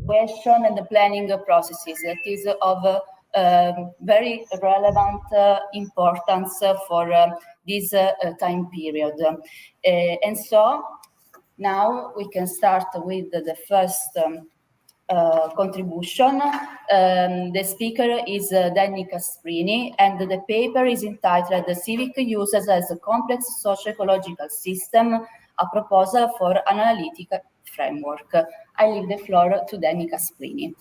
evaluation and the planning processes. That is of very relevant importance for this time period. And so now we can start with the first contribution. The speaker is Danny Casprini, and the paper is entitled "The Civic Uses as a Complex Socio-Ecological System, a Proposal for an Analytical Framework." I leave the floor to Danny Casprini.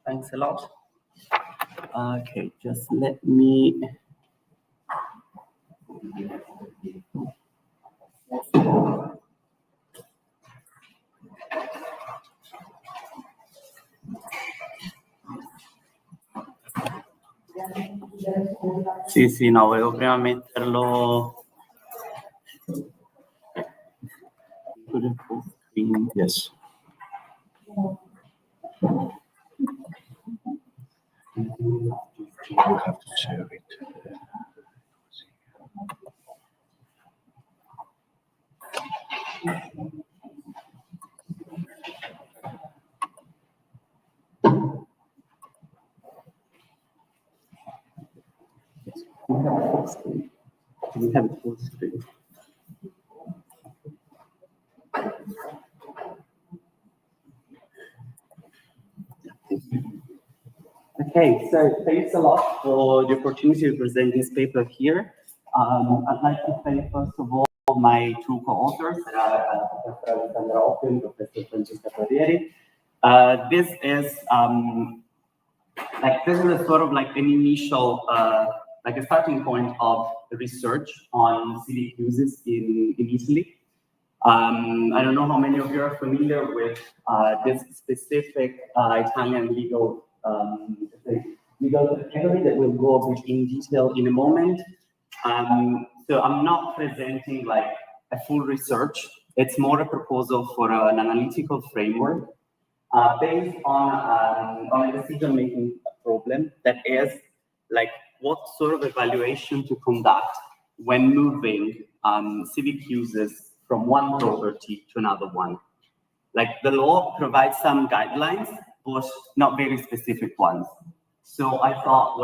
Thanks a lot. Okay, just let me... Sì, no, volevo prima metterlo... Yes. You have to share it. We have it full screen. Okay, so thanks a lot for the opportunity to present this paper here. I'd like to thank, first of all, my two co-authors, Professor Alessandra Occhio and Professor Francesca Torrieri. This is a sort of like an initial, like a starting point of research on civic uses in Italy. I don't know how many of you are familiar with this specific Italian legal category that we'll go over in detail in a moment. So I'm not presenting like a full research. It's more a proposal for an analytical framework based on a decision-making problem that is like what sort of evaluation to conduct when moving civic uses from one property to another one. Like the law provides some guidelines, but not very specific ones. So I thought,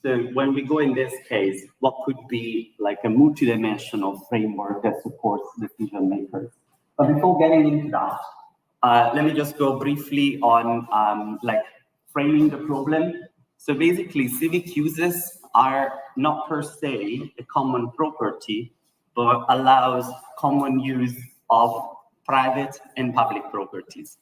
so when we go in this case, what could be like a multidimensional framework that supports decision makers? But before getting into that, let me just go briefly on like framing the problem. So basically, civic uses are not per se a common property, but allows common use of private and public properties.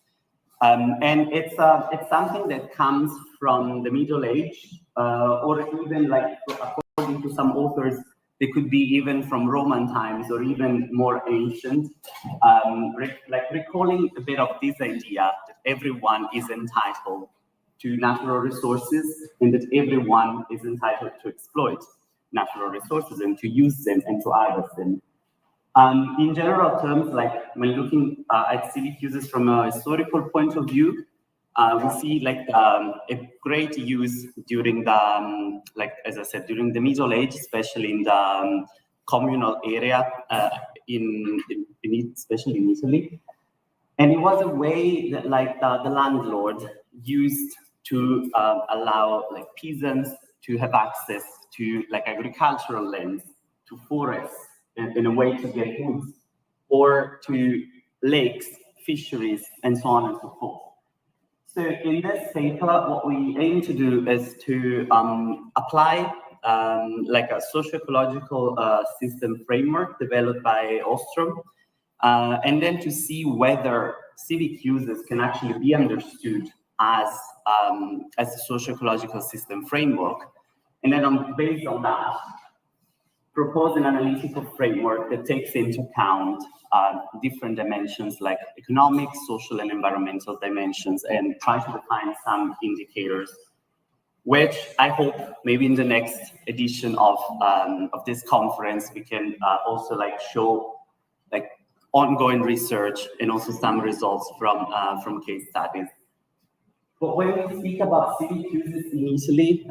And it's something that comes from the Middle Age, or even like, according to some authors, they could be even from Roman times or even more ancient, like recalling a bit of this idea that everyone is entitled to natural resources and that everyone is entitled to exploit natural resources and to use them and to harvest them. In general terms, like when looking at civic uses from a historical point of view, we see like a great use during the, like as I said, during the Middle Age, especially in the communal area, especially in Italy. And it was a way that like the landlord used to allow like peasants to have access to like agricultural lands, to forests, in a way to get goods, or to lakes, fisheries, and so on and so forth. So in this paper, what we aim to do is to apply like a socio-ecological system framework developed by Ostrom, and then to see whether civic uses can actually be understood as a socio-ecological system framework. And then based on that, propose an analytical framework that takes into account different dimensions like economic, social, and environmental dimensions, and try to define some indicators, which I hope maybe in the next edition of this conference, we can also like show like ongoing research and also some results from case studies. But when we speak about civic uses in Italy,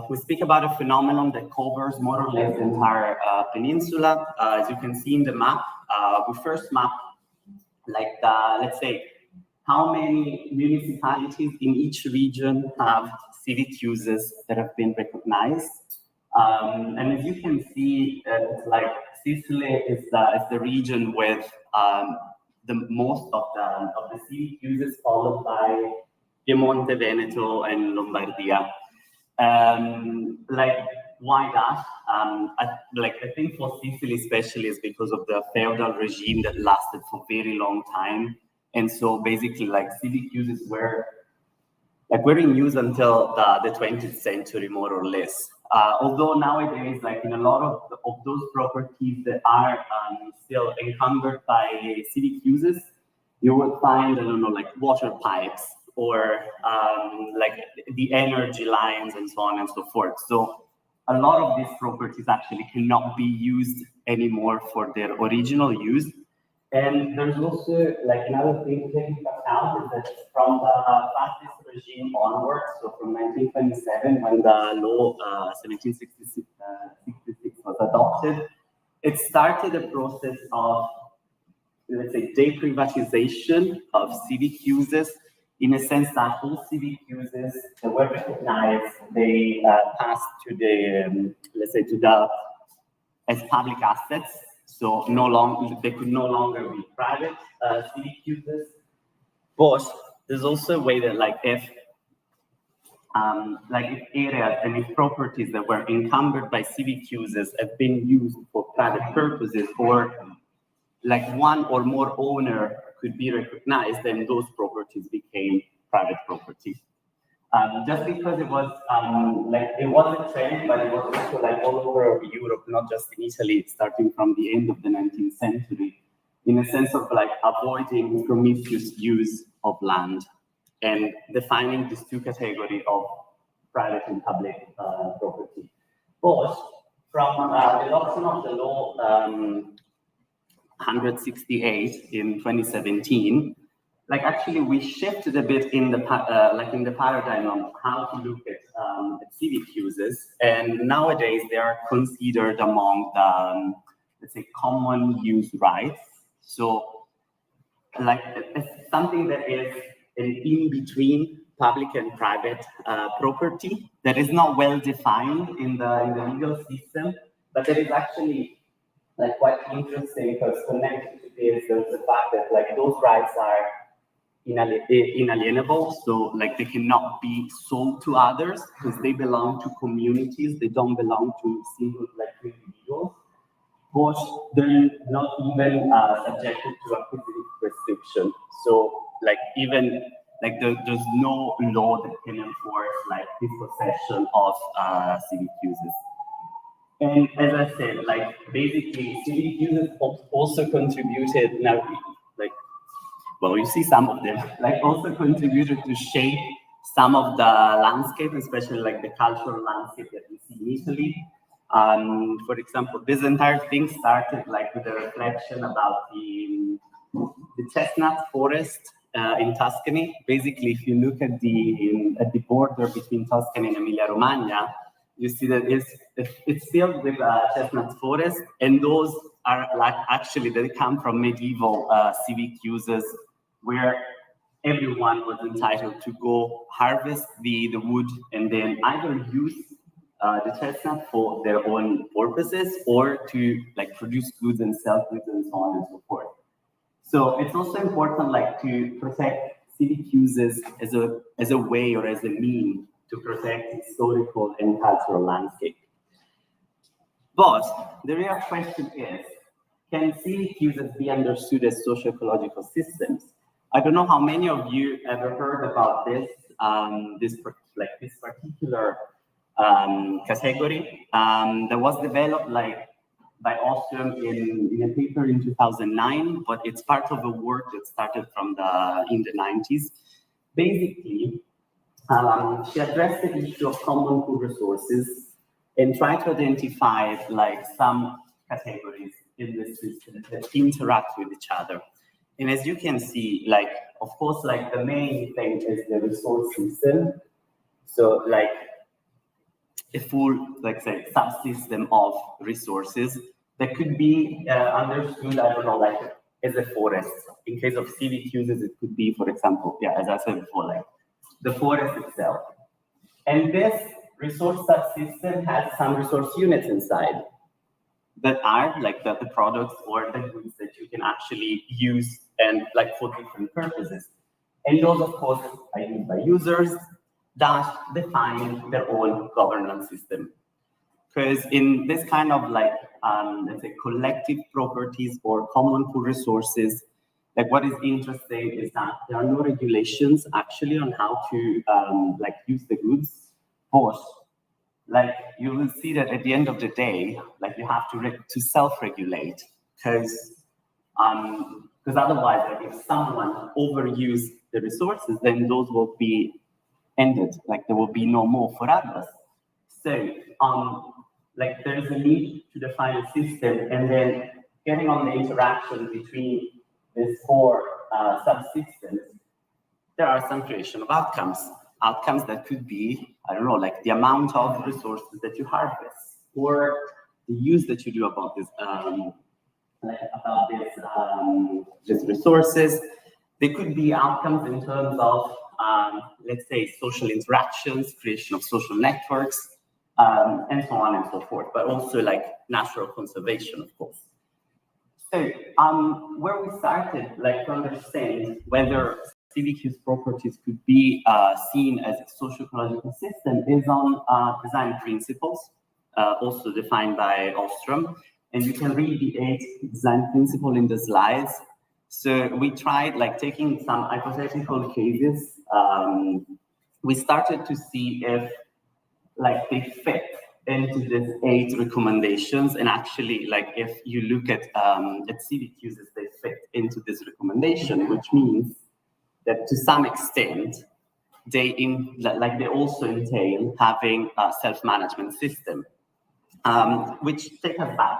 we speak about a phenomenon that covers more or less the entire peninsula. As you can see in the map, we first map like let's say, how many municipalities in each region have civic uses that have been recognized. And as you can see, it's like Sicily is the region with the most of the civic uses, followed by Piemonte, Veneto, and Lombardia. Like, why that? I think for Sicily especially is because of the feudal regime that lasted for a very long time. And so basically like civic uses were in use until the 20th century, more or less. Although nowadays, like in a lot of those properties that are still encumbered by civic uses, you will find, I don't know, like water pipes or like the energy lines and so on and so forth. So a lot of these properties actually cannot be used anymore for their original use. And there's also like another thing to take into account is that from the fascist regime onwards, so from 1927, when the law 1766 was adopted, it started a process of, let's say, deprivatization of civic uses, in a sense that all civic uses that were recognized, they passed to the, let's say, as public assets. So they could no longer be private civic uses. But there's also a way that, like, if areas and if properties that were encumbered by civic uses have been used for private purposes, or like one or more owner could be recognized, then those properties became private property. Just because it was it was a trend, but it was also like all over Europe, not just in Italy, starting from the end of the 19th century, in a sense of like avoiding promiscuous use of land and defining these two categories of private and public property. But from the adoption of the law 168 in 2017, like actually we shifted a bit in the in the paradigm of how to look at civic uses, and nowadays they are considered among the let's say common use rights. So like it's something that is an in between public and private property that is not well defined in the legal system, but that is actually like quite interesting because connected to this, there's the fact that like those rights are inalienable, so like they cannot be sold to others because they belong to communities, they don't belong to single like individuals, but they're not even subjected to acquisitive restriction. So like even like there's no law that can enforce like dispossession of civic uses. And as I said, like basically civic uses also contributed now, like, well, you see some of them, like also contributed to shape some of the landscape, especially like the cultural landscape that we see in Italy. For example, this entire thing started like with a reflection about the chestnut forest in Tuscany. Basically, if you look at the border between Tuscany and Emilia-Romagna, you see that it's filled with chestnut forest, and those are like actually they come from medieval civic uses where everyone was entitled to go harvest the wood and then either use the chestnut for their own purposes or to like produce goods and sell goods and so on and so forth. So it's also important like to protect civic uses as a way or as a means to protect historical and cultural landscape. But the real question is, can civic uses be understood as socio-ecological systems? I don't know how many of you ever heard about this particular category that was developed like by Ostrom in a paper in 2009, but it's part of a work that started in the 90s. Basically, she addressed the issue of common food resources and tried to identify like some categories in the system that interact with each other. And as you can see, like, of course, like the main thing is the resource system. So like a full, like say, subsystem of resources that could be understood, I don't know, like as a forest. In case of civic uses, it could be, for example, yeah, as I said before, like the forest itself. And this resource subsystem has some resource units inside that are like the products or the goods that you can actually use and like for different purposes. And those, of course, are used by users that define their own governance system. Because in this kind of like, let's say, collective properties or common pool resources, like what is interesting is that there are no regulations actually on how to like use the goods. But like you will see that at the end of the day, like you have to self-regulate, because otherwise, like if someone overuse the resources, then those will be ended. Like there will be no more for others. So like there is a need to define a system, and then getting on the interaction between these four subsystems, there are some creation of outcomes. Outcomes that could be, I don't know, like the amount of resources that you harvest, or the use that you do about this, these resources. They could be outcomes in terms of, let's say, social interactions, creation of social networks, and so on and so forth, but also like natural conservation, of course. So where we started, like to understand whether civic use properties could be seen as a socio-ecological system is on design principles, also defined by Ostrom. And you can read the 8 design principles in the slides. So we tried like taking some hypothetical cases. We started to see if like they fit into these 8 recommendations, and actually like if you look at civic uses, they fit into this recommendation, which means that to some extent they also entail having a self-management system, which take us back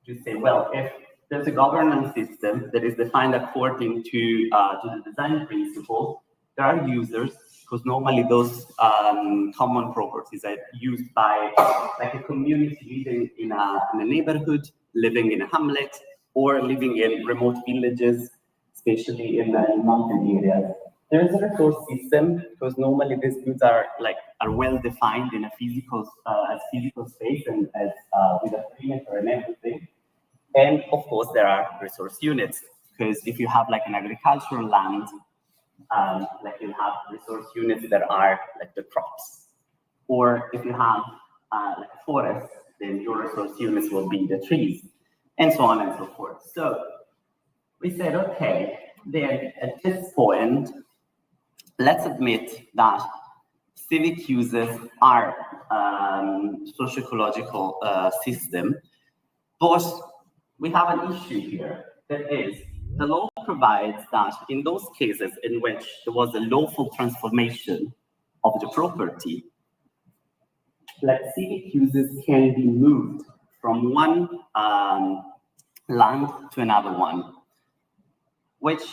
to say, well, if there's a governance system that is defined according to the design principle, there are users, because normally those common properties are used by like a community living in a neighborhood, living in a hamlet, or living in remote villages, especially in mountain areas. There is a resource system, because normally these goods are well defined in a physical space and as with a perimeter and everything. And of course, there are resource units, because if you have like an agricultural land, like you have resource units that are like the crops. Or if you have like a forest, then your resource units will be the trees, and so on and so forth. So we said, okay, then at this point, let's admit that civic uses are socio-ecological system, but we have an issue here. That is, the law provides that in those cases in which there was a lawful transformation of the property, like civic uses can be moved from one land to another one, which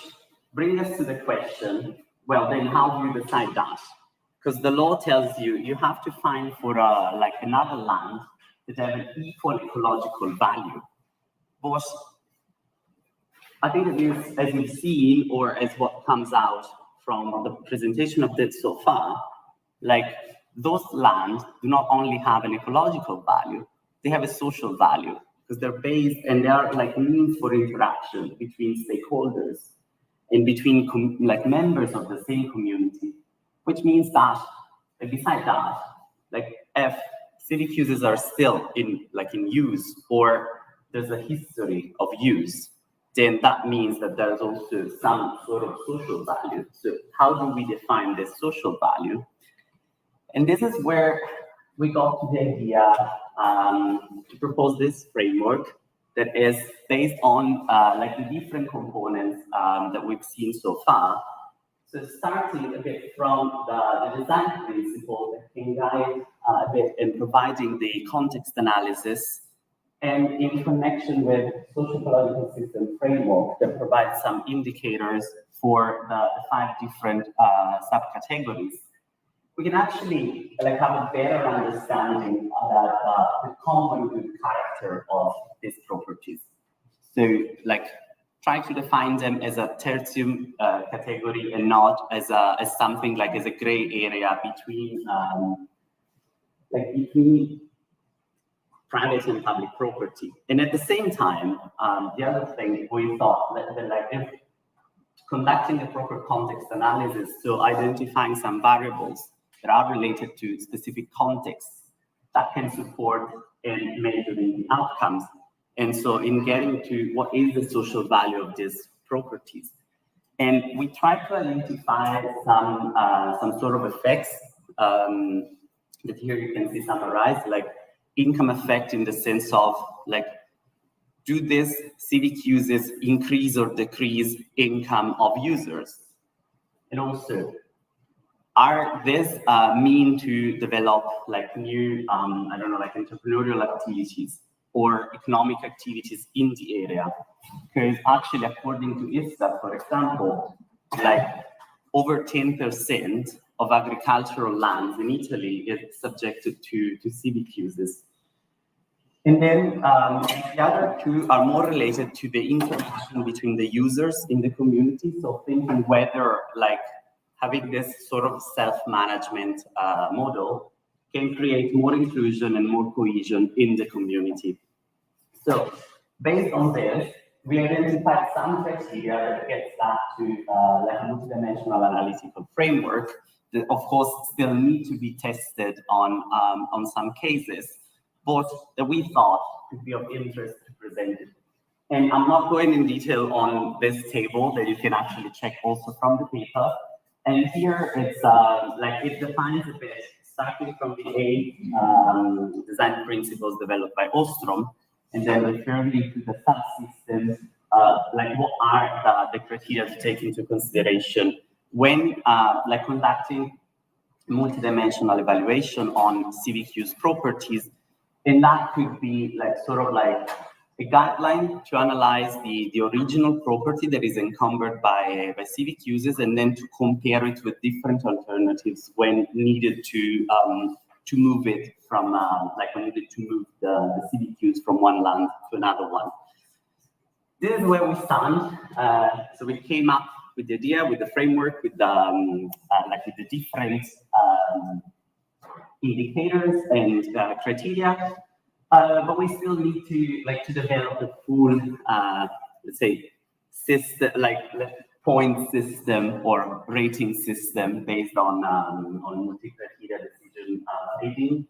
brings us to the question, well, then how do you decide that? Because the law tells you you have to find for like another land that have an equal ecological value. But I think as you've seen, or as what comes out from the presentation of this so far, like those lands do not only have an ecological value, they have a social value, because they're based and they are like means for interaction between stakeholders and between like members of the same community, which means that besides that, like if civic uses are still in use, or there's a history of use, then that means that there's also some sort of social value. So how do we define this social value? And this is where we got to the idea to propose this framework that is based on like the different components that we've seen so far. So starting a bit from the design principle that can guide a bit in providing the context analysis, and in connection with socio-ecological system framework that provides some indicators for the 5 different subcategories, we can actually like have a better understanding of the common good character of these properties. So like try to define them as a tertium category and not as something like as a gray area between between private and public property. And at the same time, the other thing we thought that like if conducting a proper context analysis, so identifying some variables that are related to specific contexts that can support in measuring the outcomes. And so in getting to what is the social value of these properties. And we try to identify some sort of effects that here you can see summarized, like income effect in the sense of like, do these civic uses increase or decrease income of users? And also, are this mean to develop like new, I don't know, like entrepreneurial activities or economic activities in the area? Because actually, according to ICCSA, for example, like over 10% of agricultural lands in Italy is subjected to civic uses. And then the other two are more related to the interaction between the users in the community. So thinking whether like having this sort of self-management model can create more inclusion and more cohesion in the community. So based on this, we identified some criteria that gets back to like a multidimensional analytical framework that of course still need to be tested on some cases, but that we thought could be of interest to present it. And I'm not going in detail on this table that you can actually check also from the paper. And here it's like it defines a bit, starting from the 8 design principles developed by Ostrom, and then referring to the subsystems, like what are the criteria to take into consideration when like conducting multidimensional evaluation on civic use properties. And that could be like sort of like a guideline to analyze the original property that is encumbered by civic uses, and then to compare it with different alternatives when needed to move it from like when needed to move the civic use from one land to another one. This is where we stand. So we came up with the idea, with the framework, with the like with the different indicators and criteria, but we still need to develop a full, let's say, system, like point system or rating system based on multi-criteria decision aiding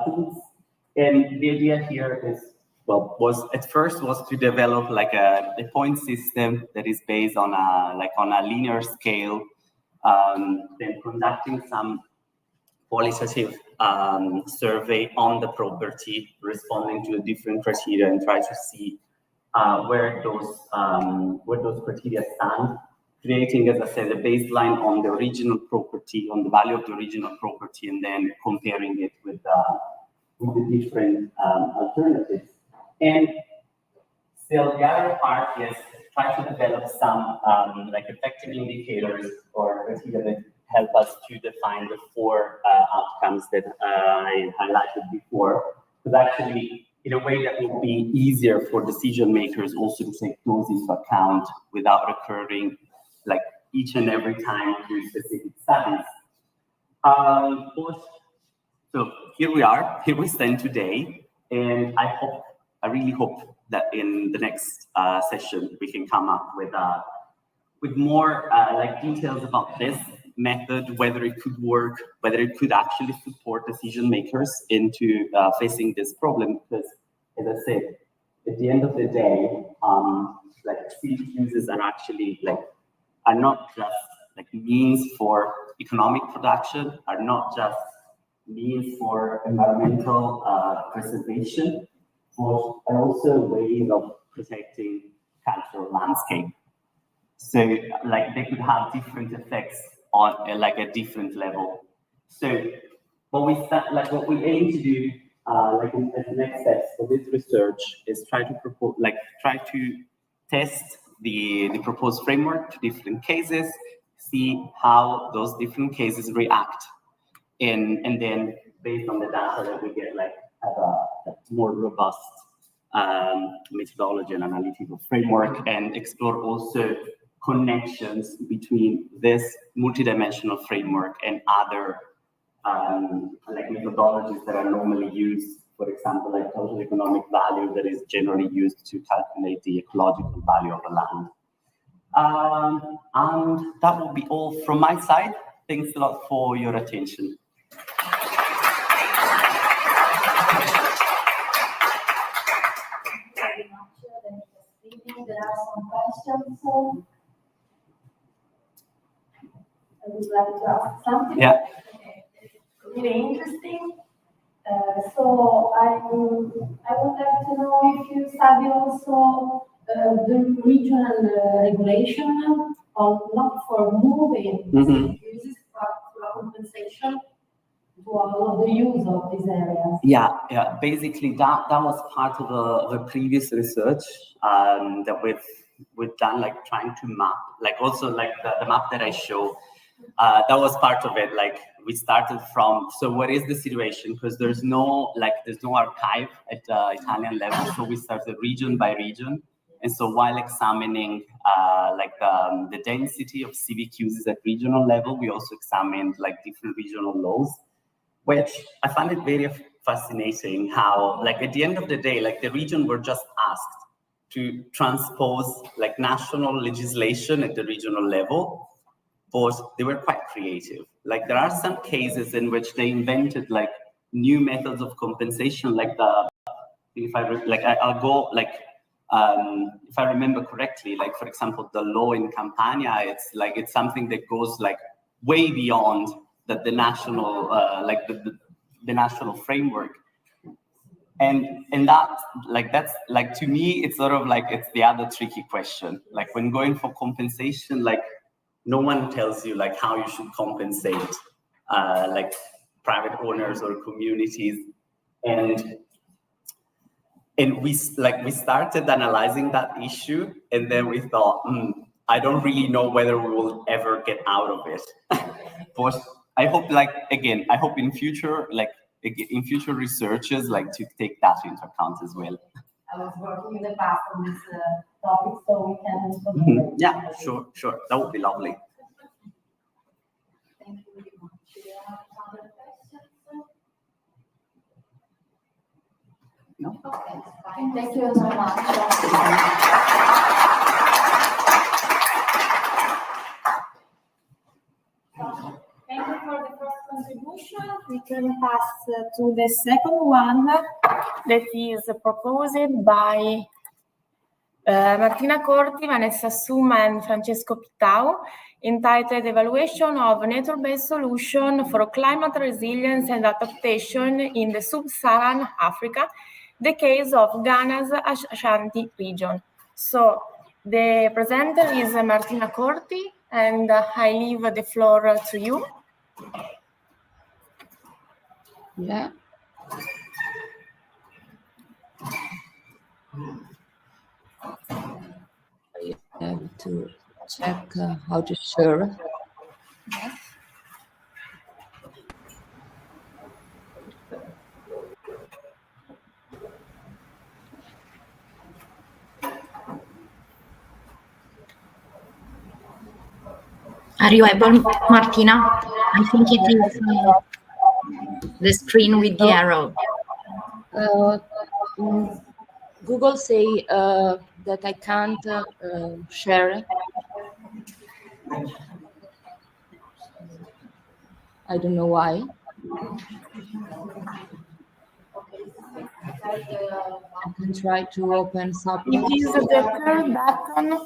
tools. And the idea here is, well, at first was to develop like a point system that is based on a linear scale, then conducting some qualitative survey on the property, responding to the different criteria, and try to see where those criteria stand, creating, as I said, a baseline on the original property, on the value of the original property, and then comparing it with the different alternatives. And still, the other part is try to develop some like effective indicators or criteria that help us to define the 4 outcomes that I highlighted before. Because actually, in a way that will be easier for decision makers also to take those into account without recurring like each and every time to specific studies. So here we are, here we stand today, and I really hope that in the next session we can come up with more like details about this method, whether it could work, whether it could actually support decision makers into facing this problem. Because, as I said, at the end of the day, like civic uses are actually are not just like means for economic production, are not just means for environmental preservation, but are also ways of protecting cultural landscape. So like they could have different effects on like a different level. So what we aim to do as the next steps for this research is try to test the proposed framework to different cases, see how those different cases react, and then based on the data that we get, have a more robust methodology and analytical framework, and explore also connections between this multidimensional framework and other like methodologies that are normally used, for example, like total economic value that is generally used to calculate the ecological value of a land. And that will be all from my side. Thanks a lot for your attention. There are some questions. I would like to ask something. Yeah. Really interesting. So I would like to know if you study also the regional regulation, not for moving uses, but for compensation to all the use of these areas. Yeah. Basically, that was part of a previous research that we've done, like trying to map, like also like the map that I show. That was part of it. Like we started from, so what is the situation? Because there's no archive at the Italian level. So we started region by region. And so while examining the density of civic uses at regional level, we also examined like different regional laws, which I find it very fascinating how, like at the end of the day, like the region were just asked to transpose like national legislation at the regional level. But they were quite creative. Like there are some cases in which they invented like new methods of compensation, like if I remember correctly, like for example, the law in Campania, it's something that goes like way beyond the national the national framework. And that's like, to me, it's sort of like it's the other tricky question. Like when going for compensation, like no one tells you like how you should compensate like private owners or communities, and we started analyzing that issue, and then we thought, I don't really know whether we will ever get out of it. But I hope, I hope in future researches like to take that into account as well. I was working in the past on this topic, so we can. Yeah, sure. That would be lovely. Thank you very much. Do you have other questions? No? Okay, fine. Thank you so much. Thank you for the first contribution. We can pass to the second one that is proposed by Martina Corti, Vanessa Suma, and Francesco Pittau, entitled Evaluation of Nature-Based Solution for Climate Resilience and Adaptation in the Sub-Saharan Africa, the case of Ghana's Ashanti region. So the presenter is Martina Corti, and I leave the floor to you. Yeah. I have to check how to share. Yes. Are you able, Martina? I think it is the screen with the arrow. Google say that I can't share. I don't know why. I can try to open something. It is the third button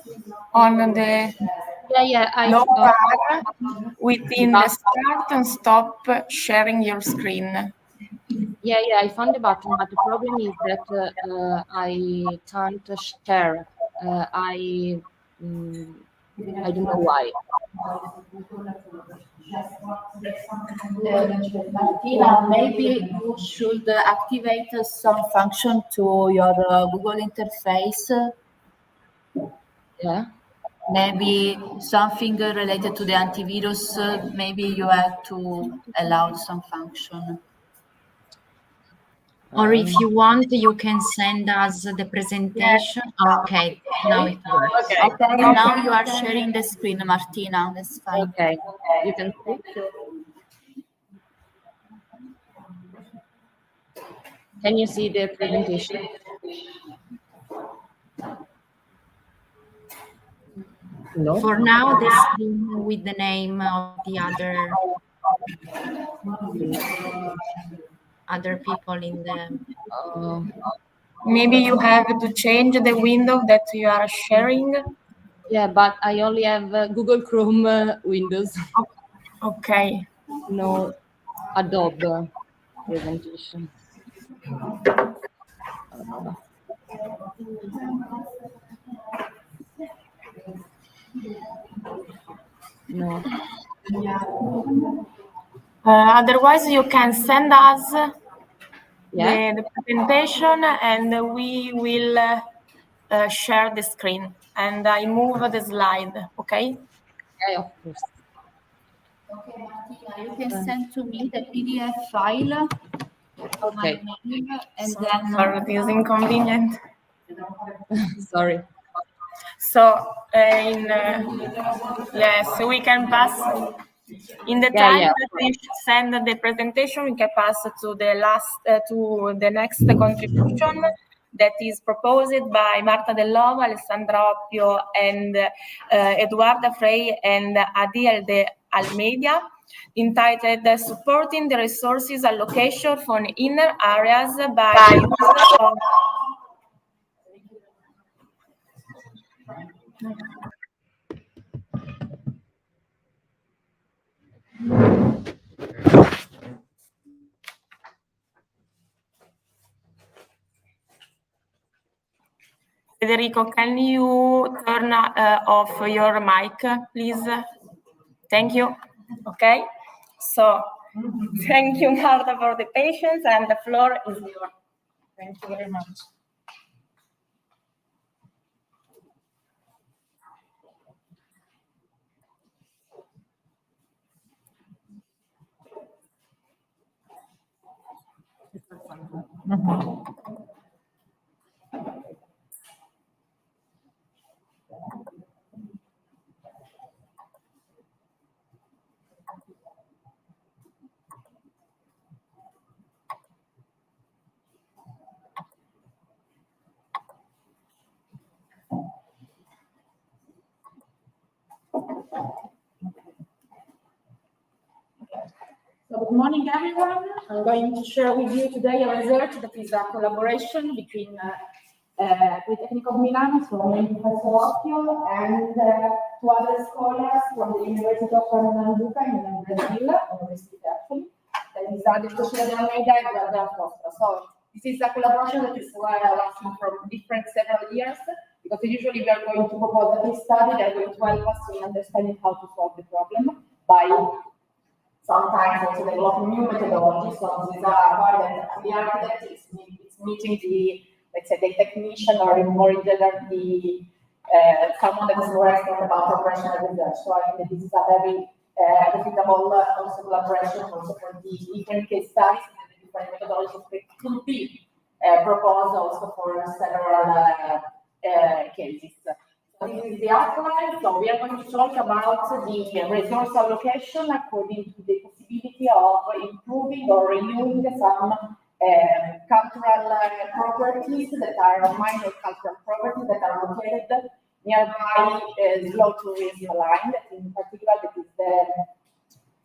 on the lower bar within the start and stop sharing your screen. Yeah, I found the button, but the problem is that I can't share. I don't know why. Martina, maybe you should activate some function to your Google interface. Yeah. Maybe something related to the antivirus. Maybe you have to allow some function. Or if you want, you can send us the presentation. Okay, now it works. Okay, now you are sharing the screen, Martina. That's fine. Okay, you can see. Can you see the presentation? No. For now, the screen with the name of the other people in the. Maybe you have to change the window that you are sharing. Yeah, but I only have Google Chrome Windows. Okay. No Adobe presentation. No. Otherwise, you can send us Yeah. the presentation, and we will share the screen. And I move the slide. Okay. Yeah, of course. Okay, Martina, you can send to me the PDF file. Okay. And then For this inconvenient. Sorry. So, yes, we can pass in the time that we send the presentation. We can pass to the next contribution that is proposed by Marta Dell'Ovo, Alessandra Oppio, and Eduarda Frey and Adiel de Almeida, entitled "Supporting the Resources Allocation for Inner Areas by the Use of..." Federico, can you turn off your mic, please? Thank you. Okay. So, thank you, Marta, for the patience, and the floor is yours. Thank you very much. So good morning, everyone. I'm going to share with you today a research that is a collaboration between Politecnico of Milano, so me, Professor Oppio, and two other scholars from the University of Pernambuco in Brazil, university actually, that is Adiel de Almeida and Eduarda Costa. So this is a collaboration that is lasting for several years, because usually we are going to propose a case study that will help us in understanding how to solve the problem by sometimes also developing new methodologies. So this is a part that the architect is meeting the, let's say, the technician, or more in general, the someone that is more expert about operational research. So I think that this is a very profitable also collaboration also for the different case studies and the different methodologies that could be proposed also for several cases. This is the outline. So we are going to talk about the resource allocation according to the possibility of improving or renewing some cultural properties that are minor cultural properties that are located nearby slow tourism line. That in particular, that is the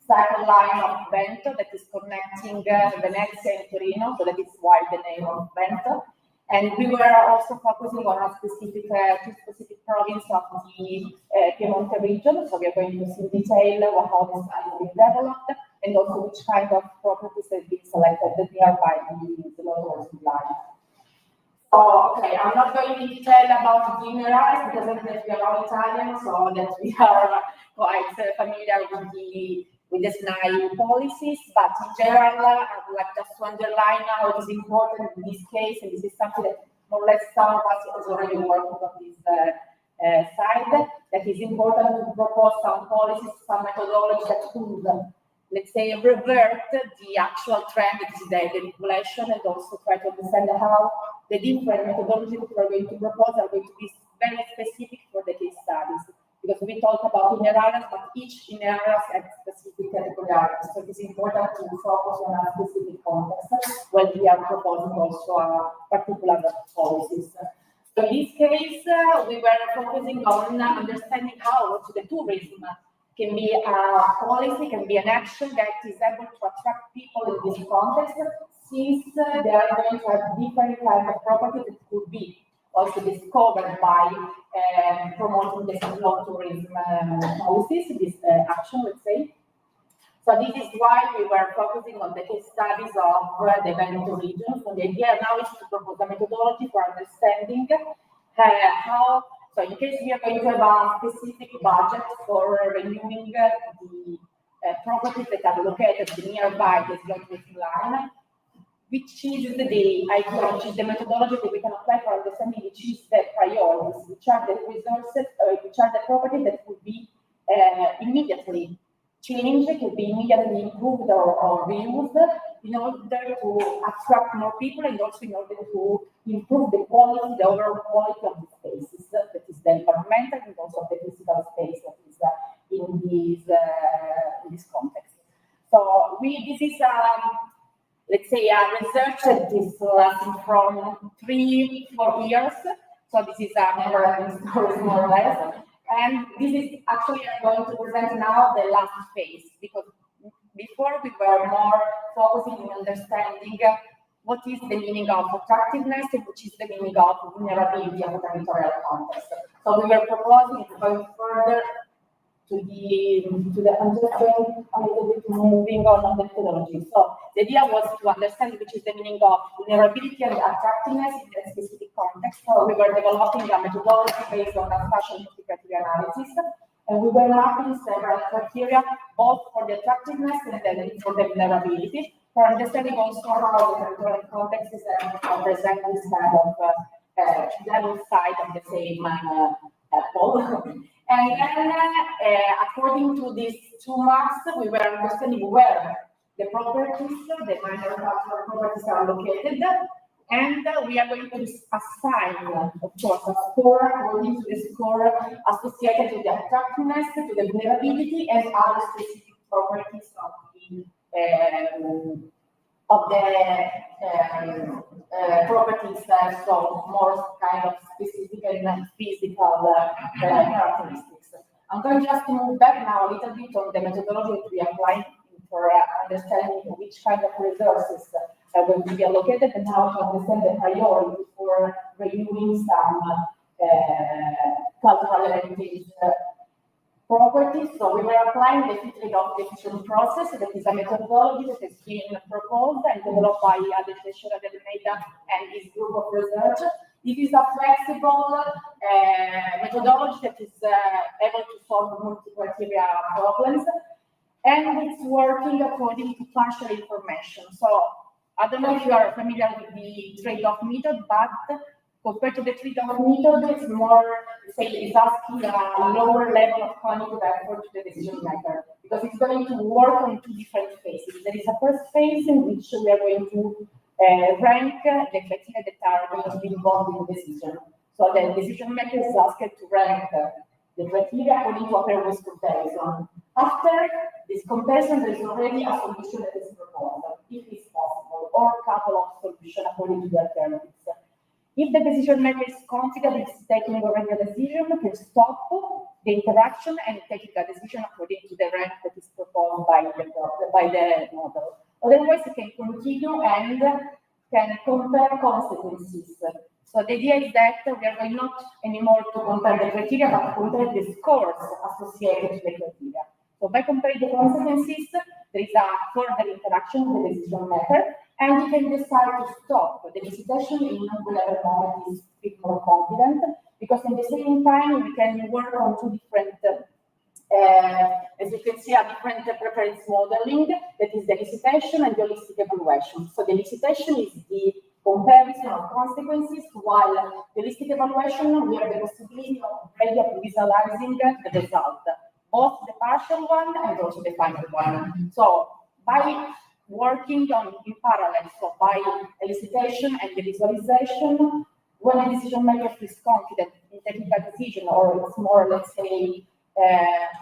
cycle line of Vento that is connecting Venezia and Torino. So that is why the name of Vento. And we were also focusing on a specific, two specific province of the Piemonte region. So we are going to see in detail how this has been developed and also which kind of properties have been selected nearby the local line. So, okay, I'm not going in detail about the inner areas because I think that we are all Italian, so that we are quite familiar with the SNAI policies, but in general, I would like just to underline how it is important in this case, and this is something that more or less some of us has already worked on this side, that is important to propose some policies, some methodologies that could let's say, revert the actual trend, that is the population, and also try to understand how the different methodologies that we're going to propose are going to be very specific for the case studies. Because we talk about inner areas, but each inner area has specific peculiarities. So it's important to focus on a specific context when we are proposing also a particular policies. So in this case, we were focusing on understanding how the tourism can be a policy, can be an action that is able to attract people in this context, since they are going to have different kinds of property that could be also discovered by promoting the slow tourism policies, this action, let's say. So this is why we were focusing on the case studies of the Veneto region. So the idea now is to propose a methodology for understanding how, so in case we are going to have a specific budget for renewing the properties that are located nearby the slow tourism line, which is the idea, which is the methodology that we can apply for understanding which is the priorities, which are the resources, which are the properties that could be immediately changed, could be immediately improved or reused in order to attract more people and also in order to improve the quality, the overall quality of the spaces, that is the environmental and also the physical space that is in this context. So this is let's say a research that is lasting from 3-4 years. So this is a never-ending story, more or less. And this is actually I'm going to present now the last phase, because before we were more focusing on understanding what is the meaning of attractiveness and which is the meaning of vulnerability of a territorial context. So we were proposing to go further to the I'm just going a little bit moving on the methodology. So the idea was to understand which is the meaning of vulnerability and attractiveness in a specific context. So we were developing a methodology based on a spatial multi-criteria analysis, and we were mapping several criteria both for the attractiveness and then for the vulnerability, for understanding also how the territorial context is present this kind of level side of the same apple. And then, according to these 2 marks, we were understanding where the properties, the minor cultural properties are located, and we are going to assign, of course, a score according to the score associated to the attractiveness, to the vulnerability, and other specific properties of the properties, so more kind of specific and physical characteristics. I'm going just to move back now a little bit on the methodology that we apply for understanding which kind of resources are going to be allocated and how to understand the priority for renewing some cultural heritage properties. So we were applying the filtering of decision process, that is a methodology that has been proposed and developed by Adesina Almeida and his group of research. It is a flexible methodology that is able to solve multi-criteria problems, and it's working according to partial information. So I don't know if you are familiar with the trade-off method, but compared to the trade-off method, it's more, say, it's asking a lower level of cognitive effort to the decision maker, because it's going to work on 2 different phases. There is a first phase in which we are going to rank the criteria that are going to be involved in the decision. So the decision maker is asked to rank the criteria according to a pair risk comparison. After this comparison, there is already a solution that is proposed, if it's possible, or a couple of solutions according to the alternatives. If the decision maker is confident it's taking already a decision, can stop the interaction and take a decision according to the rank that is proposed by the model. Otherwise, it can continue and can compare consequences. So the idea is that we are going not anymore to compare the criteria, but to compare the scores associated to the criteria. So by comparing the consequences, there is a further interaction with the decision maker, and you can decide to stop the visitation in whatever moment is a bit more confident, because at the same time we can work on 2 different, as you can see, a different preference modeling, that is the elicitation and the holistic evaluation. So the elicitation is the comparison of consequences, while the holistic evaluation, we have the possibility of already visualizing the result, both the partial initial one and also the final one. So by working in parallel, so by elicitation and the visualization, when a decision maker is confident in taking a decision, or it's more, let's say,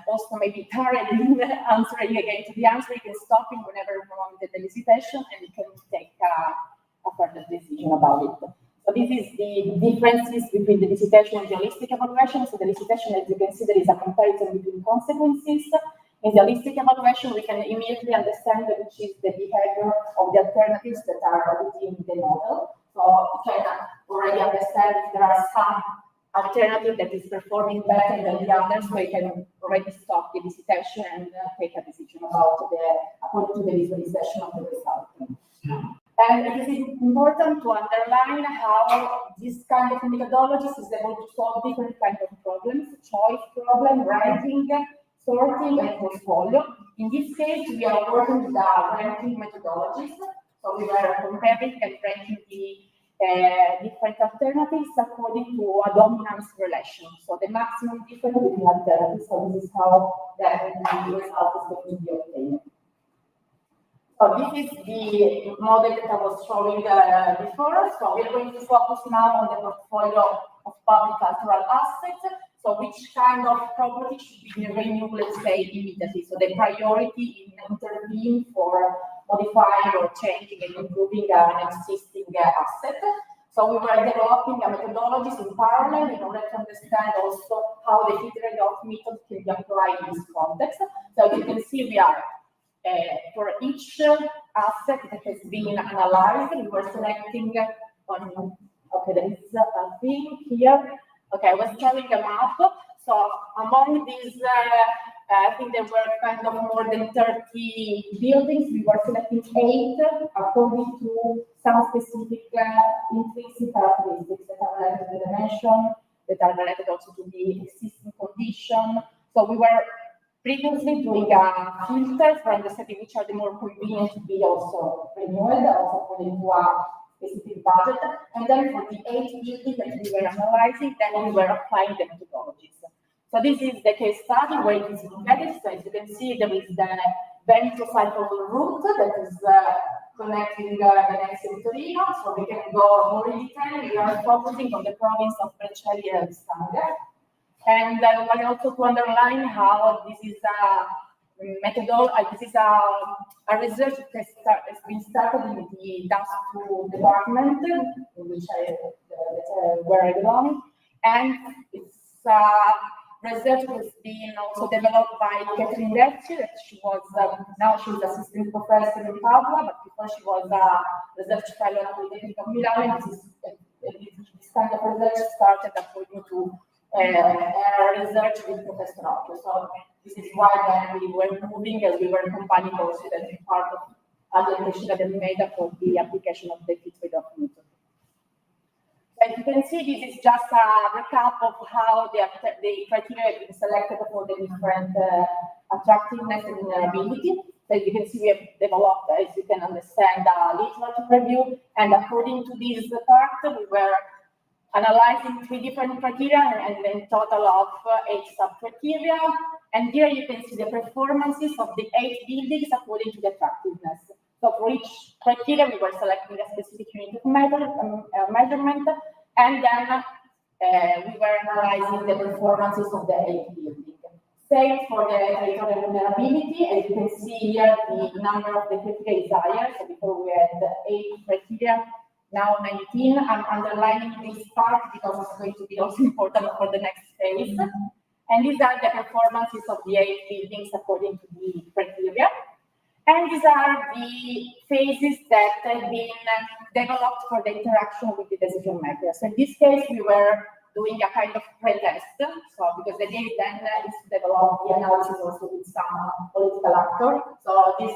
also maybe tired in answering again to the answer, you can stop him whenever you want the elicitation and you can take a further decision about it. So this is the differences between the elicitation and the holistic evaluation. So the elicitation, as you can see, there is a comparison between consequences. In the holistic evaluation, we can immediately understand which is the behavior of the alternatives that are within the model. So we can already understand if there are some alternative that is performing better than the others, so we can already stop the elicitation and take a decision about according to the visualization of the result. And it is important to underline how this kind of methodologies is able to solve different kinds of problems: choice problem, ranking, sorting, and portfolio. In this case, we are working with the ranking methodologies. So we were comparing and ranking the different alternatives according to a dominance relation. So the maximum difference between alternatives. So this is how the result is going to be obtained. So this is the model that I was showing before. So we're going to focus now on the portfolio of public cultural assets. So which kind of property should be renewed, let's say, immediately? So the priority in intervening for modifying or changing and improving an existing asset. So we were developing a methodologies in parallel in order to understand also how the hit-trade-off method can be applied in this context. So you can see we are for each asset that has been analyzed, we were selecting on, okay, there is a thing here. Okay, I was showing a map. So among these, I think there were kind of more than 30 buildings. We were selecting 8 according to some specific intrinsic characteristics that are related to the dimension, that are related also to the existing condition. So we were previously doing a filter for understanding which are the more convenient to be also renewed, also according to a specific budget. And then for the 8 buildings that we were analyzing, then we were applying the methodologies. So this is the case study where it is embedded. So as you can see, there is the Veneto cycle route that is connecting Venezia and Torino. So we can go more in detail. We are focusing on the province of Vercelli and Stanga. And I would like also to underline how this is a methodology, this is a research that has been started in the DAS2 department, which where I belong. And it's research has been also developed by Catherine Decci, that she was, now she's assistant professor in Padua, but before she was a research fellow at the Polytechnic of Milan. This kind of research started according to research with Professor Occhio. So this is why then we were moving as we were combining also that part of other machine that we made for the application of the hit-trade-off method. As you can see, this is just a recap of how the criteria have been selected for the different attractiveness and vulnerability. So as you can see, we have developed, as you can understand, a literature review, and according to this part, we were analyzing 3 different criteria and then total of 8 sub-criteria. And here you can see the performances of the 8 buildings according to the attractiveness. So for each criteria, we were selecting a specific unit of measurement, and then we were analyzing the performances of the 8 buildings. Same for the territorial vulnerability. As you can see here, the number of the criteria is higher. So before we had 8 criteria, now 19. I'm underlining this part because it's going to be also important for the next phase. And these are the performances of the 8 buildings according to the criteria. And these are the phases that have been developed for the interaction with the decision maker. So in this case, we were doing a kind of pretest. So because the idea then is to develop the analysis also with some political actor. So this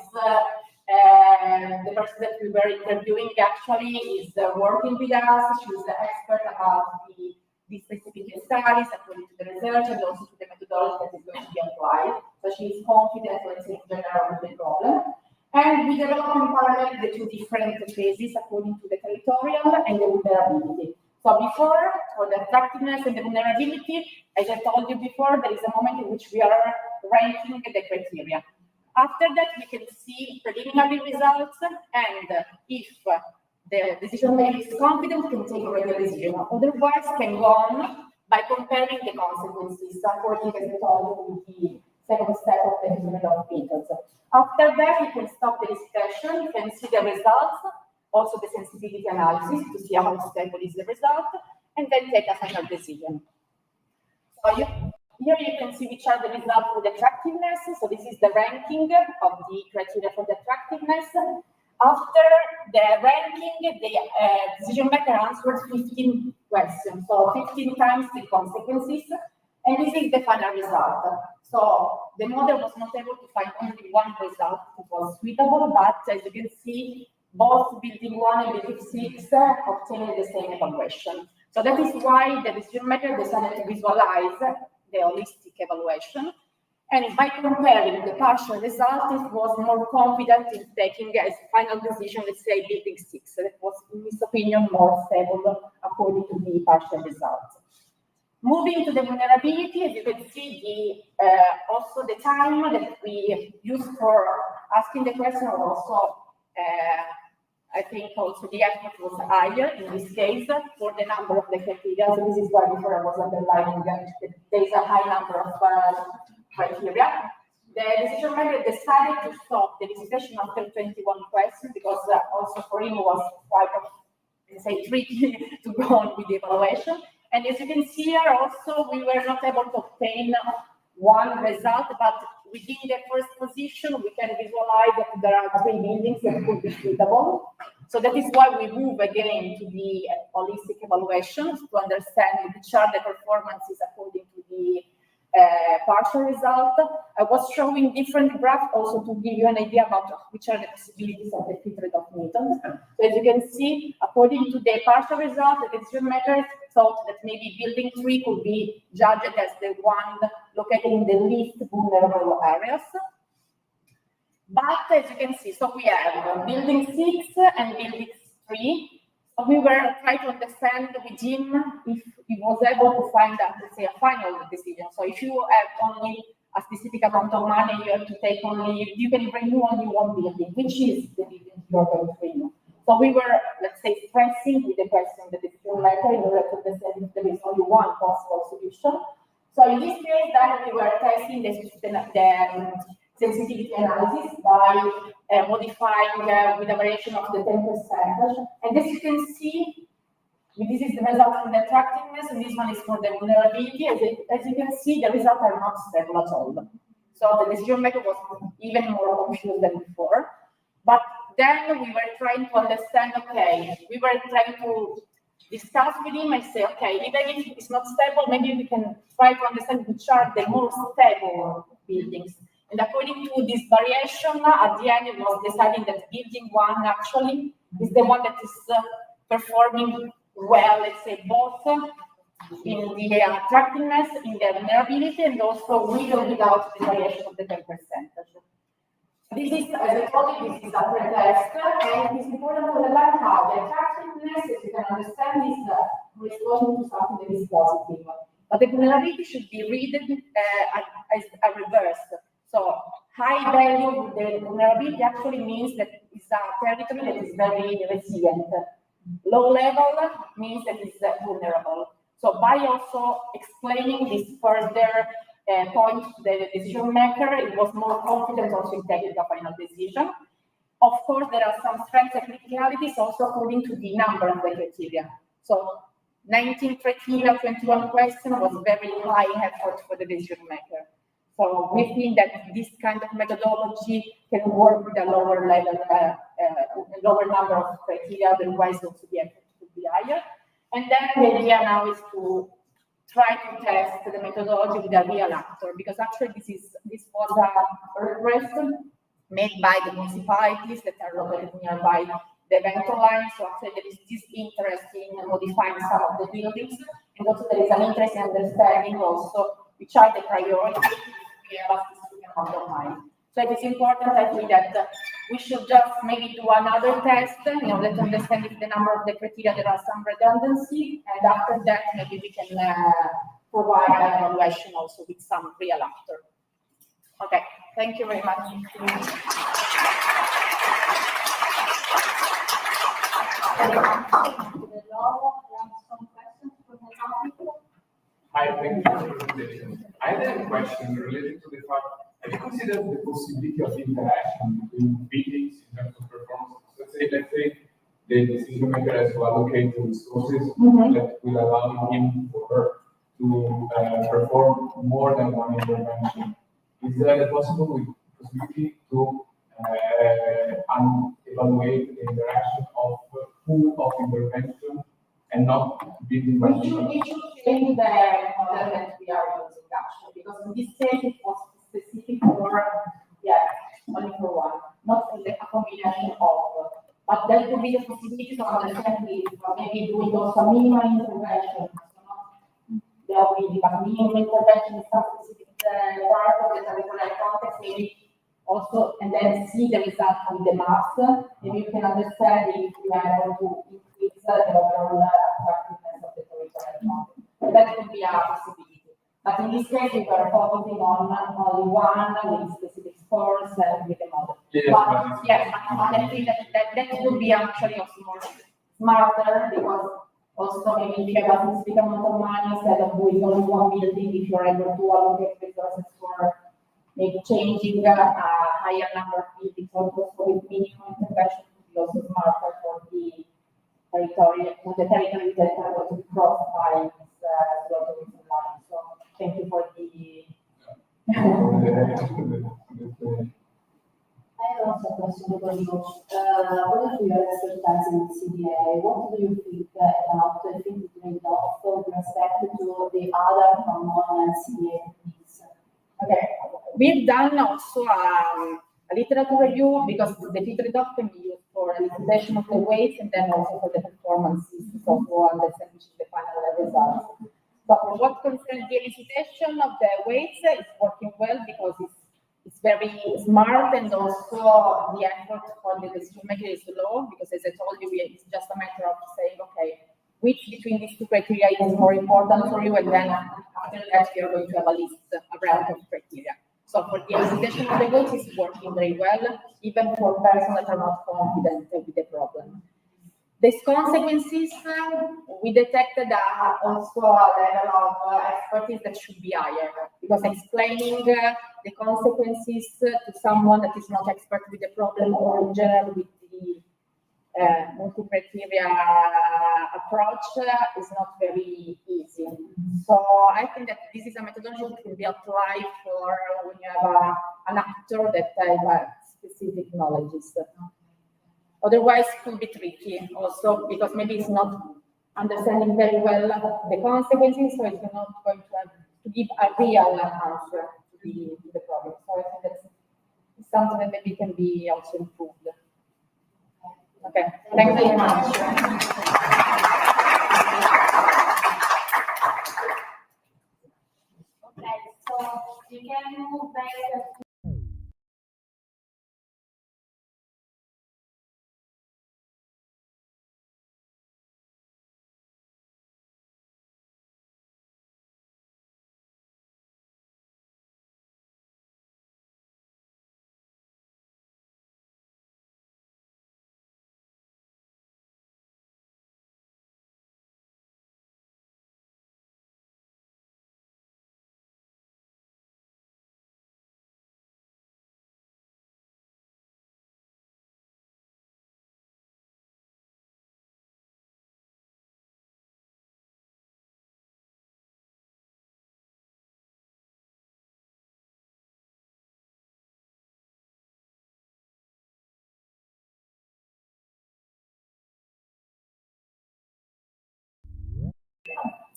the person that we were interviewing actually is working with us. She's the expert about the specific studies according to the research and also to the methodology that is going to be applied. So she is confident, let's say, in general with the problem. And we developed in parallel the 2 different phases according to the territorial and the vulnerability. So before, for the attractiveness and the vulnerability, as I told you before, there is a moment in which we are ranking the criteria. After that, we can see preliminary results, and if the decision maker is confident, can take a regular decision. Otherwise, can go on by comparing the consequences according to the second step of the measurement of methods. After that, you can stop the discussion, you can see the results, also the sensitivity analysis to see how stable is the result, and then take a final decision. So here you can see which are the results for the attractiveness. So this is the ranking of the criteria for the attractiveness. After the ranking, the decision maker answered 15 questions, so 15 times the consequences, and this is the final result. So the model was not able to find only one result that was suitable, but as you can see, both building 1 and building 6 obtained the same evaluation. So that is why the decision maker decided to visualize the holistic evaluation. And by comparing the partial result, it was more confident in taking as final decision, let's say, building 6. That was, in his opinion, more stable according to the partial results. Moving to the vulnerability, as you can see, also the time that we used for asking the question also, I think also the effort was higher in this case for the number of the criteria. So this is why before I was underlining that there is a high number of criteria. The decision maker decided to stop the elicitation after 21 questions because also for him was quite, let's say, tricky to go on with the evaluation. And as you can see here, also we were not able to obtain one result, but within the first position, we can visualize that there are 3 buildings that could be suitable. So that is why we move again to the holistic evaluations to understand which are the performances according to the partial result. I was showing different graphs also to give you an idea about which are the possibilities of the fit trade-off methods. So as you can see, according to the partial result, the decision makers thought that maybe building 3 could be judged as the one located in the least vulnerable areas. But as you can see, so we have building 6 and building 3. So we were trying to understand with him if he was able to find let's say, a final decision. So if you have only a specific amount of money, you have to take only, you can renew only one building, which is the building you're going to renew. So we were, let's say, stressing with the question the decision maker in order to understand if there is only one possible solution. So in this case, then we were testing the sensitivity analysis by modifying with a variation of the 10%. And as you can see, this is the result from the attractiveness, and this one is for the vulnerability. As you can see, the results are not stable at all. So the decision maker was even more confused than before. But then we were trying to understand, okay, we were trying to discuss with him and say, okay, even if it's not stable, maybe we can try to understand which are the more stable buildings. And according to this variation, at the end, it was deciding that building 1 actually is the one that is performing well, let's say, both in the attractiveness, in the vulnerability, and also with or without the variation of the 10%. This is, as I told you, this is a pretest, and it's important to underline how the attractiveness, as you can understand, is responding to something that is positive. But the vulnerability should be read as a reverse. So high value, the vulnerability actually means that it's a territory that is very resilient. Low level means that it's vulnerable. So by also explaining this further point to the decision maker, it was more confident also in taking the final decision. Of course, there are some strengths and criticalities also according to the number of the criteria. So 19 criteria, 21 questions was very high effort for the decision maker. So we think that this kind of methodology can work with a lower level, lower number of criteria, otherwise also the effort would be higher. And then the idea now is to try to test the methodology with a real actor, because actually this was a request made by the municipalities that are located nearby the event line. So actually there is this interest in modifying some of the buildings, and also there is an interest in understanding also which are the priorities we have a specific amount of money. So it is important, I think, that we should just maybe do another test in order to understand if the number of the criteria there are some redundancy, and after that maybe we can provide an evaluation also with some real actor. Thank you very much. Hi, thank you for the presentation. I had a question related to the fact, have you considered the possibility of interaction between buildings in terms of performance? Let's say the decision maker has to allocate resources that will allow him or her to perform more than one intervention. Is there a possibility to evaluate the interaction of pool of intervention and not building by building? We should change the model that we are using actually, because in this case it was specific for, only for one, not for the combination of. But there could be the possibility to understand this, maybe doing also minimal intervention. There will be minimal intervention in some specific part of the curricular context, maybe also, and then see the result with the maps. Maybe you can understand if you are able to increase the overall attractiveness of the curricular context. That could be a possibility. But in this case, we were focusing on only one with specific scores and with the model. Yes, I think that would be actually also more smarter, because also maybe if you have a specific amount of money, instead of doing only one building, if you're able to allocate resources for maybe changing a higher number of buildings, also with minimum intervention, would be also smarter for the territories that are going to be crossed by this tourism line. So thank you for the. I have also a question for you. What is your expertise in CDA? What do you think about the trade-off with respect to the other common CDA techniques? Okay, we've done also a literature review, because the trade-off can be used for elicitation of the weights and then also for the performances, so to understand which is the final results. But for what concerns the elicitation of the weights, it's working well because it's very smart, and also the effort for the decision maker is low, because as I told you, it's just a matter of saying, okay, which between these two criteria is more important for you, and then after that you're going to have a list, a rank of criteria. So for the elicitation of the weights, it's working very well, even for persons that are not confident with the problem. These consequences, we detected also a level of expertise that should be higher, because explaining the consequences to someone that is not expert with the problem, or in general with the multi-criteria approach, is not very easy. So I think that this is a methodology that can be applied for when you have an actor that has specific knowledges. Otherwise, it could be tricky also, because maybe it's not understanding very well the consequences, so it's not going to have to give a real answer to the problem. So I think that's something that maybe can be also improved. Okay, thank you very much. Okay, so you can move back.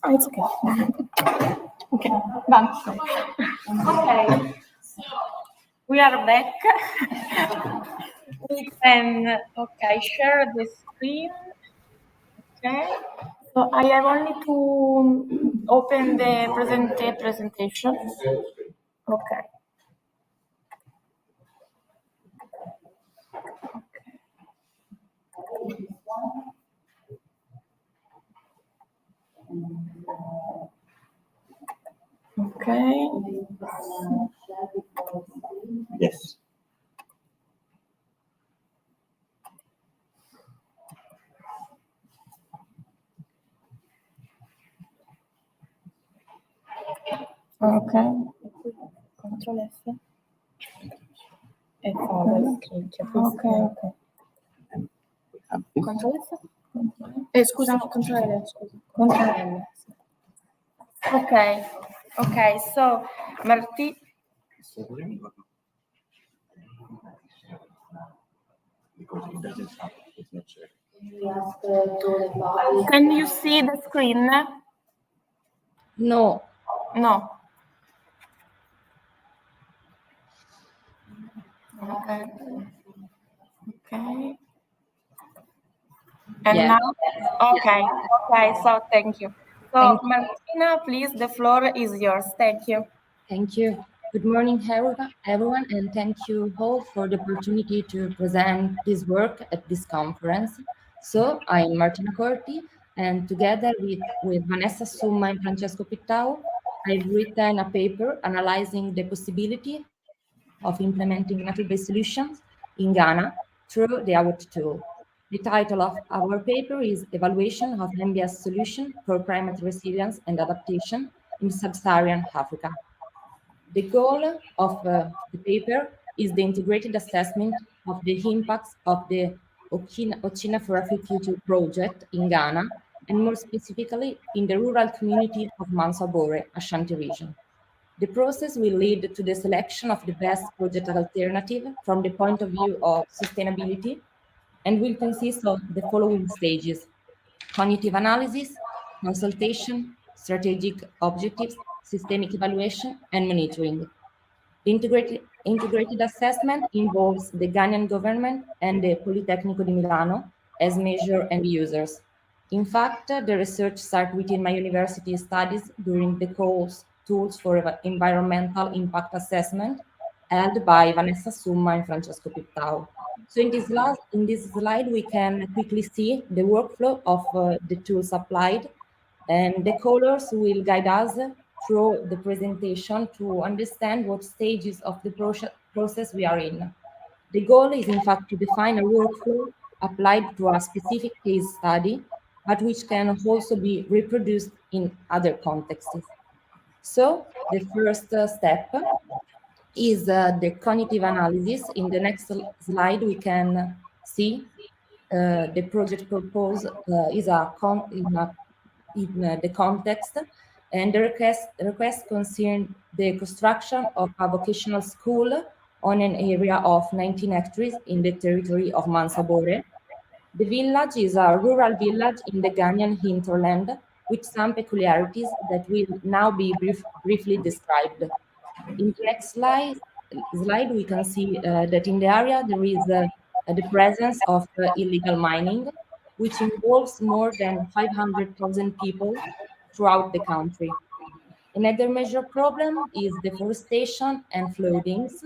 Oh, it's okay. Okay, done. Okay, so we are back. We can, share the screen. Okay, so I have only to open the presentation. Okay. Okay. Yes. Ok. Control F. E follow. Ok, ok. Control F? Scusa, no, Control L, scusa. Control L. Ok, so Marti. Because it doesn't have, it's not shared. Can you see the screen? No. No. Okay. Okay. And Yes. now? Okay. Okay, so thank you. So Thank you. Martina, please, the floor is yours. Thank you. Thank you. Good morning, everyone, and thank you all for the opportunity to present this work at this conference. So I'm Martina Corti, and together with Vanessa Summa and Francesco Pittau, I've written a paper analyzing the possibility of implementing natural-based solutions in Ghana through the AWOT tool. The title of our paper is Evaluation of MBS Solution for Climate Resilience and Adaptation in Sub-Saharan Africa. The goal of the paper is the integrated assessment of the impacts of the Ochina for Africa Future project in Ghana, and more specifically in the rural community of Mansabore, Ashanti region. The process will lead to the selection of the best project alternative from the point of view of sustainability, and will consist of the following stages: cognitive analysis, consultation, strategic objectives, systemic evaluation, and monitoring. The integrated assessment involves the Ghanaian government and the Politecnico di Milano as measure and users. In fact, the research started within my university studies during the course Tools for Environmental Impact Assessment, held by Vanessa Summa and Francesco Pittau. So in this slide, we can quickly see the workflow of the tools applied, and the colors will guide us through the presentation to understand what stages of the process we are in. The goal is, in fact, to define a workflow applied to a specific case study, but which can also be reproduced in other contexts. So the first step is the cognitive analysis. In the next slide, we can see the project purpose is in the context, and the request concerned the construction of a vocational school on an area of 19 hectares in the territory of Mansabore. The village is a rural village in the Ghanaian hinterland with some peculiarities that will now be briefly described. In the next slide we can see that in the area there is the presence of illegal mining, which involves more than 500,000 people throughout the country. Another major problem is deforestation and floodings,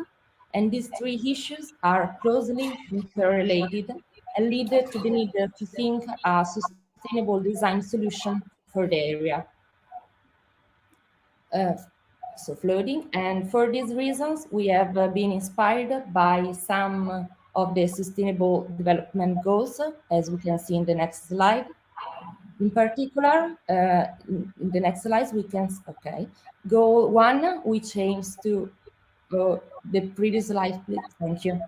and these three issues are closely interrelated and lead to the need to think a sustainable design solution for the area. So flooding, and for these reasons we have been inspired by some of the sustainable development goals, as we can see in the next slide. In particular, in the next slides we can, goal 1, which aims to, the previous slide please, thank you.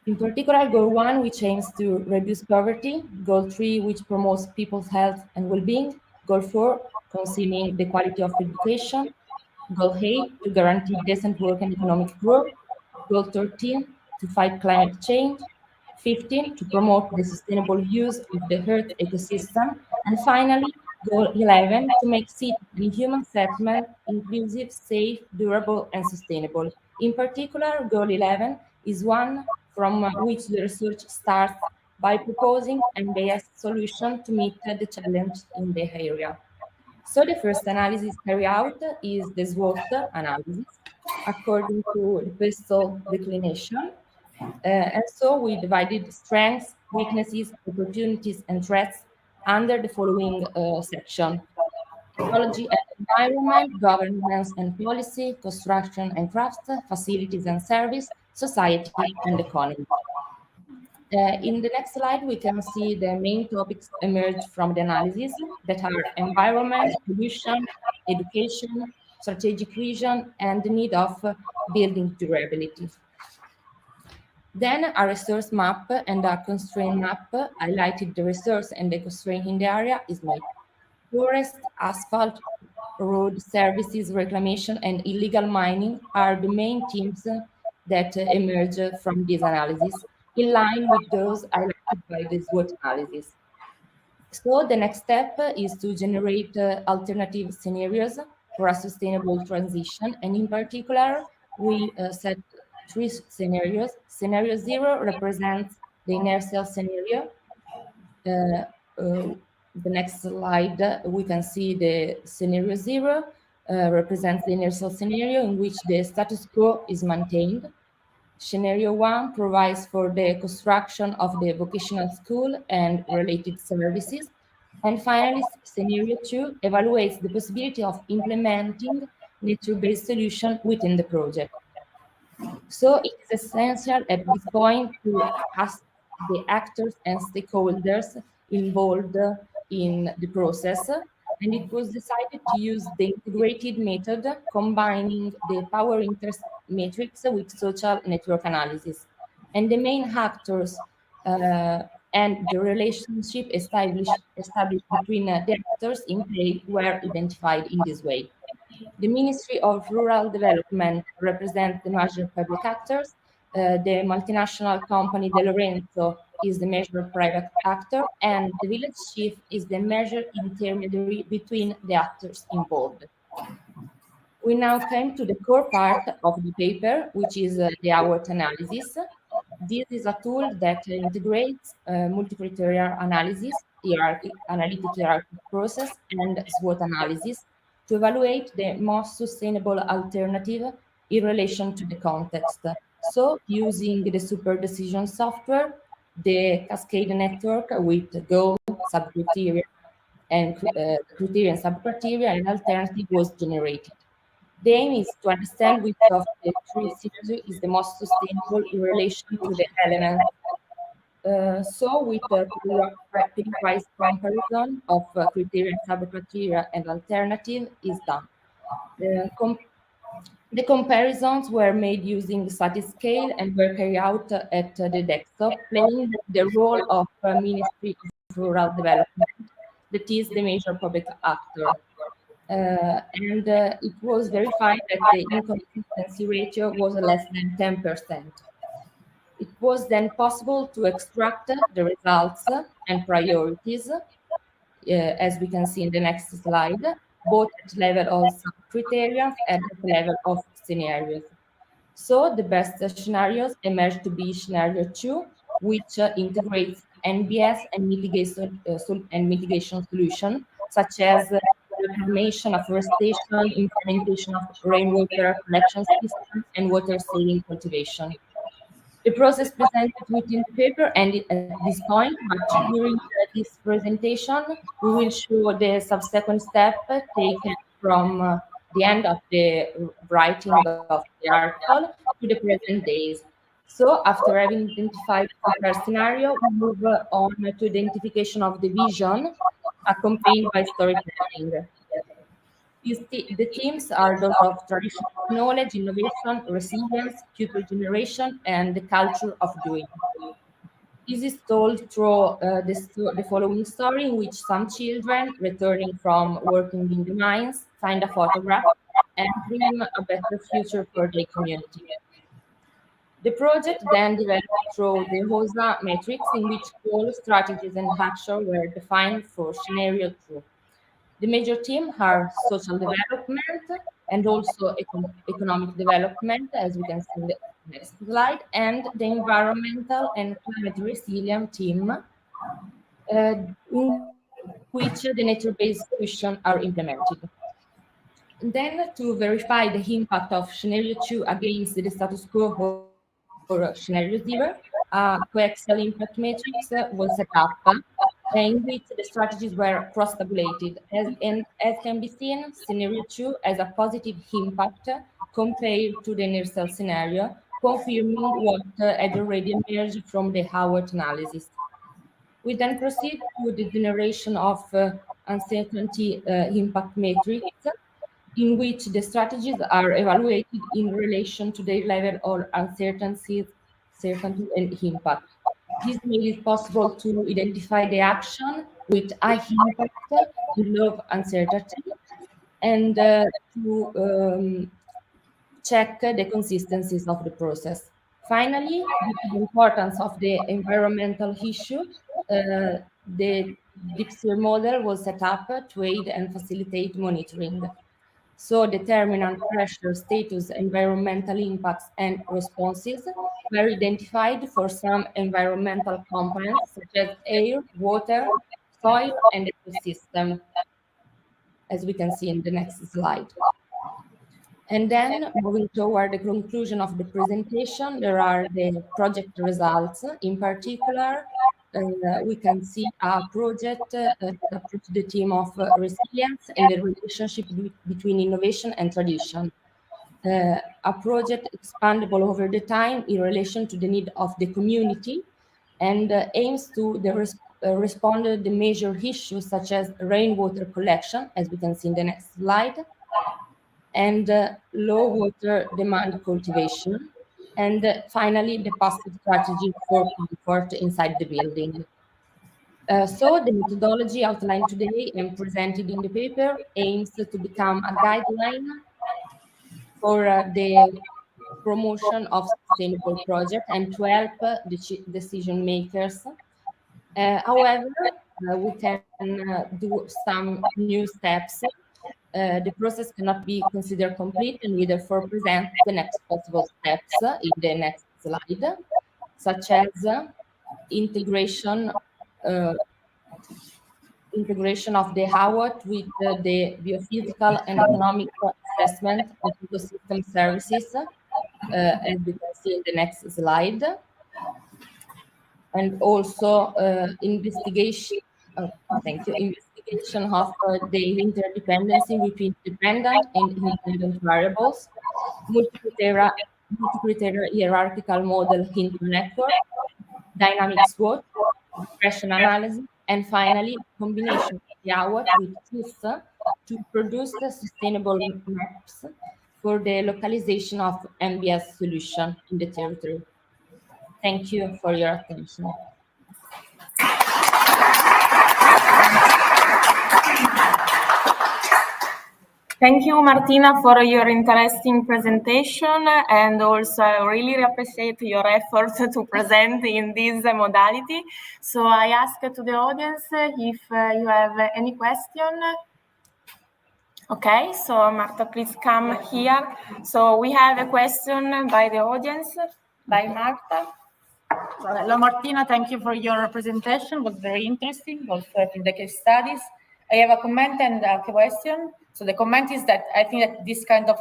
In particular, goal 1, which aims to reduce poverty, goal 3, which promotes people's health and well-being, goal 4, concerning the quality of education, goal 8, to guarantee decent work and economic growth, goal 13, to fight climate change, 15, to promote the sustainable use of the Earth ecosystem, and finally, goal 11, to make city and human settlement inclusive, safe, durable, and sustainable. In particular, goal 11 is one from which the research starts by proposing an best solution to meet the challenge in the area. So the first analysis carried out is the SWOT analysis, according to the PESTLE declination. And so we divided strengths, weaknesses, opportunities, and threats under the following section: technology and environment, governance and policy, construction and crafts, facilities and service, society and economy. In the next slide, we can see the main topics emerged from the analysis that are environment, pollution, education, strategic vision, and the need of building durability. Then a resource map and a constraint map highlighted the resource and the constraint in the area is made. Forest, asphalt, road services, reclamation, and illegal mining are the main themes that emerge from this analysis, in line with those highlighted by the SWOT analysis. So the next step is to generate alternative scenarios for a sustainable transition, and in particular, we set 3 scenarios. Scenario 0 represents the inertial scenario. The next slide, we can see the scenario 0 represents the inertial scenario in which the status quo is maintained. Scenario 1 provides for the construction of the vocational school and related services. And finally, scenario 2 evaluates the possibility of implementing nature-based solution within the project. So it is essential at this point to ask the actors and stakeholders involved in the process, and it was decided to use the integrated method combining the power interest matrix with social network analysis. And the main actors and the relationship established between the actors in play were identified in this way. The Ministry of Rural Development represents the major public actors. The multinational company De Lorenzo is the major private actor, and the village chief is the major intermediary between the actors involved. We now came to the core part of the paper, which is the AWOT analysis. This is a tool that integrates multi-criteria analysis, analytic hierarchy process, and SWOT analysis to evaluate the most sustainable alternative in relation to the context. So using the super decision software, the cascade network with goal, sub-criteria, and criteria and sub-criteria, an alternative was generated. The aim is to understand which of the 3 scenarios is the most sustainable in relation to the elements. So with the pairwise comparison of criteria, sub-criteria, and alternative is done. The comparisons were made using static scale and were carried out at the desktop, playing the role of Ministry of Rural Development, that is the major public actor. It was verified that the inconsistency ratio was less than 10%. It was then possible to extract the results and priorities, as we can see in the next slide, both at level of sub-criteria and at the level of scenarios. So the best scenarios emerged to be scenario 2, which integrates NBS and mitigation solution, such as reclamation, afforestation, implementation of rainwater collection systems, and water saving cultivation. The process presented within the paper ended at this point, but during this presentation, we will show the subsequent step taken from the end of the writing of the article to the present days. So after having identified the first scenario, we move on to identification of the vision accompanied by storytelling. The themes are those of traditional knowledge, innovation, resilience, future generation, and the culture of doing. This is told through the following story, in which some children returning from working in the mines find a photograph and dream a better future for their community. The project then developed through the HOSA matrix, in which goals, strategies, and action were defined for scenario 2. The major themes are social development and also economic development, as we can see in the next slide, and the environmental and climate resilient theme, in which the nature-based solutions are implemented. And then, to verify the impact of scenario 2 against the status quo for scenario 0, coaxial impact matrix was set up in which the strategies were cross-tabulated. As can be seen, scenario 2 has a positive impact compared to the inertial scenario, confirming what had already emerged from the Howard analysis. We then proceed to the generation of uncertainty impact matrix, in which the strategies are evaluated in relation to their level of uncertainty and impact. This made it possible to identify the action with high impact and low uncertainty, and to check the consistencies of the process. Finally, due to the importance of the environmental issue, the DeepSphere model was set up to aid and facilitate monitoring. So determinant pressure, status, environmental impacts, and responses were identified for some environmental components such as air, water, soil, and ecosystem, as we can see in the next slide. And then moving toward the conclusion of the presentation, there are the project results. In particular, we can see a project that put the theme of resilience and the relationship between innovation and tradition. A project expandable over the time in relation to the need of the community and aims to respond to the major issues such as rainwater collection, as we can see in the next slide, and low water demand cultivation, and finally the passive strategy for comfort inside the building. So the methodology outlined today and presented in the paper aims to become a guideline for the promotion of sustainable projects and to help the decision makers. However, we can do some new steps. The process cannot be considered complete, and we therefore present the next possible steps in the next slide, such as integration of the HAWAT with the biophysical and economic assessment of ecosystem services, as we can see in the next slide, and also investigation of the interdependency between dependent and independent variables, multi-criteria hierarchical model inter-network, dynamic SWOT, regression analysis, and finally, combination of the HAWAT with TIS to produce the sustainable maps for the localization of MBS solution in the territory. Thank you for your attention. Thank you, Martina, for your interesting presentation, and also I really appreciate your efforts to present in this modality. So I ask to the audience if you have any question. Okay, so Marta, please come here. So we have a question by the audience, by Marta. So, hello, Martina. Thank you for your presentation. It was very interesting, also in the case studies. I have a comment and a question. So the comment is that I think that this kind of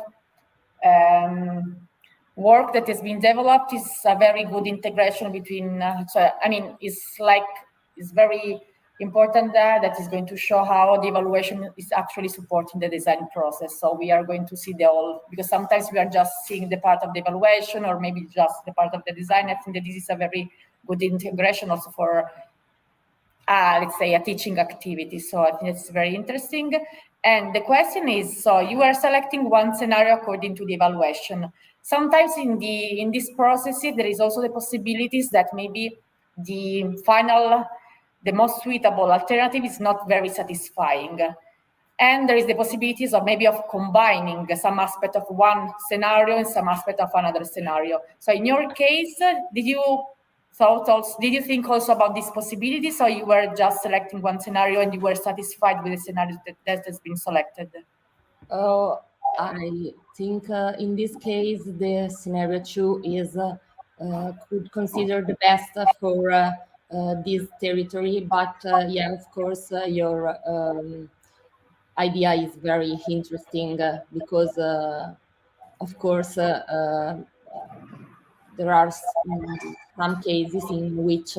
work that has been developed is a very good integration between, it's very important that is going to show how the evaluation is actually supporting the design process. So we are going to see the whole, because sometimes we are just seeing the part of the evaluation or maybe just the part of the design. I think that this is a very good integration also for, let's say, a teaching activity. So I think it's very interesting. And the question is, so you are selecting one scenario according to the evaluation. Sometimes in this process, there is also the possibilities that maybe the most suitable alternative is not very satisfying. And there is the possibilities of maybe of combining some aspect of one scenario and some aspect of another scenario. So in your case, did you think also about these possibilities, or you were just selecting one scenario and you were satisfied with the scenario that has been selected? I think in this case, the scenario 2 is could consider the best for this territory, but yeah, of course, your idea is very interesting because, of course, there are some cases in which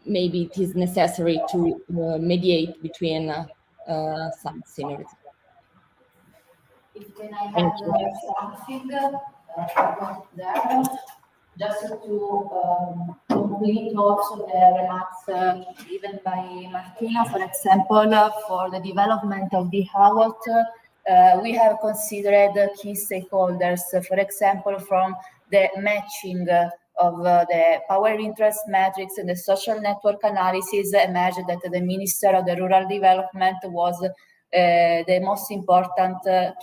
maybe it is necessary to mediate between some scenarios. Can I add something there? Just to complete also the remarks given by Martina, for example, for the development of the HAWOT, we have considered key stakeholders, for example, from the matching of the power interest matrix and the social network analysis emerged that the Minister of the Rural Development was the most important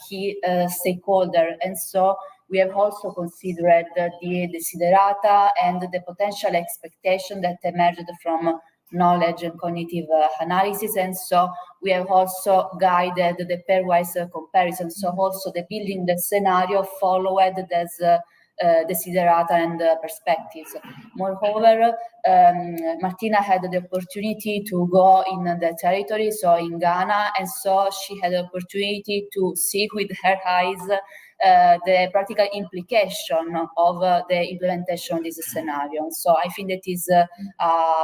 key stakeholder. And so we have also considered the desiderata and the potential expectation that emerged from knowledge and cognitive analysis. And so we have also guided the pairwise comparison. So also the building the scenario followed as desiderata and perspectives. Moreover, Martina had the opportunity to go in the territory, so in Ghana, and so she had the opportunity to see with her eyes the practical implication of the implementation of this scenario. So I think that is a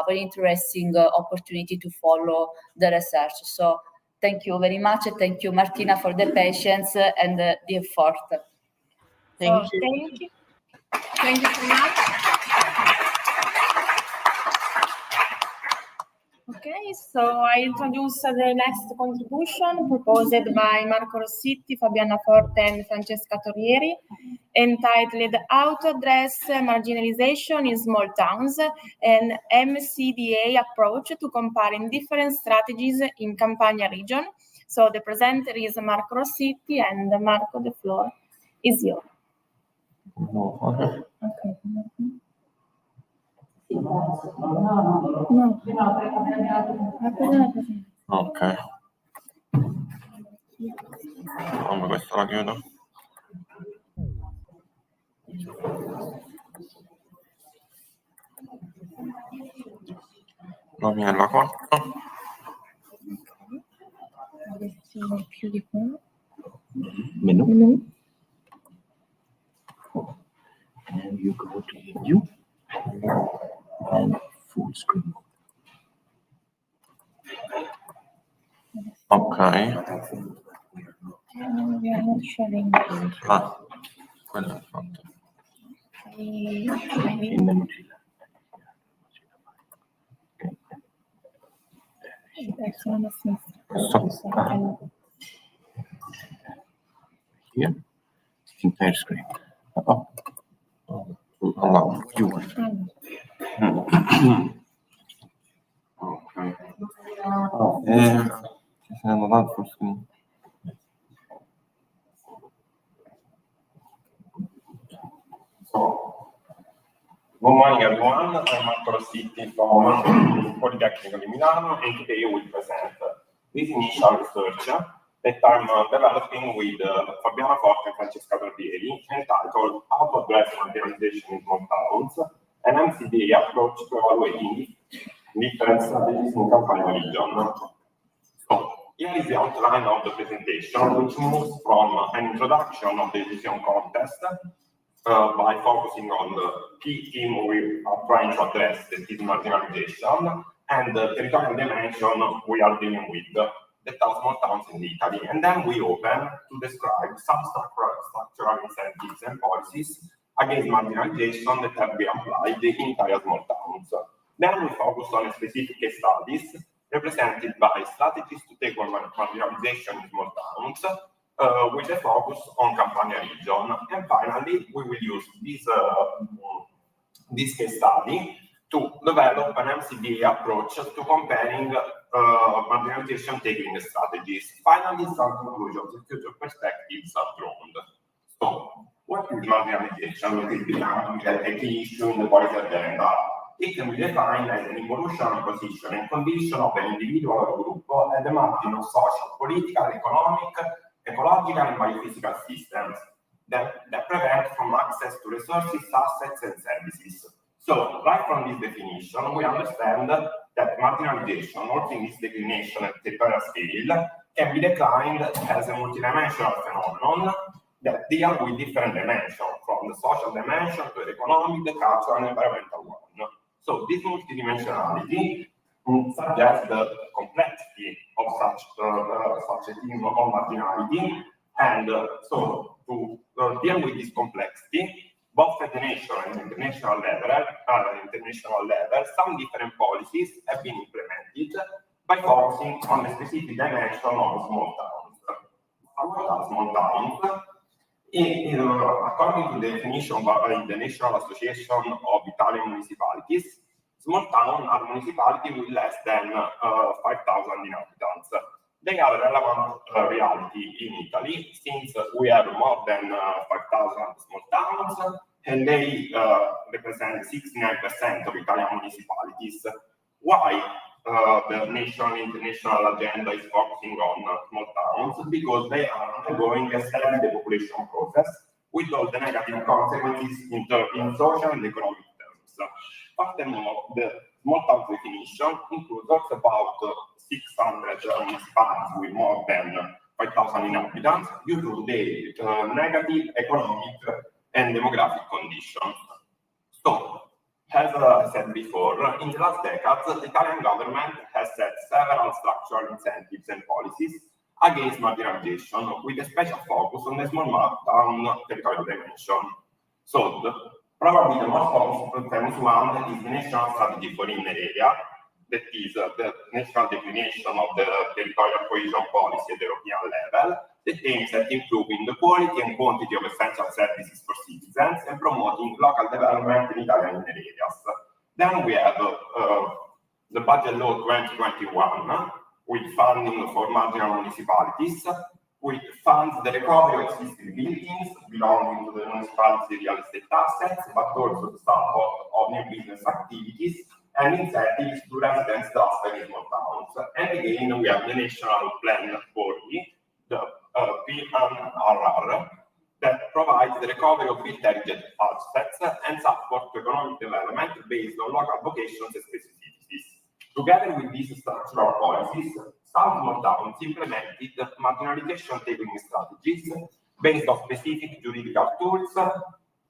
very interesting opportunity to follow the research. So thank you very much. Thank you, Martina, for the patience and the effort. Thank you. Thank you so much. Okay, so I introduce the next contribution proposed by Marco Rossitti, Fabiana Forte, and Francesca Torrieri, entitled How to Address Marginalization in Small Towns, an MCDA approach to comparing different strategies in Campania region. So the presenter is Marco Rossitti, and Marco, the floor is yours. No. Okay. Ok. Come questa la chiudo? Non mi è la quarta. Più di qua. Menu. And you go to view and full screen. Okay. We are not sharing. Quello è fatto. Maybe. In Mozilla. That's one of them. Here. Entire screen. Oh. Allow view. Okay. Ci sono l'altro screen. Good morning, everyone. I'm Marco Rossitti from Polytechnic di Milano, and today we present this initial research that I'm developing with Fabiana Forte and Francesca Torrieri, entitled How to Address Marginalization in Small Towns, an MCDA approach to evaluating different strategies in Campania region. So, here is the outline of the presentation, which moves from an introduction of the decision contest by focusing on the key theme we are trying to address, that is marginalization, and the territorial dimension we are dealing with, the small towns in Italy. And then we open to describe some structural incentives and policies against marginalization that have been applied in entire small towns. Then we focus on specific case studies represented by strategies to tackle marginalization in small towns, with a focus on Campania region. And finally, we will use this case study to develop an MCDA approach to comparing marginalization tackling strategies. Finally, some conclusions and future perspectives are drawn. So, what is marginalization? It is becoming a key issue in the policy agenda. It can be defined as an evolutionary position and condition of an individual or group at the margin of social, political, economic, ecological, and biophysical systems that prevent from access to resources, assets, and services. So, right from this definition, we understand that marginalization, also in this declination at territorial scale, can be declined as a multidimensional phenomenon that deal with different dimensions, from the social dimension to the economic, the cultural, and environmental one. So this multidimensionality suggests the complexity of such a theme of marginality, and so to deal with this complexity, both at the national and international level, some different policies have been implemented by focusing on a specific dimension of small towns. What are small towns? According to the definition by the National Association of Italian Municipalities, small towns are municipalities with less than 5,000 inhabitants. They are a relevant reality in Italy, since we have more than 5,000 small towns, and they represent 69% of Italian municipalities. Why the national and international agenda is focusing on small towns? Because they are undergoing a steady depopulation process with all the negative consequences in social and economic terms. Furthermore, the small town definition includes also about 600 municipalities with more than 5,000 inhabitants due to the negative economic and demographic conditions. So, as I said before, in the last decades, the Italian government has set several structural incentives and policies against marginalization, with a special focus on the small town territorial dimension. So, probably the most famous one is the National Strategy for Inner Area, that is the national definition of the territorial cohesion policy at the European level, that aims at improving the quality and quantity of essential services for citizens and promoting local development in Italian inner areas. Then we have the Budget Law 2021, with funding for marginal municipalities, which funds the recovery of existing buildings belonging to the municipality's real estate assets, but also the support of new business activities and incentives to residents clustered in small towns. And again, we have the National Plan 40, the PNRR, that provides the recovery of built heritage assets and support to economic development based on local vocations and specificities. Together with these structural policies, some small towns implemented marginalization tapering strategies based on specific juridical tools,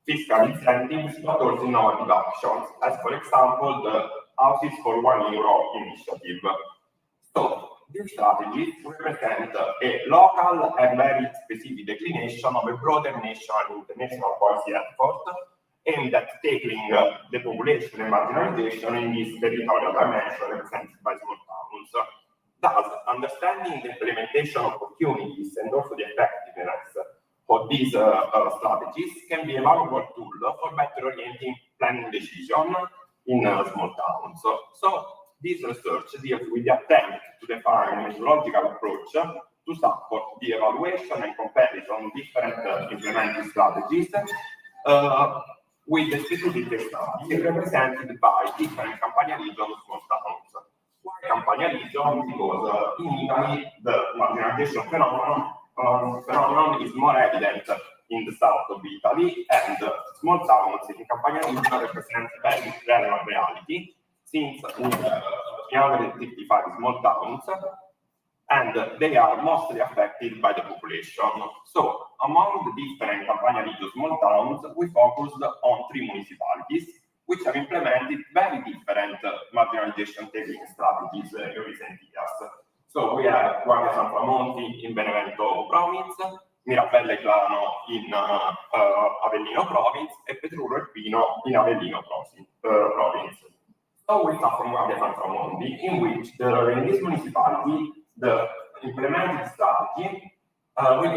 fiscal incentives, but also innovative actions, as for example, the Houses for €1 initiative. So, these strategies represent a local and very specific declination of a broader national and international policy effort aimed at tackling the population and marginalization in this territorial dimension represented by small towns. Thus, understanding the implementation opportunities and also the effectiveness of these strategies can be a valuable tool for better orienting planning decision in small towns. So this research deals with the attempt to define a methodological approach to support the evaluation and comparison of different implemented strategies with the specific study represented by different Campania region small towns. Why Campania region? Because in Italy, the marginalization phenomenon is more evident in the south of Italy, and small towns in Campania region represent a very relevant reality, since we have 355 small towns, and they are mostly affected by the population. So, among the different Campania region small towns, we focused on 3 municipalities, which have implemented very different marginalization tapering strategies in recent years. So we have Guardia San Tramonti in Benevento province, Mirabelle Clano in Avellino province, and Petrulo Irpino in Avellino province. So we start from Guardia San Tramonti, in which in this municipality, the implemented strategy, we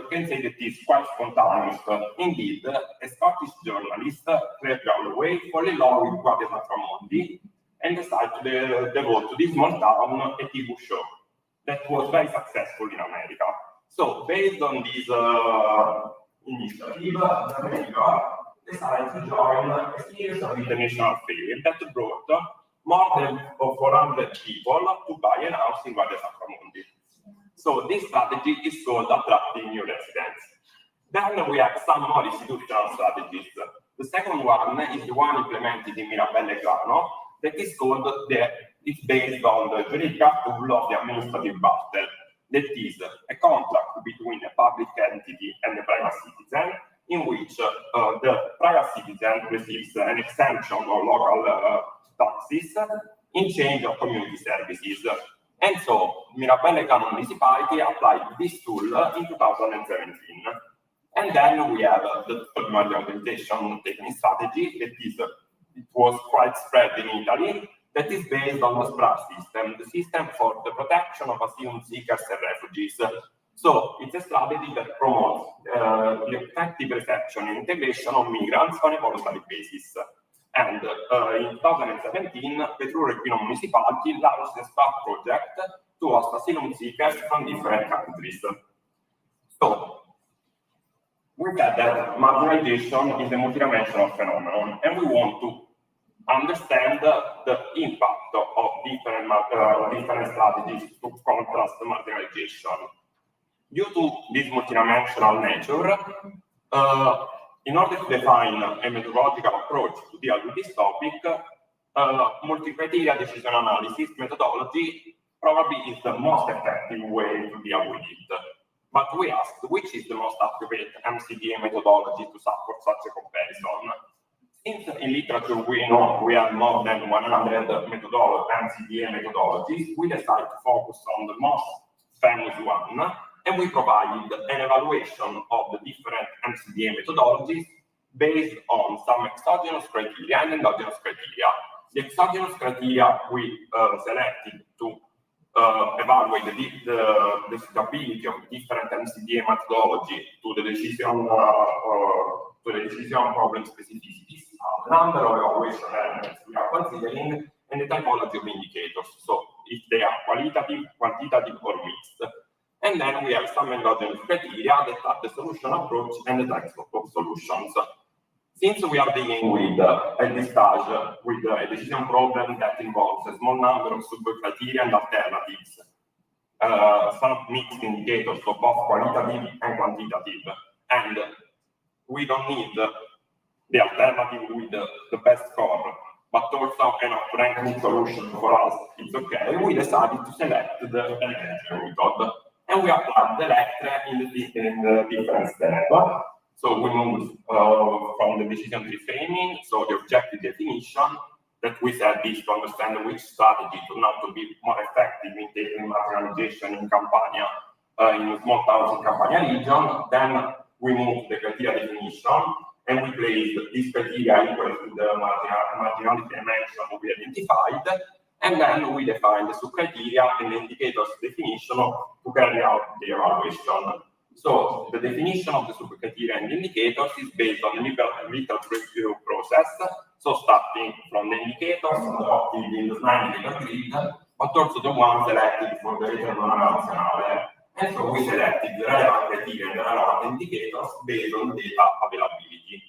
can say that it's quite spontaneous. Indeed, a Scottish journalist, Claire Galloway, fell in love with Guardia San Tramonti and decided to devote to this small town a TV show that was very successful in America. So, based on this initiative, America decided to join a series of international fairs that brought more than 400 people to buy an house in Guardia San Tramonti. So this strategy is called attracting new residents. Then we have some more institutional strategies. The second one is the one implemented in Mirabelle Clano, that is called it's based on the juridical tool of the administrative barter. That is a contract between a public entity and a private citizen, in which the private citizen receives an exemption on local taxes in change of community services. And so Mirabelle Canton Municipality applied this tool in 2017. And then we have the third marginalization technique strategy that is, it was quite spread in Italy, that is based on the SPRAR system, the system for the protection of asylum seekers and refugees. So it's a strategy that promotes the effective reception and integration of migrants on a voluntary basis. And in 2017, Petruccio Municipality launched a SPRAR project to host asylum seekers from different countries. So we said that marginalization is a multidimensional phenomenon, and we want to understand the impact of different strategies to contrast marginalization. Due to this multidimensional nature, in order to define a methodological approach to deal with this topic, multi-criteria decision analysis methodology probably is the most effective way to deal with it. But we asked, which is the most accurate MCDA methodology to support such a comparison? Since in literature we know we have more than 100 MCDA methodologies, we decided to focus on the most famous one, and we provided an evaluation of the different MCDA methodologies based on some exogenous criteria and endogenous criteria. The exogenous criteria we selected to evaluate the suitability of different MCDA methodology to the decision problem specificities, the number of evaluation elements we are considering, and the typology of indicators, so if they are qualitative, quantitative, or mixed. And then we have some endogenous criteria that are the solution approach and the types of solutions. Since we are dealing with, at this stage, with a decision problem that involves a small number of sub-criteria and alternatives, some mixed indicators, so both qualitative and quantitative, and we don't need the alternative with the best score, but also enough ranking solution for us, it's okay. We decided to select the elementary method, and we applied the lecture in the different steps. So we moved from the decision tree framing, so the objective definition, that we said is to understand which strategy turned out to be more effective in taking marginalization in Campania, in small towns in Campania region. Then we moved the criteria definition, and we placed this criteria equal to the marginality dimension we identified, and then we defined the sub-criteria and the indicators definition to carry out the evaluation. So the definition of the sub-criteria and indicators is based on the literature review process, so starting from the indicators adopted in the 9-indicator grid, but also the ones selected for the ritorno nazionale. And so we selected the relevant criteria and the relevant indicators based on data availability.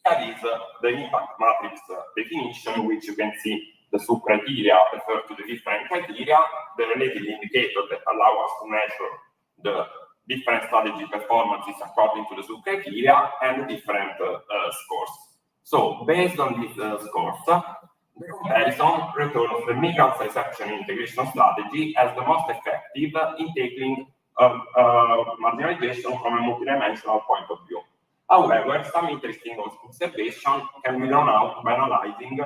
That is the impact matrix definition, which you can see the sub-criteria refer to the different criteria, the related indicator that allow us to measure the different strategy performances according to the sub-criteria, and different scores. So based on these scores, the comparison returns the migrant reception integration strategy as the most effective in tackling marginalization from a multidimensional point of view. However, some interesting observations can be drawn out by analyzing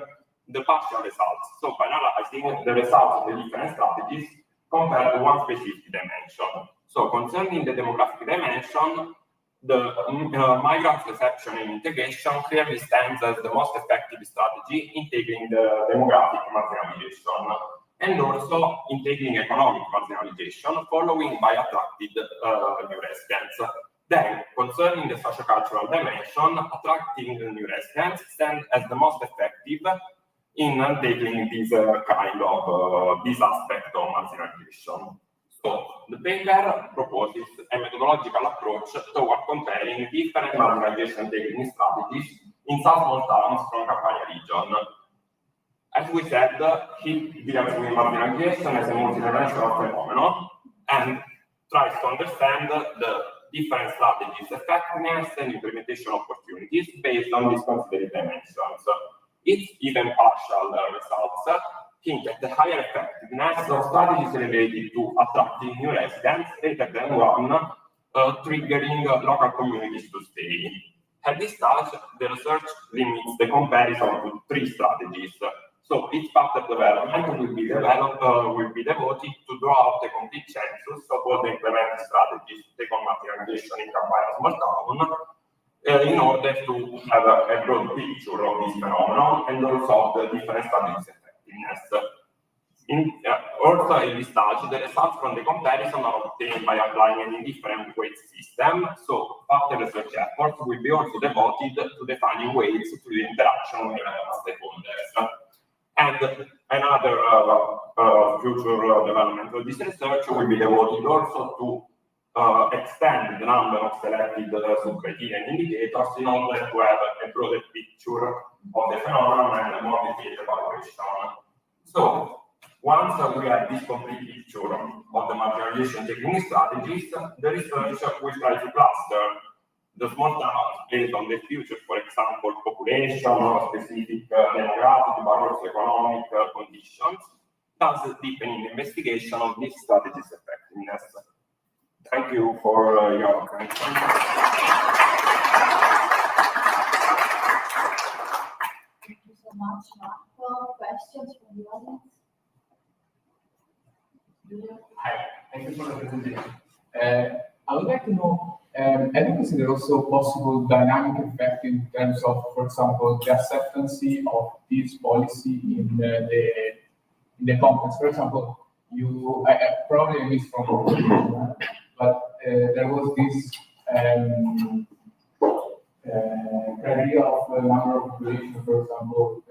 the partial results. So by analyzing the results of the different strategies compared to one specific dimension. So concerning the demographic dimension, the migrant reception and integration clearly stands as the most effective strategy in tackling the demographic marginalization, and also in tackling economic marginalization, following by attracted new residents. Then, concerning the sociocultural dimension, attracting the new residents stands as the most effective in tackling this kind of this aspect of marginalization. So the paper proposes a methodological approach toward comparing different marginalization tackling strategies in some small towns from Campania region. As we said, he deals with marginalization as a multidimensional phenomenon and tries to understand the different strategies, effectiveness, and implementation opportunities based on these considered dimensions. Its even partial results hint at the higher effectiveness of strategies related to attracting new residents rather than one triggering local communities to stay. At this stage, the research limits the comparison to 3 strategies. So each part of development will be devoted to draw out a complete census of all the implemented strategies to take on materialization in Campania small town, in order to have a broad picture of this phenomenon and also of the different strategies' effectiveness. Also, at this stage, the results from the comparison are obtained by applying an indifferent weight system. So, further research efforts will be also devoted to defining weights to the interaction with stakeholders. And another future development of this research will be devoted also to extend the number of selected sub-criteria and indicators in order to have a broader picture of the phenomenon and a more detailed evaluation. So, once we have this complete picture of the materialization technique strategies, the research will try to cluster the small towns based on the future, for example, population or specific demographic, but also economic conditions, thus deepening the investigation of this strategy's effectiveness. Thank you for your attention. Thank you so much, Marco. Questions from the audience? Hi, thank you for the presentation. I would like to know, have you considered also possible dynamic effect in terms of, for example, the acceptance of this policy in the context? For example, I probably missed from but there was this criteria of the number of population, for example,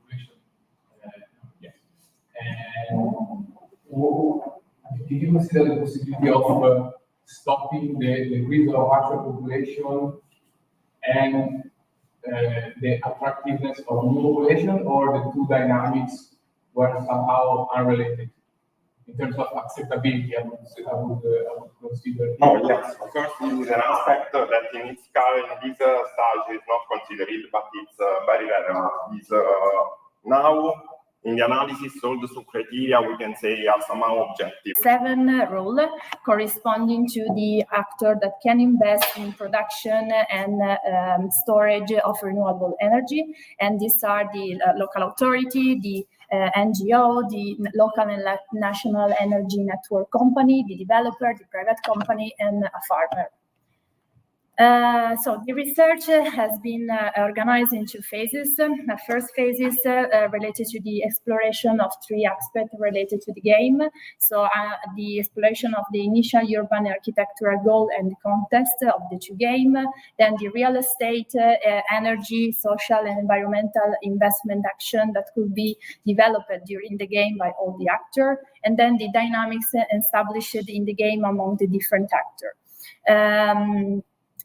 population. Yes. And did you consider the possibility of stopping the decrease of actual population and the attractiveness of new population, or the two dynamics were somehow unrelated? In terms of acceptability, I would consider. Oh, yes, of course, this is an aspect that in its current stage is not considered, but it's very relevant. It's, now, in the analysis, all the sub-criteria we can say are somehow objective. 7 rule corresponding to the actor that can invest in production and storage of renewable energy, and these are the local authority, the NGO, the local and national energy network company, the developer, the private company, and a farmer. So the research has been organized in 2 phases. The first phase is related to the exploration of 3 aspects related to the game. So the exploration of the initial urban architectural goal and the context of the 2 games, then the real estate, energy, social and environmental investment action that could be developed during the game by all the actors, and then the dynamics established in the game among the different actors.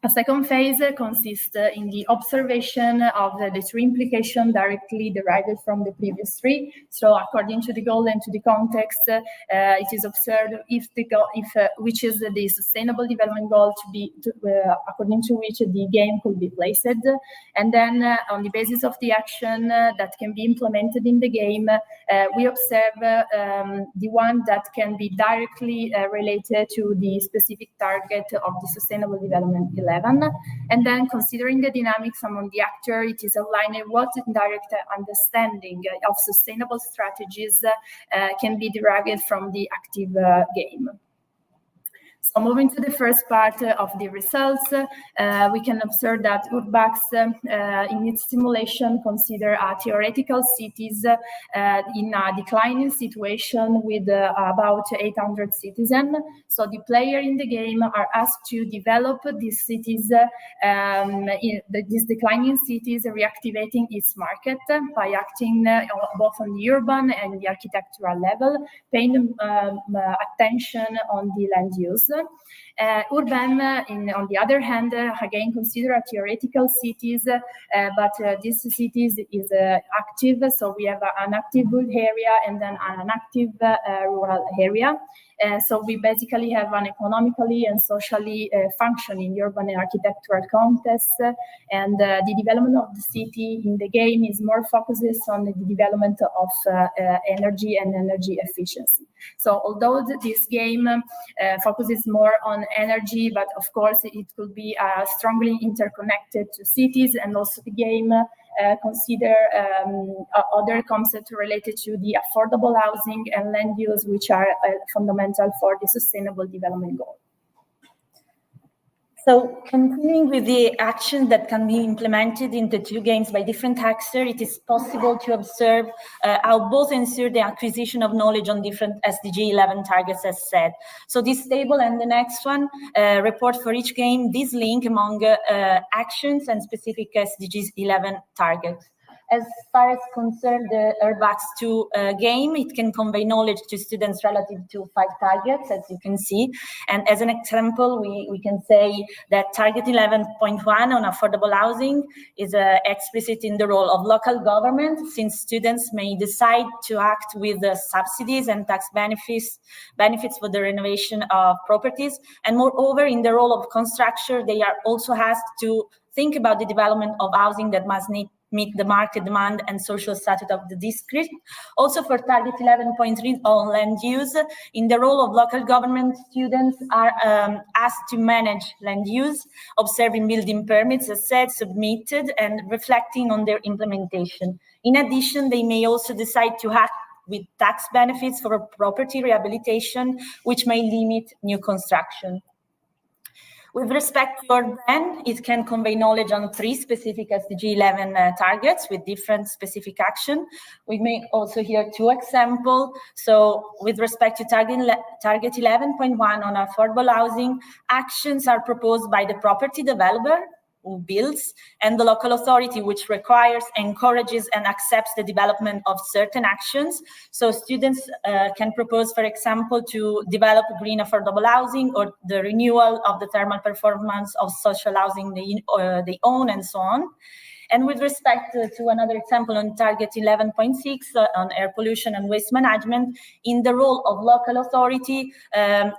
A second phase consists in the observation of the 3 implications directly derived from the previous 3. So, according to the goal and to the context, it is observed which is the sustainable development goal according to which the game could be placed, and then on the basis of the action that can be implemented in the game, we observe the one that can be directly related to the specific target of the sustainable development 11. And then, considering the dynamics among the actors, it is outlining what indirect understanding of sustainable strategies can be derived from the active game. So, moving to the first part of the results, we can observe that Urbax, in its simulation, consider theoretical cities in a declining situation with about 800 citizens. So the player in the game are asked to develop these cities, these declining cities, reactivating its market by acting both on the urban and the architectural level, paying attention on the land use. Urban, on the other hand, again consider theoretical cities, but this cities is active, so we have an active built area and then an active rural area. So we basically have an economically and socially functioning urban and architectural context, and the development of the city in the game is more focused on the development of energy and energy efficiency. So although this game focuses more on energy, but of course it could be strongly interconnected to cities, and also the game consider other concepts related to the affordable housing and land use, which are fundamental for the sustainable development goal. So continuing with the action that can be implemented in the two games by different actors, it is possible to observe how both ensure the acquisition of knowledge on different SDG 11 targets as said. So this table and the next one report for each game this link among actions and specific SDGs 11 targets. As far as concerned the Urbax 2 game, it can convey knowledge to students relative to 5 targets, as you can see. And as an example, we can say that target 11.1 on affordable housing is explicit in the role of local government, since students may decide to act with subsidies and tax benefits for the renovation of properties. And moreover, in the role of constructor, they are also asked to think about the development of housing that must meet the market demand and social status of the district. Also for target 11.3 on land use, in the role of local government, students are asked to manage land use, observing building permits, as said, submitted, and reflecting on their implementation. In addition, they may also decide to act with tax benefits for property rehabilitation, which may limit new construction. With respect to urban, it can convey knowledge on 3 specific SDG 11 targets with different specific action. We may also hear 2 examples. So with respect to target 11.1 on affordable housing, actions are proposed by the property developer who builds and the local authority, which requires, encourages, and accepts the development of certain actions. So students can propose, for example, to develop green affordable housing or the renewal of the thermal performance of social housing they own, and so on. And with respect to another example on target 11.6 on air pollution and waste management, in the role of local authority,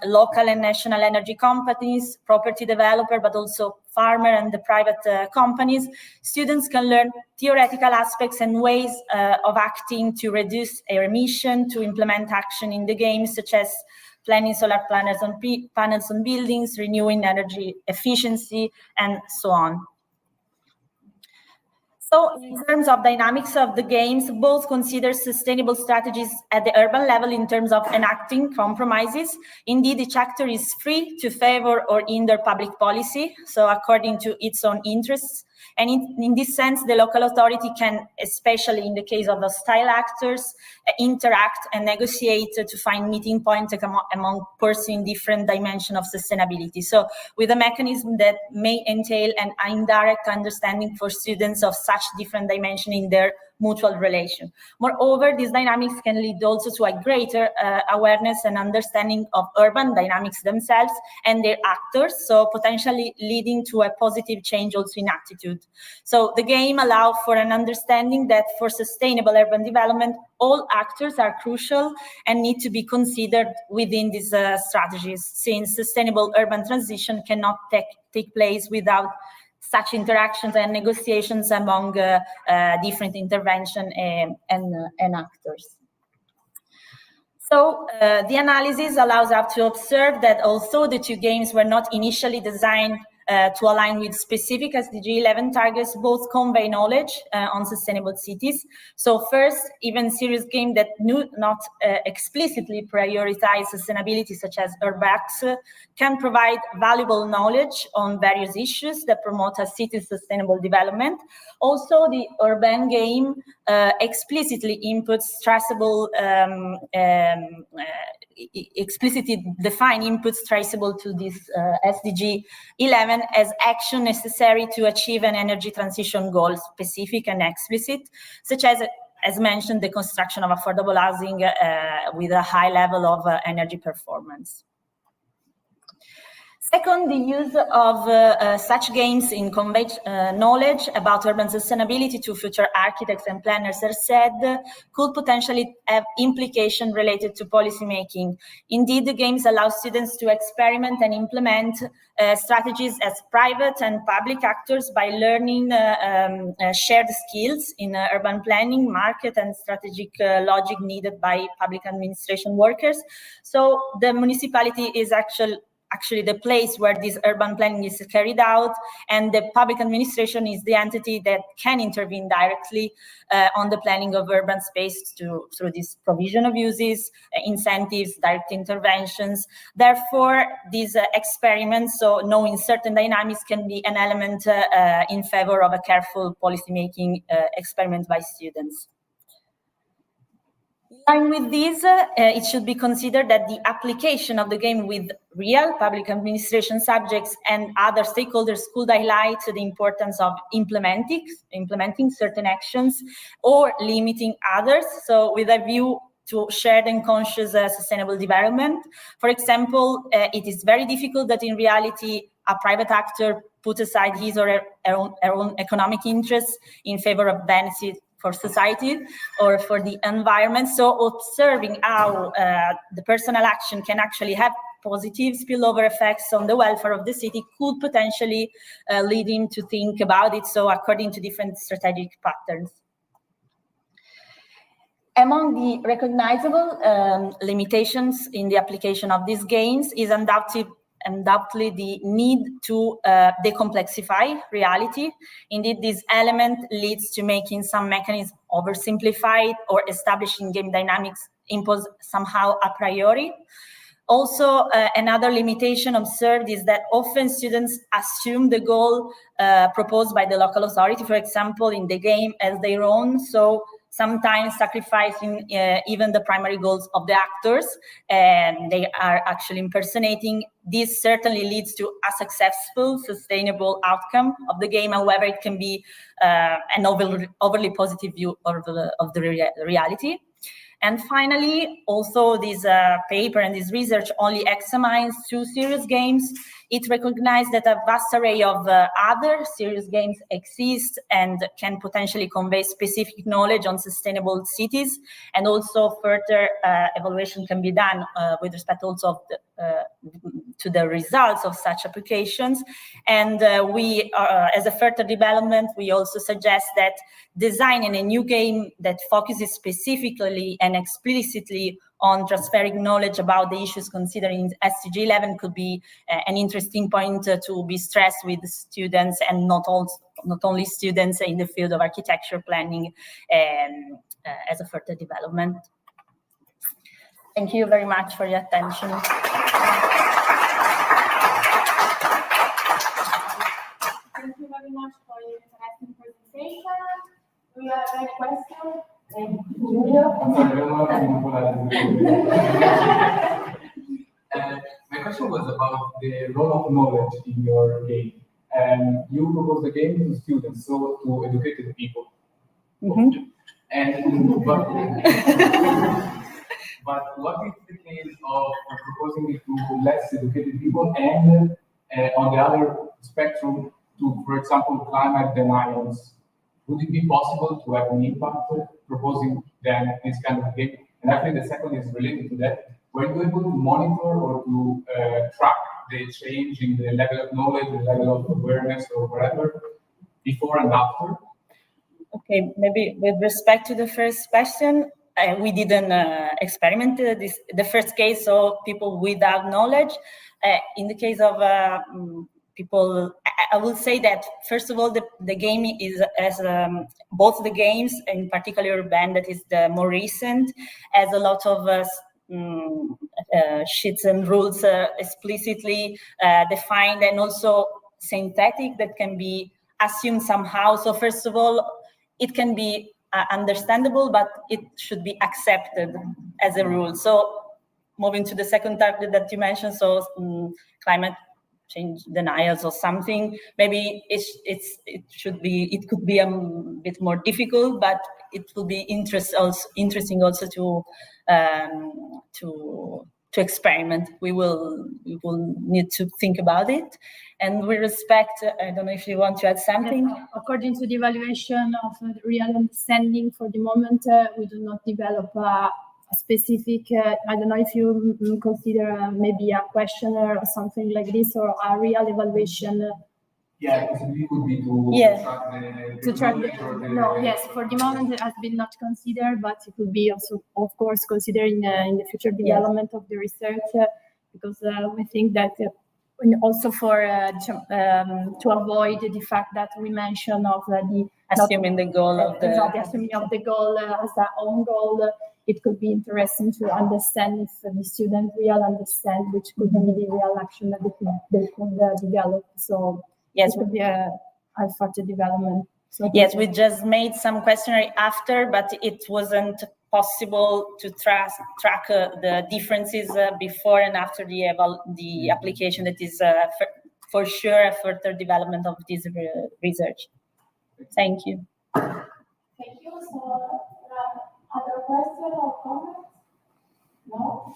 local and national energy companies, property developer, but also farmer and the private companies, students can learn theoretical aspects and ways of acting to reduce air emission, to implement action in the game, such as planning solar panels on buildings, renewing energy efficiency, and so on. So in terms of dynamics of the games, both consider sustainable strategies at the urban level in terms of enacting compromises. Indeed, each actor is free to favor or hinder public policy, so according to its own interests. And in this sense, the local authority can, especially in the case of hostile actors, interact and negotiate to find meeting points among pursuing different dimensions of sustainability. So with a mechanism that may entail an indirect understanding for students of such different dimensions in their mutual relation. Moreover, these dynamics can lead also to a greater awareness and understanding of urban dynamics themselves and their actors, so potentially leading to a positive change also in attitude. So the game allows for an understanding that for sustainable urban development, all actors are crucial and need to be considered within these strategies, since sustainable urban transition cannot take place without such interactions and negotiations among different intervention and actors. So the analysis allows us to observe that although the 2 games were not initially designed to align with specific SDG 11 targets, both convey knowledge on sustainable cities. So first, even serious games that do not explicitly prioritize sustainability, such as Urbax, can provide valuable knowledge on various issues that promote a city's sustainable development. Also, the urban game explicitly inputs traceable explicitly define inputs traceable to this SDG 11 as action necessary to achieve an energy transition goal, specific and explicit, such as mentioned, the construction of affordable housing with a high level of energy performance. Second, the use of such games in convey knowledge about urban sustainability to future architects and planners, as said, could potentially have implication related to policymaking. Indeed, the games allow students to experiment and implement strategies as private and public actors by learning shared skills in urban planning, market, and strategic logic needed by public administration workers. So the municipality is actually the place where this urban planning is carried out, and the public administration is the entity that can intervene directly on the planning of urban space through this provision of uses, incentives, direct interventions. Therefore, these experiments, so knowing certain dynamics, can be an element in favor of a careful policymaking experiment by students. In line with this, it should be considered that the application of the game with real public administration subjects and other stakeholders could highlight the importance of implementing certain actions or limiting others, so with a view to shared and conscious sustainable development. For example, it is very difficult that in reality a private actor put aside his or her own economic interests in favor of benefit for society or for the environment. So observing how the personal action can actually have positive spillover effects on the welfare of the city could potentially lead him to think about it, so according to different strategic patterns. Among the recognizable limitations in the application of these games is undoubtedly the need to decomplexify reality. Indeed, this element leads to making some mechanisms oversimplified or establishing game dynamics imposed somehow a priori. Also, another limitation observed is that often students assume the goal proposed by the local authority, for example, in the game as their own, so sometimes sacrificing even the primary goals of the actors, and they are actually impersonating. This certainly leads to a successful, sustainable outcome of the game. However, it can be an overly positive view of the reality. And finally, also this paper and this research only examines 2 serious games. It recognized that a vast array of other serious games exist and can potentially convey specific knowledge on sustainable cities, and also further evaluation can be done with respect also of to the results of such applications. And we, as a further development, we also suggest that designing a new game that focuses specifically and explicitly on transferring knowledge about the issues considered in SDG 11 could be an interesting point to be stressed with students, and not only students in the field of architecture planning as a further development. Thank you very much for your attention. Thank you very much for your interesting presentation. Do you have any questions? My question was about the role of knowledge in your game. You propose the game to students, so to educated people. Mm-hmm. But what is the case of proposing it to less educated people, and on the other spectrum, to, for example, climate denials? Would it be possible to have an impact proposing them this kind of game? And I think the second is related to that. Were you able to monitor or to track the change in the level of knowledge, the level of awareness, or whatever, before and after? Okay, maybe with respect to the first question, we didn't experiment the first case, so people without knowledge. In the case of people, I will say that first of all, the game is, as both the games, in particular Urban, that is the more recent, has a lot of sheets and rules explicitly defined, and also synthetic, that can be assumed somehow. So first of all, it can be understandable, but it should be accepted as a rule. So moving to the second target that you mentioned, so climate change denials or something, maybe it could be a bit more difficult, but it will be interesting also to experiment. We will need to think about it, and we respect. I don't know if you want to add something. Yes, according to the evaluation of real understanding, for the moment we do not develop a specific. I don't know if you consider maybe a questionnaire or something like this, or a real evaluation. Yeah, it could be to track the no, yes, for the moment it has been not considered, but it will be also, of course, considering in the future development of the research, because we think that also for to avoid the fact that we mentioned of the assuming the goal of the assuming of the goal as our own goal, it could be interesting to understand if the student will understand which could be the real action that they could develop. So yes, it could be a further development. So yes, we just made some questionnaire after, but it wasn't possible to track the differences before and after the application. That is for sure a further development of this research. Thank you. Thank you. So, other questions or comments? No?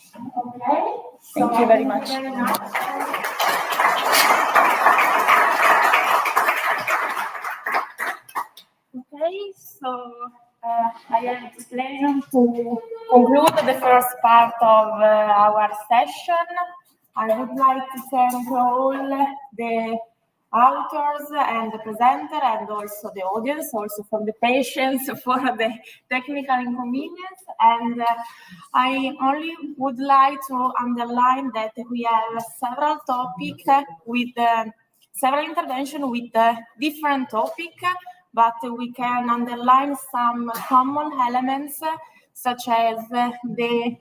Okay. Thank you very much. Okay, so I have the pleasure to conclude the first part of our session. I would like to thank all the authors and the presenter and also the audience, also for the patience, for the technical inconvenience. And I only would like to underline that we have several topics with several interventions with different topics, but we can underline some common elements, such as the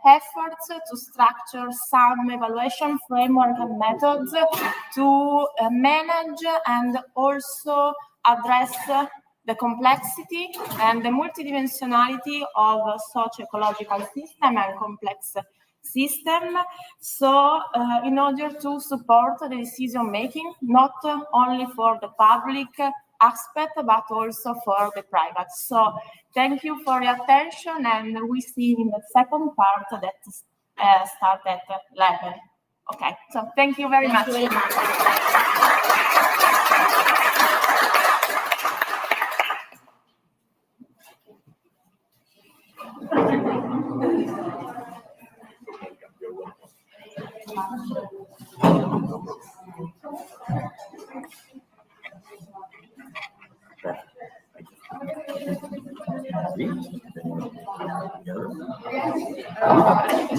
efforts to structure some evaluation framework and methods to manage and also address the complexity and the multidimensionality of socio-ecological system and complex system. So in order to support the decision making, not only for the public aspect, but also for the private. So thank you for your attention, and we see in the second part that start at 11. Okay, so thank you very much. We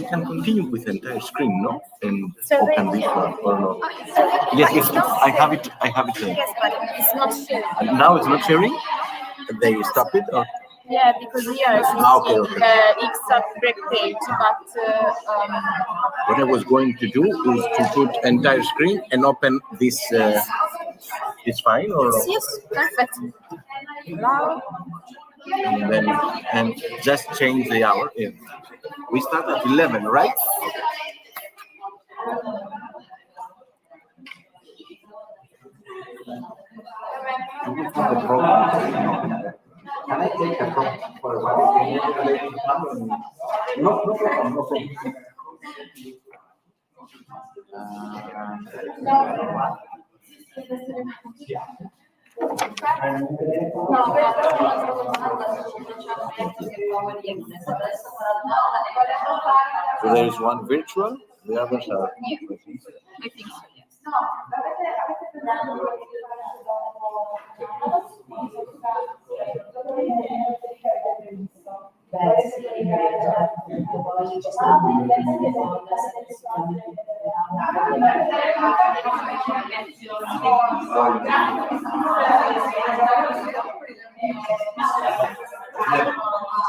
can continue with the entire screen, no? And open this one or not? Yes, I have it. yes, but it's not sharing. Now it's not sharing? They stop it or? Yeah, because here it's X break page, but what I was going to do is to put entire screen and open this. It's fine or? Yes, perfect. And just change the hour. Yeah. We start at 11, right? Can I take a problem for a while? No problem. So there is one virtual, the others are. I think so, yes.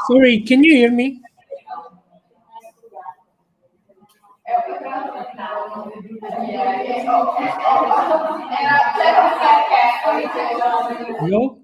Sorry, can you hear me? Hello?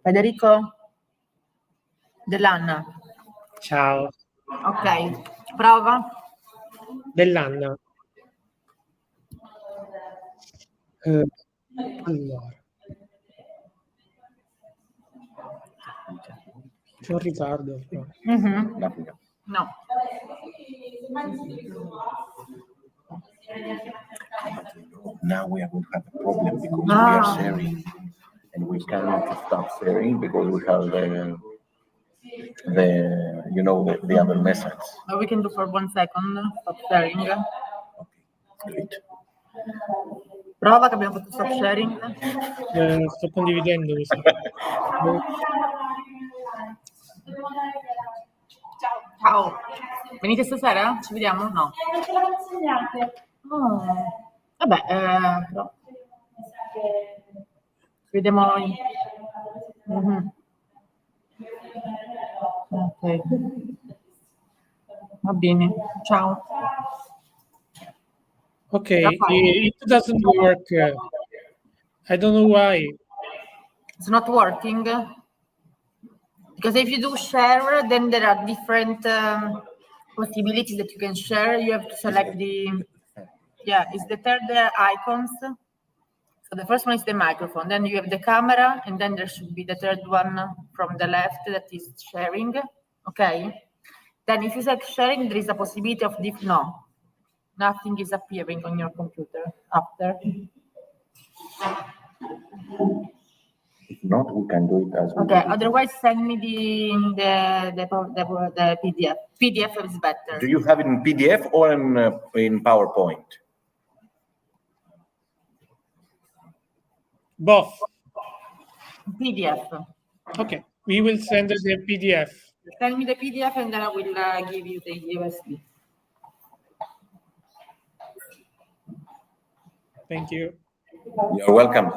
Federico Dell'Anna. Ciao. Ok, prova. Dell'Anna. Allora. C'è un ritardo. Però. No. Now we are going to have a problem because we are sharing and we cannot stop sharing because we have the other message. But we can do for 1 second, stop sharing. Okay, great. Prova che abbiamo fatto stop sharing. Sto condividendo. Ciao. Venite stasera? Ci vediamo? No. Vabbè, però. Ci vediamo. Ok. Va bene. Ciao. Okay, it doesn't work. I don't know why. It's not working. Because if you do share, then there are different possibilities that you can share. You have to select it's the third icons. So the first one is the microphone, then you have the camera, and then there should be the third one from the left that is sharing, okay? Then if you select sharing, there is a possibility of nothing is appearing on your computer after. If not, we can do it as well. Okay, otherwise send me the PDF. PDF is better. Do you have it in PDF or in PowerPoint? Both. PDF. Okay, we will send us the PDF. Send me the PDF and then I will give you the USB. Thank you. You're welcome.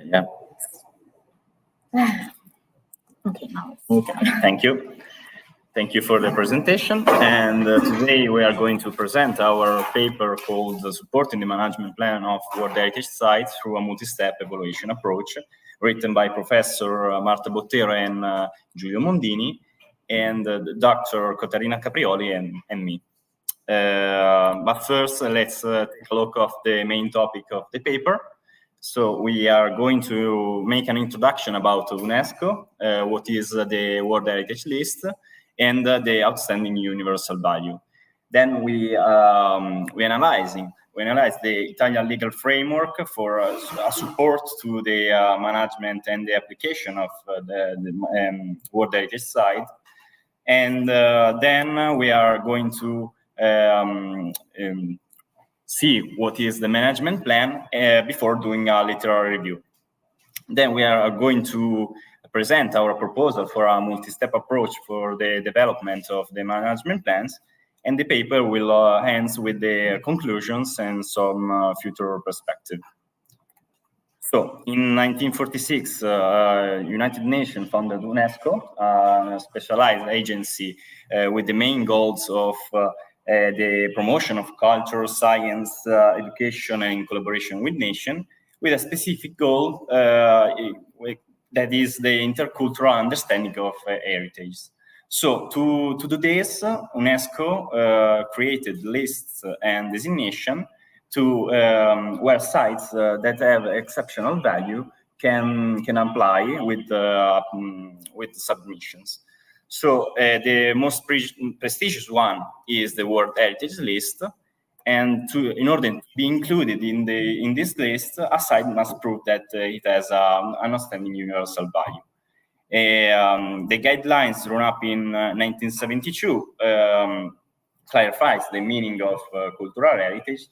Yeah. Okay, now. Okay, thank you. Thank you for the presentation. And today we are going to present our paper called Supporting the Management Plan of World Heritage Sites through a Multi-Step Evaluation Approach, written by Professor Marta Bottero and Giulio Mondini, and Dr. Caterina Caprioli and me. But first, let's take a look at the main topic of the paper. So we are going to make an introduction about UNESCO, what is the World Heritage List, and the outstanding universal value. Then we analyze the Italian legal framework for a support to the management and the application of the World Heritage Site. And then we are going to see what is the management plan before doing a literary review. Then we are going to present our proposal for a multi-step approach for the development of the management plans, and the paper will end with the conclusions and some future perspective. So, in 1946, United Nations founded UNESCO, a specialized agency with the main goals of the promotion of culture, science, education, and collaboration with nations, with a specific goal that is the intercultural understanding of heritage. So, to do this, UNESCO created lists and designation to where sites that have exceptional value can apply with submissions. So the most prestigious one is the World Heritage List, and in order to be included in this list, a site must prove that it has an outstanding universal value. The guidelines drawn up in 1972 clarifies the meaning of cultural heritage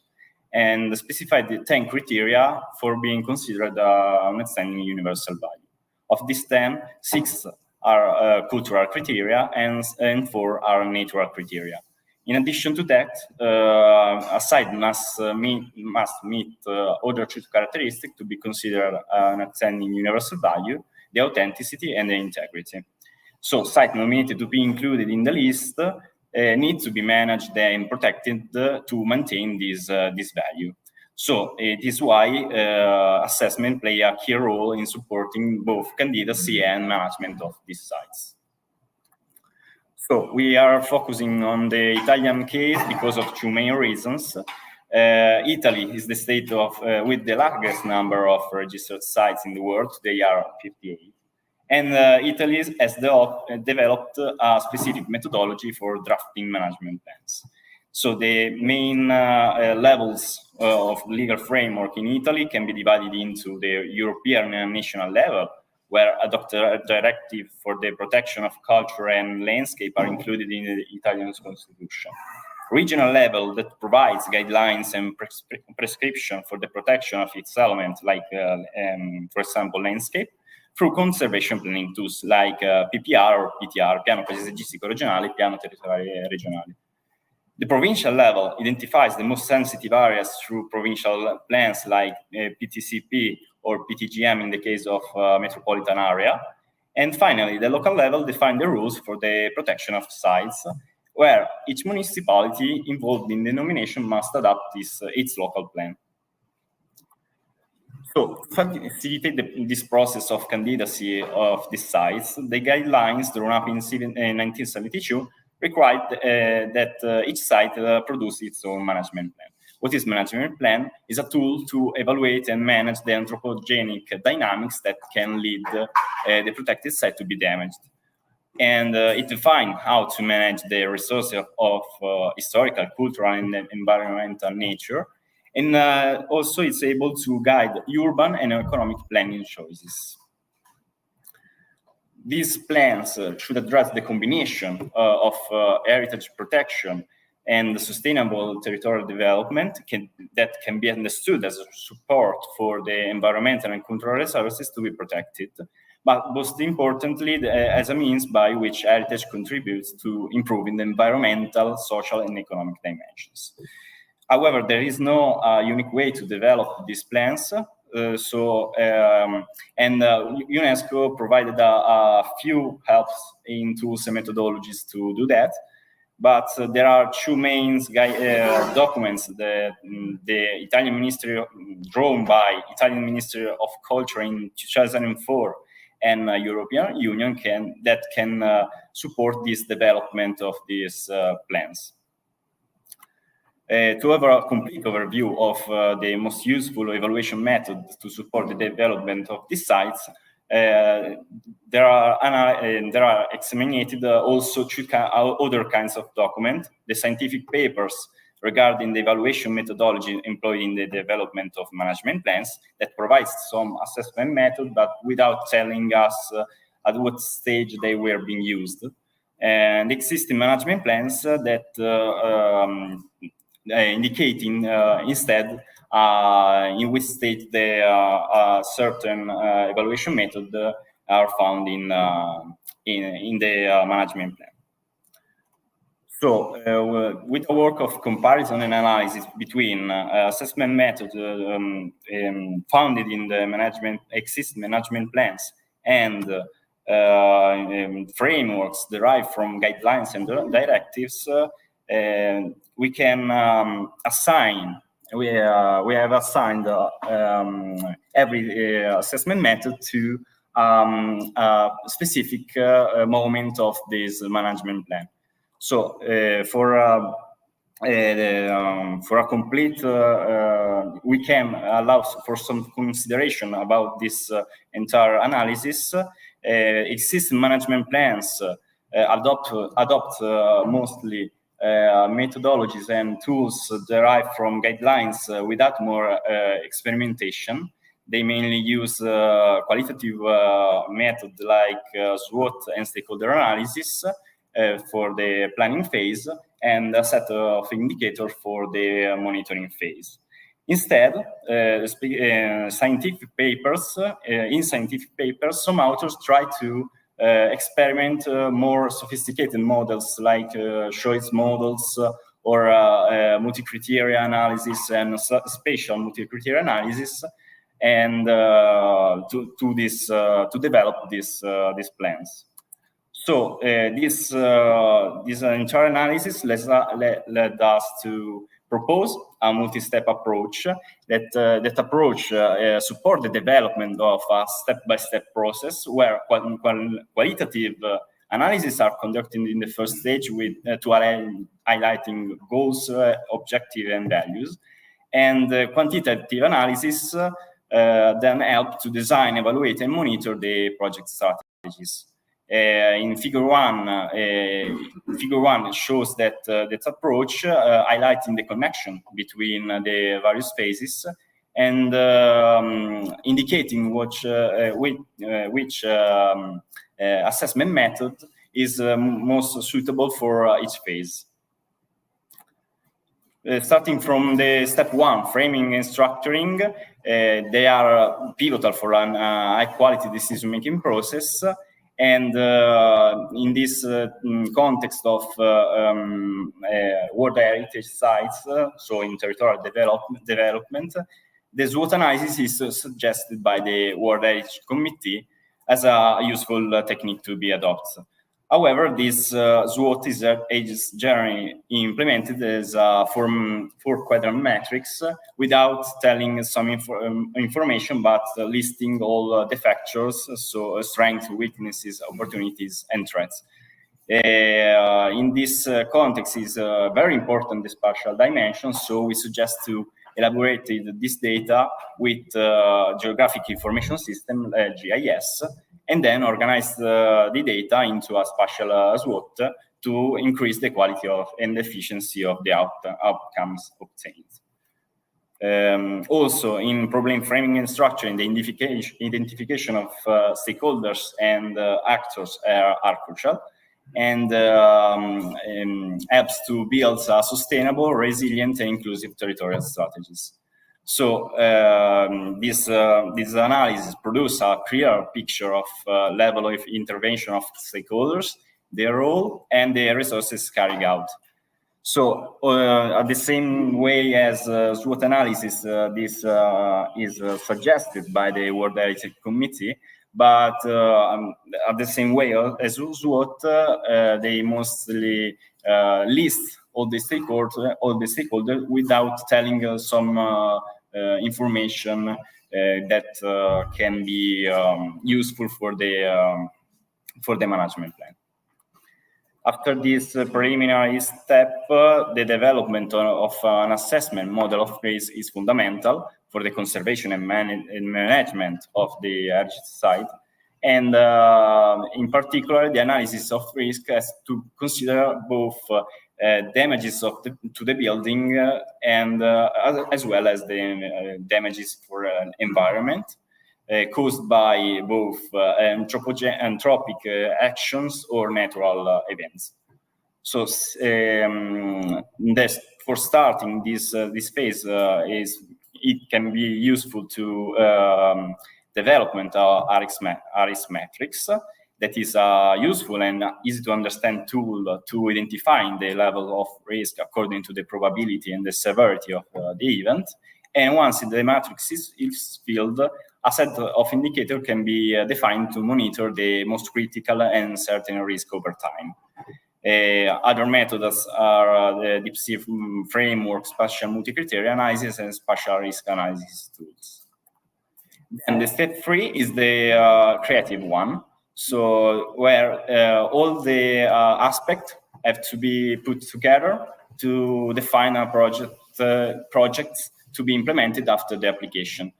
and specified the 10 criteria for being considered an outstanding universal value. Of these 10, 6 are cultural criteria and 4 are natural criteria. In addition to that, a site must meet other 2 characteristics to be considered an outstanding universal value: the authenticity and the integrity. So site nominated to be included in the list need to be managed and protected to maintain this value. So it is why assessment play a key role in supporting both candidacy and management of these sites. So we are focusing on the Italian case because of 2 main reasons. Italy is the state with the largest number of registered sites in the world. They are 58. And Italy has developed a specific methodology for drafting management plans. So the main levels of legal framework in Italy can be divided into the European and national level, where a directive for the protection of culture and landscape are included in the Italian constitution. Regional level that provides guidelines and prescription for the protection of its elements, like, for example, landscape, through conservation planning tools like PPR or PTR, Piano Paesaggistico Regionale, Piano Territoriale Regionale. The provincial level identifies the most sensitive areas through provincial plans like PTCP or PTGM in the case of metropolitan area. And finally, the local level defines the rules for the protection of sites, where each municipality involved in the nomination must adapt its local plan. So, to facilitate this process of candidacy of these sites, the guidelines drawn up in 1972 required that each site produce its own management plan. What is management plan? Is a tool to evaluate and manage the anthropogenic dynamics that can lead the protected site to be damaged. And it defines how to manage the resources of historical, cultural, and environmental nature. And also it's able to guide urban and economic planning choices. These plans should address the combination of heritage protection and sustainable territorial development that can be understood as a support for the environmental and cultural resources to be protected, but most importantly, as a means by which heritage contributes to improving the environmental, social, and economic dimensions. However, there is no unique way to develop these plans. UNESCO provided a few helps in tools and methodologies to do that. But there are two main documents that the Italian Ministry, drawn by Italian Ministry of Culture in 2004, and European Union can support this development of these plans. To have a complete overview of the most useful evaluation methods to support the development of these sites, there are examined also two other kinds of documents: the scientific papers regarding the evaluation methodology employed in the development of management plans, that provides some assessment method, but without telling us at what stage they were being used. And existing management plans that indicating instead in which state the certain evaluation method are found in the management plan. So, with a work of comparison and analysis between assessment method founded in the existing management plans and frameworks derived from guidelines and directives, we can assign. We have assigned every assessment method to a specific moment of this management plan. So for a complete, we can allow for some consideration about this entire analysis. Existing management plans adopt mostly methodologies and tools derived from guidelines without more experimentation. They mainly use qualitative methods like SWOT and stakeholder analysis for the planning phase, and a set of indicators for the monitoring phase. Instead, in scientific papers, some authors try to experiment more sophisticated models like choice models or multi-criteria analysis and spatial multi-criteria analysis, and to develop these plans. So this entire analysis led us to propose a multi-step approach. That approach support the development of a step-by-step process where qualitative analysis are conducted in the first stage with highlighting goals, objectives, and values, and quantitative analysis then help to design, evaluate, and monitor the project strategies. In figure one shows that approach, highlighting the connection between the various phases and indicating which assessment method is most suitable for each phase. Starting from the step one, framing and structuring, they are pivotal for an high-quality decision-making process. And in this context of World Heritage Sites, so in territorial development, the SWOT analysis is suggested by the World Heritage Committee as a useful technique to be adopted. However, this SWOT is generally implemented as a four-quadrant matrix without telling some information, but listing all the factors, so strengths, weaknesses, opportunities, and threats. In this context is very important, the spatial dimension, so we suggest to elaborate this data with Geographic Information System, GIS, and then organize the data into a spatial SWOT to increase the quality of and efficiency of the outcomes obtained. Also, in problem framing and structuring, the identification of stakeholders and actors are crucial, and helps to build a sustainable, resilient, and inclusive territorial strategies. So this analysis produces a clear picture of level of intervention of stakeholders, their role, and the resources carried out. So at the same way as SWOT analysis, this is suggested by the World Heritage Committee, but at the same way as SWOT, they mostly list all the stakeholders without telling some information that can be useful for the management plan. After this preliminary step, the development of an assessment model of risk is fundamental for the conservation and management of the heritage site. And in particular, the analysis of risk has to consider both damages to the building and as well as the damages for environment. Caused by both anthropic actions or natural events. So for starting this phase, it can be useful to development ARIS matrix that is a useful and easy to understand tool to identify the level of risk according to the probability and the severity of the event. And once the matrix is filled, a set of indicators can be defined to monitor the most critical and certain risk over time. Other methods are the deep sea framework, spatial multi-criteria analysis, and spatial risk analysis tools. And the step 3 is the creative one. So where all the aspects have to be put together to define a projects to be implemented after the application.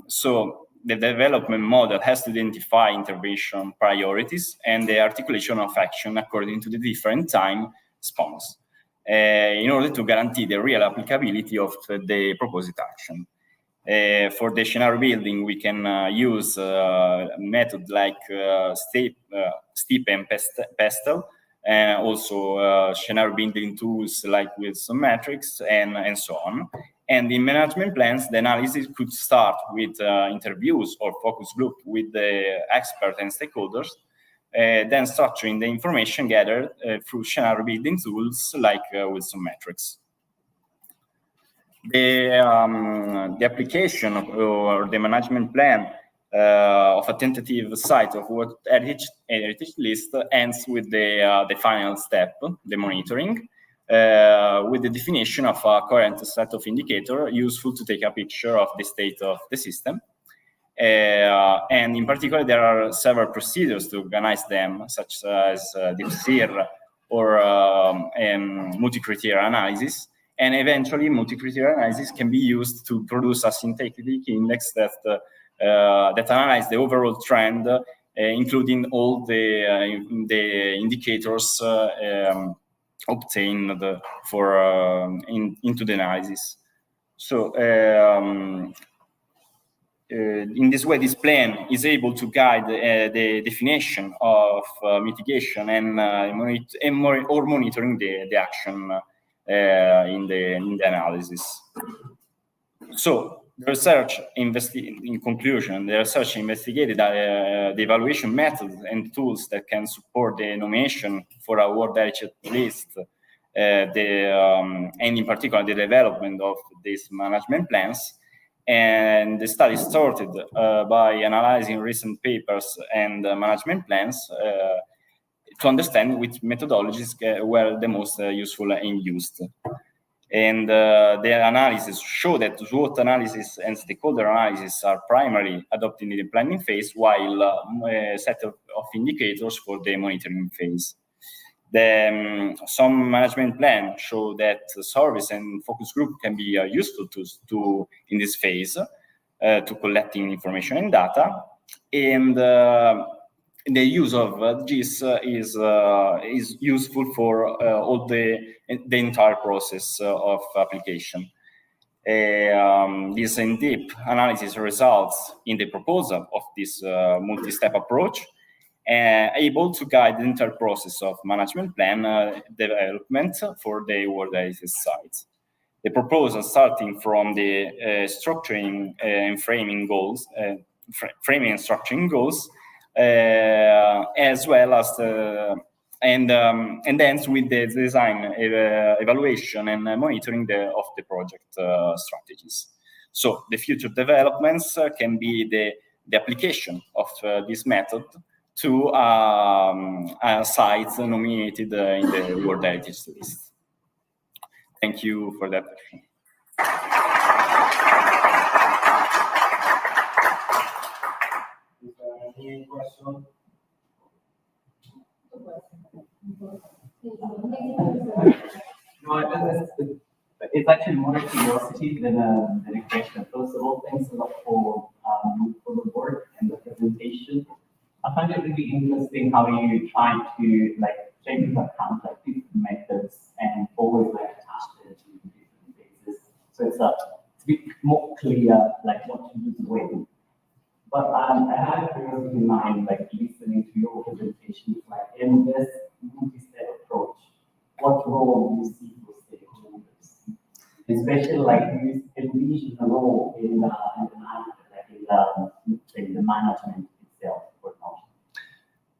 So the development model has to identify intervention priorities and the articulation of action according to the different time spans in order to guarantee the real applicability of the proposed action. For the scenario building, we can use methods like steep and pestle, and also scenario building tools like Wilson matrix and so on. And in management plans, the analysis could start with interviews or focus group with the experts and stakeholders, then structuring the information gathered through scenario building tools like Wilson matrix. The application or the management plan of a tentative site of World Heritage List ends with the final step, the monitoring, with the definition of a current set of indicators useful to take a picture of the state of the system. And in particular, there are several procedures to organize them, such as deep SIR or multi-criteria analysis. And eventually, multi-criteria analysis can be used to produce a synthetic index that analyze the overall trend, including all the indicators obtained into the analysis. So in this way, this plan is able to guide the definition of mitigation and monitoring the action in the analysis. So the research in conclusion, the research investigated the evaluation methods and tools that can support the nomination for a World Heritage List, and in particular the development of these management plans. And the study started by analyzing recent papers and management plans to understand which methodologies were the most useful and used. And the analysis show that SWOT analysis and stakeholder analysis are primarily adopted in the planning phase, while a set of indicators for the monitoring phase. Some management plans show that service and focus group can be useful to in this phase to collecting information and data, and the use of GIS is useful for all the entire process of application. This in-depth analysis results in the proposal of this multi-step approach, able to guide the entire process of management plan development for the World Heritage sites. The proposal starting from the structuring and framing goals, framing and structuring goals, as well as and ends with the design, evaluation, and monitoring of the project strategies. So the future developments can be the application of this method to sites nominated in the World Heritage List. Thank you for that. Is there any question? No, it's actually more a curiosity than a question. First of all, thanks a lot for the work and the presentation. I find it really interesting how you try to take into account different methods and always attach them to different phases. So it's a bit more clear what to use when. But I had a curiosity in mind, listening to your presentation, in this multi-step approach, what role do you see for stakeholders? Especially, do you envision a role in the management itself or not?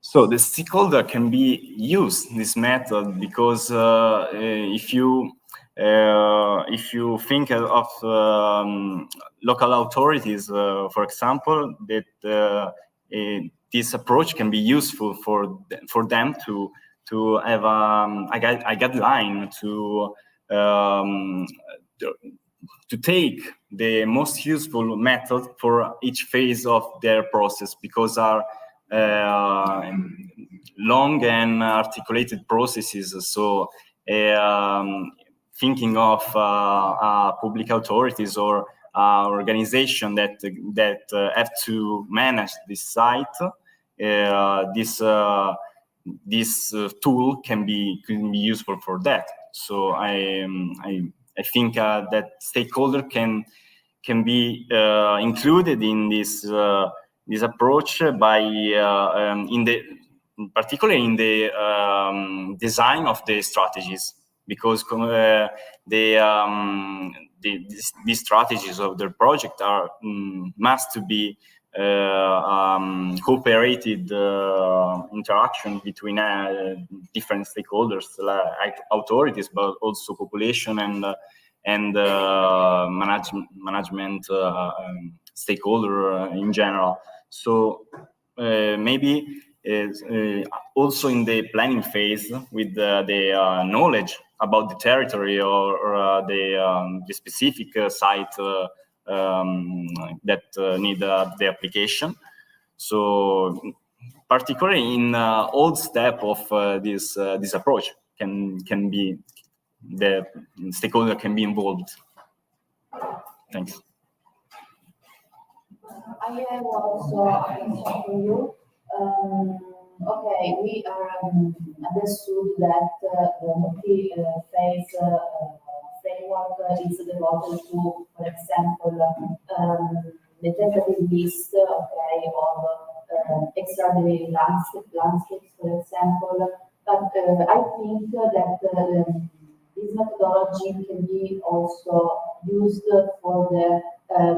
So the stakeholder can be used this method because if you think of local authorities, for example, that this approach can be useful for them to have a guideline to take the most useful method for each phase of their process, because are long and articulated processes. So thinking of public authorities or organization that have to manage this site, this tool can be useful for that. So I think that stakeholder can be included in this approach by particularly in the design of the strategies, because these strategies of the project are must to be cooperated interaction between different stakeholders, like authorities, but also population and management stakeholder in general. So maybe also in the planning phase, with the knowledge about the territory or the specific site that need the application. So particularly in all step of this approach can be the stakeholder can be involved. Thanks. I have also a question for you. Okay, we understood that the multi-phase framework is devoted to, for example, the tentative list, okay, of extraordinary landscapes, for example. But I think that this methodology can be also used for the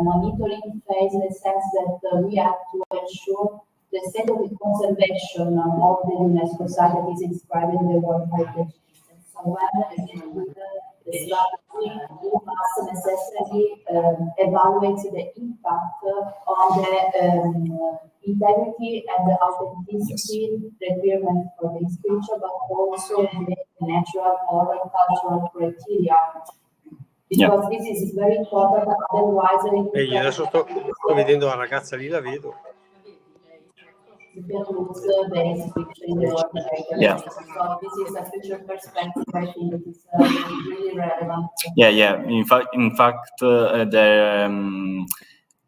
monitoring phase, in the sense that we have to ensure the state of the conservation of the UNESCO site that is inscribed in the World Heritage List. So when the strategy, we must necessarily evaluate the impact on the integrity and the authenticity requirement for the scripture, but also the natural or cultural criteria. Because this is very important, otherwise... Ehi, adesso sto vedendo la ragazza lì, la vedo. Yeah. So this is a future perspective. I think it is really relevant. Yeah. In fact,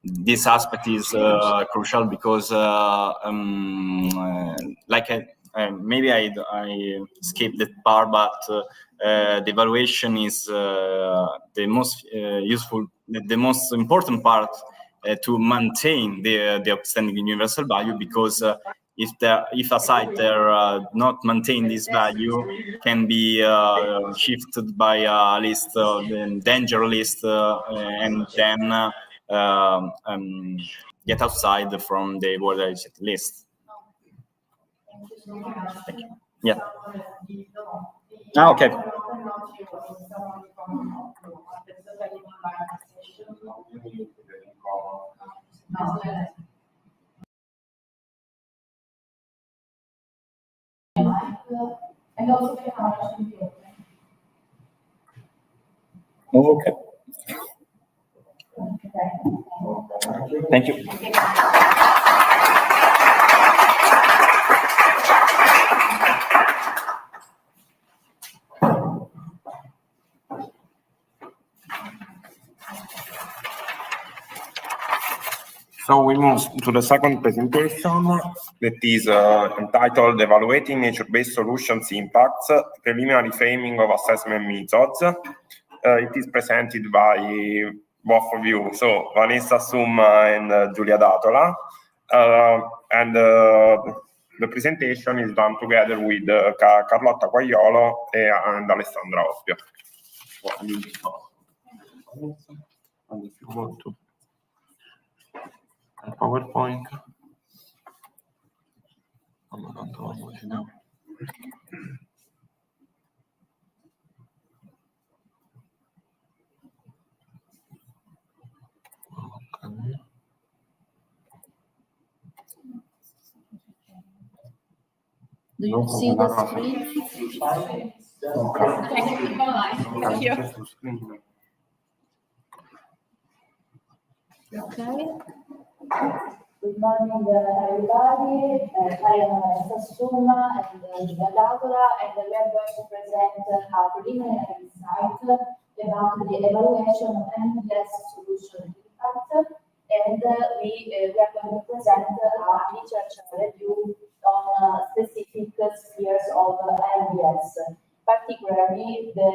this aspect is crucial because, maybe I skipped that part, but the evaluation is the most useful, the most important part to maintain the outstanding universal value, because if a site not maintain this value, can be shifted by a list, the danger list, and then get outside from the World Heritage List. Thank you so much. Thank you. Yeah. Ah, okay. And also the camera should be open. Okay. Thank you. So we move to the second presentation that is entitled Evaluating Nature-Based Solutions Impacts, Preliminary Framing of Assessment Methods. It is presented by both of you, so Vanessa Summa and Giulia Datola. The presentation is done together with Carlotta Quagliolo and Alessandra Ospio. And if you want to PowerPoint. Do you see the screen? Thank you. Okay. Good morning, everybody. I am Vanessa Summa and Giulia Datola, and we are going to present a preliminary insight about the evaluation of NPS solution impact, and we are going to present a literature review on specific spheres of NPS. Particularly, the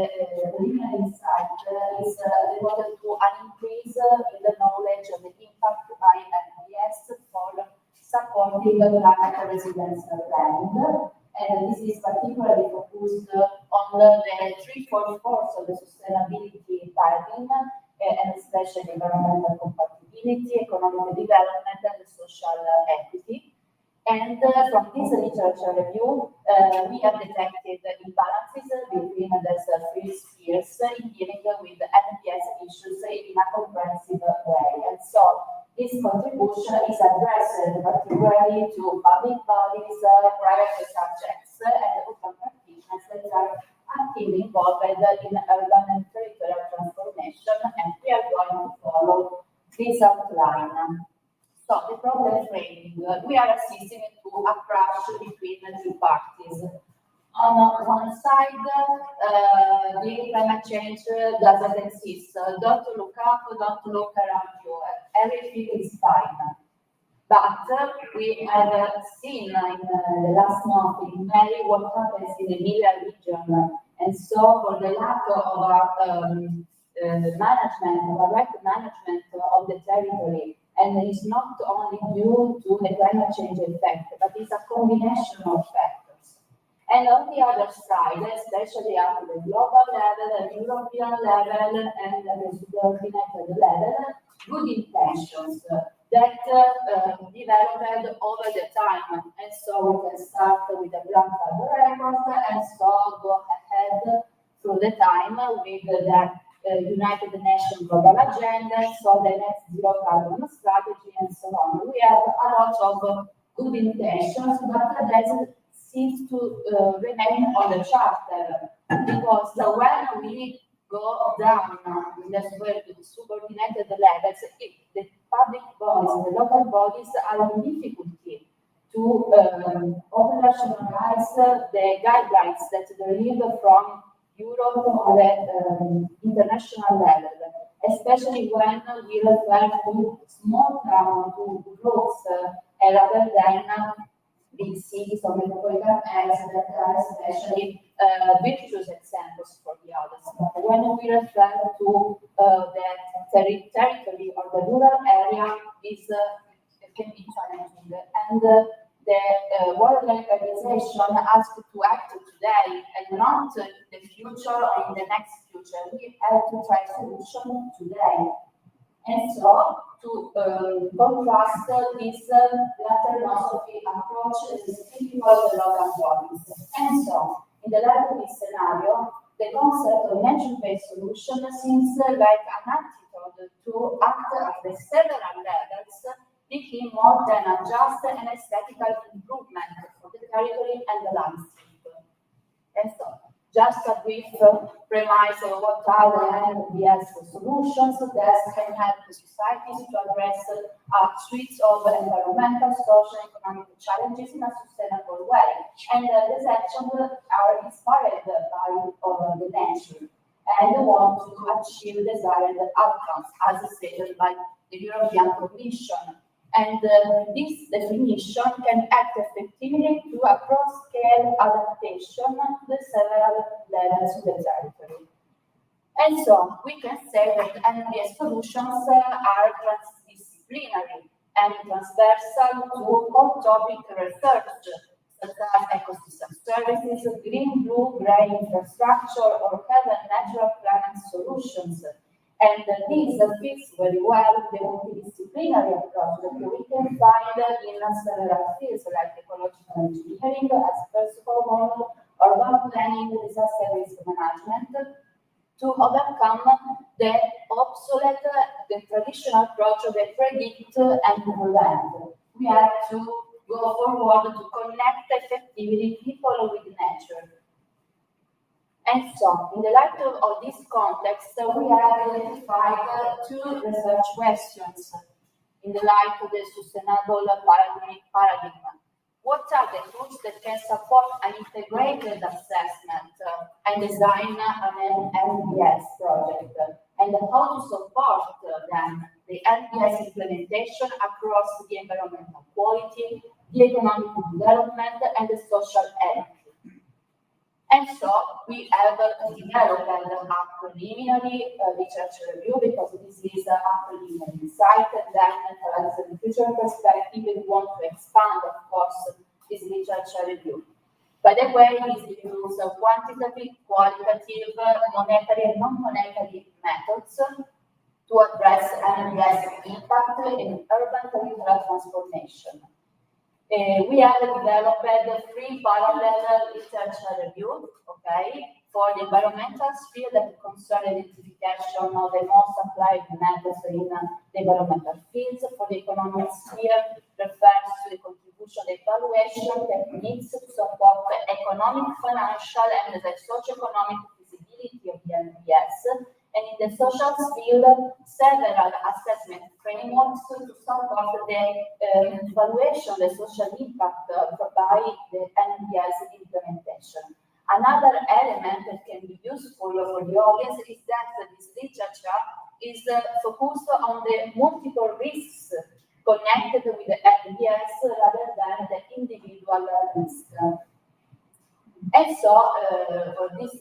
preliminary insight is devoted to an increase in the knowledge of the impact by NPS for supporting climate resilience planning. And this is particularly focused on the 3/4 of the sustainability targeting, and especially environmental compatibility, economic development, and social equity. And from this literature review, we have detected imbalances between these three spheres in dealing with NPS issues in a comprehensive way. And so this contribution is addressed particularly to public bodies, private subjects, and urban practitioners that are actively involved in urban and territorial transformation, and we are going to follow this outline. So the problem framing, we are assisting to a crash between the two parties. On one side, the climate change doesn't exist. Don't look up, don't look around you. Everything is fine. But we have seen in the last month in May what happens in the Emilia region. And so for the lack of management, of right management of the territory, and it's not only due to the climate change effect, but it's a combination of factors. And on the other side, especially at the global level, the European level, and the subordinated level, good intentions that developed over the time. And so we can start with a grandfather record, and so go ahead through the time with the United Nations Global Agenda, so the net zero carbon strategy, and so on. We have a lot of good intentions, but that seems to remain on the chart level, because when we go down in the subordinated levels, if the public bodies, the local bodies are in difficulty to operationalize the guidelines that derive from Europe on the international level, especially when we refer to small town, to groups, rather than big cities or metropolitan areas that are especially virtuous examples for the others. But when we refer to the territory or the rural area, it can be challenging. And the World Organization asked to act today and not in the future or in the next future. We have to try solution today. And so, to contrast this letternosophy approach is typical of the local bodies. And so, in the light of this scenario, the concept of nature-based solution seems like an antidote to act at the several levels, making more than a just and aesthetical improvement for the territory and the landscape. And so, just a brief premise of what are the NBS solutions that can help societies to address a suite of environmental, social, and economic challenges in a sustainable way. And these actions are inspired by the nature and want to achieve desired outcomes, as stated by the European Commission. And this definition can act effectively to a cross-scale adaptation to the several levels of the territory. And so we can say that NBS solutions are transdisciplinary and transversal to hot-topic research, such as ecosystem services, green, blue, gray infrastructure, or even natural climate solutions. And this fits very well with the multidisciplinary approach that we can find in several fields like ecological engineering, as principal model, urban planning, disaster risk management, to overcome the obsolete, the traditional approach of the predict and prevent. We have to go forward to connect effectively people with nature. And so, in the light of this context, we have identified two research questions in the light of the sustainable paradigm. What are the tools that can support an integrated assessment and design an NBS project? And how to support then the NBS implementation across the environmental quality, the economic development, and the social equity? And so we have developed a preliminary research review, because this is a preliminary site, and then as a future perspective, we want to expand, of course, this research review. By the way, this includes quantitative, qualitative, monetary, and non-monetary methods to address NBS impact in urban territorial transformation. We have developed 3 parallel research reviews, okay, for the environmental sphere that concern identification of the most applied methods in the environmental fields. For the economic sphere, refers to the contribution evaluation techniques to support the economic, financial, and the socio-economic feasibility of the NBS. And in the social field, several assessment frameworks to support the evaluation of the social impact by the NBS implementation. Another element that can be useful for the audience is that this literature is focused on the multiple risks connected with the NBS rather than the individual risk. And so, for this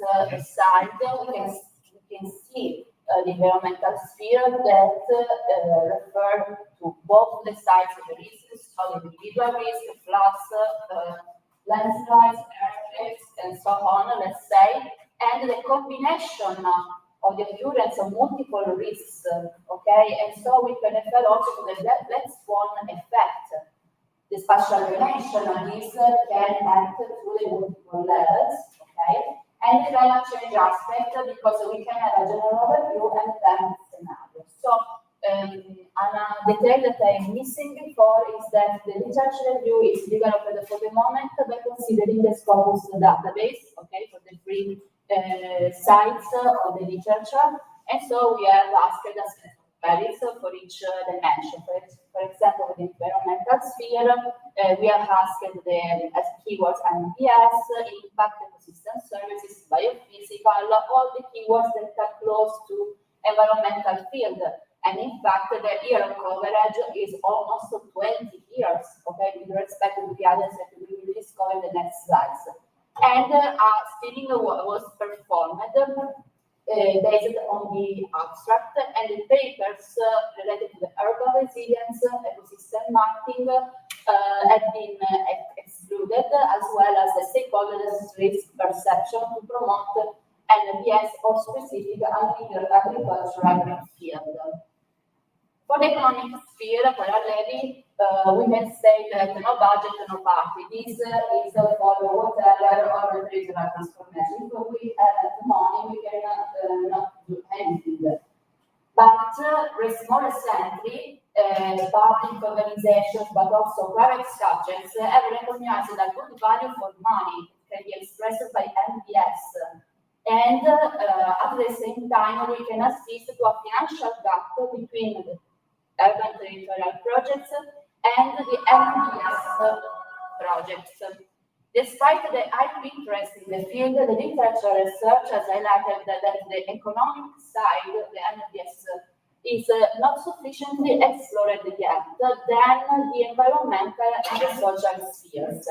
slide, we can see the environmental sphere that refer to both the sides of the risks, so the individual risk, floods, landslides, earthquakes, and so on, let's say, and the combination of the occurrence of multiple risks, okay? And so we can refer also to the black swan effect. The spatial dimension of this can act through the multiple levels, okay? And the climate change aspect, because we can have a general overview and then scenario. So, a detail that I'm missing before is that the research review is developed for the moment by considering the Scopus database, okay, for the 3 sites of the literature. And so we have asked a set of values for each dimension. For example, with the environmental sphere, we have asked the keywords NBS, impact, ecosystem services, biophysical, all the keywords that are close to environmental field. And in fact, the year of coverage is almost 20 years, okay, with respect to the others that we will discover in the next slides. And a screening was performed based on the abstract, and the papers related to the urban resilience, ecosystem mapping have been excluded, as well as the stakeholders' risk perception to promote NBS or specific agricultural field. For the economic sphere, parallelly, we can say that no budget, no party. This is for whatever or regional transformation. If we have money, we cannot not do anything. But more recently, public organizations, but also private subjects, have recognized that good value for money can be expressed by NBS. And at the same time, we can assist to a financial gap between the urban territorial projects and the NBS projects. Despite the high interest in the field, the literature research has highlighted that the economic side of the NBS is not sufficiently explored yet than the environmental and the social spheres.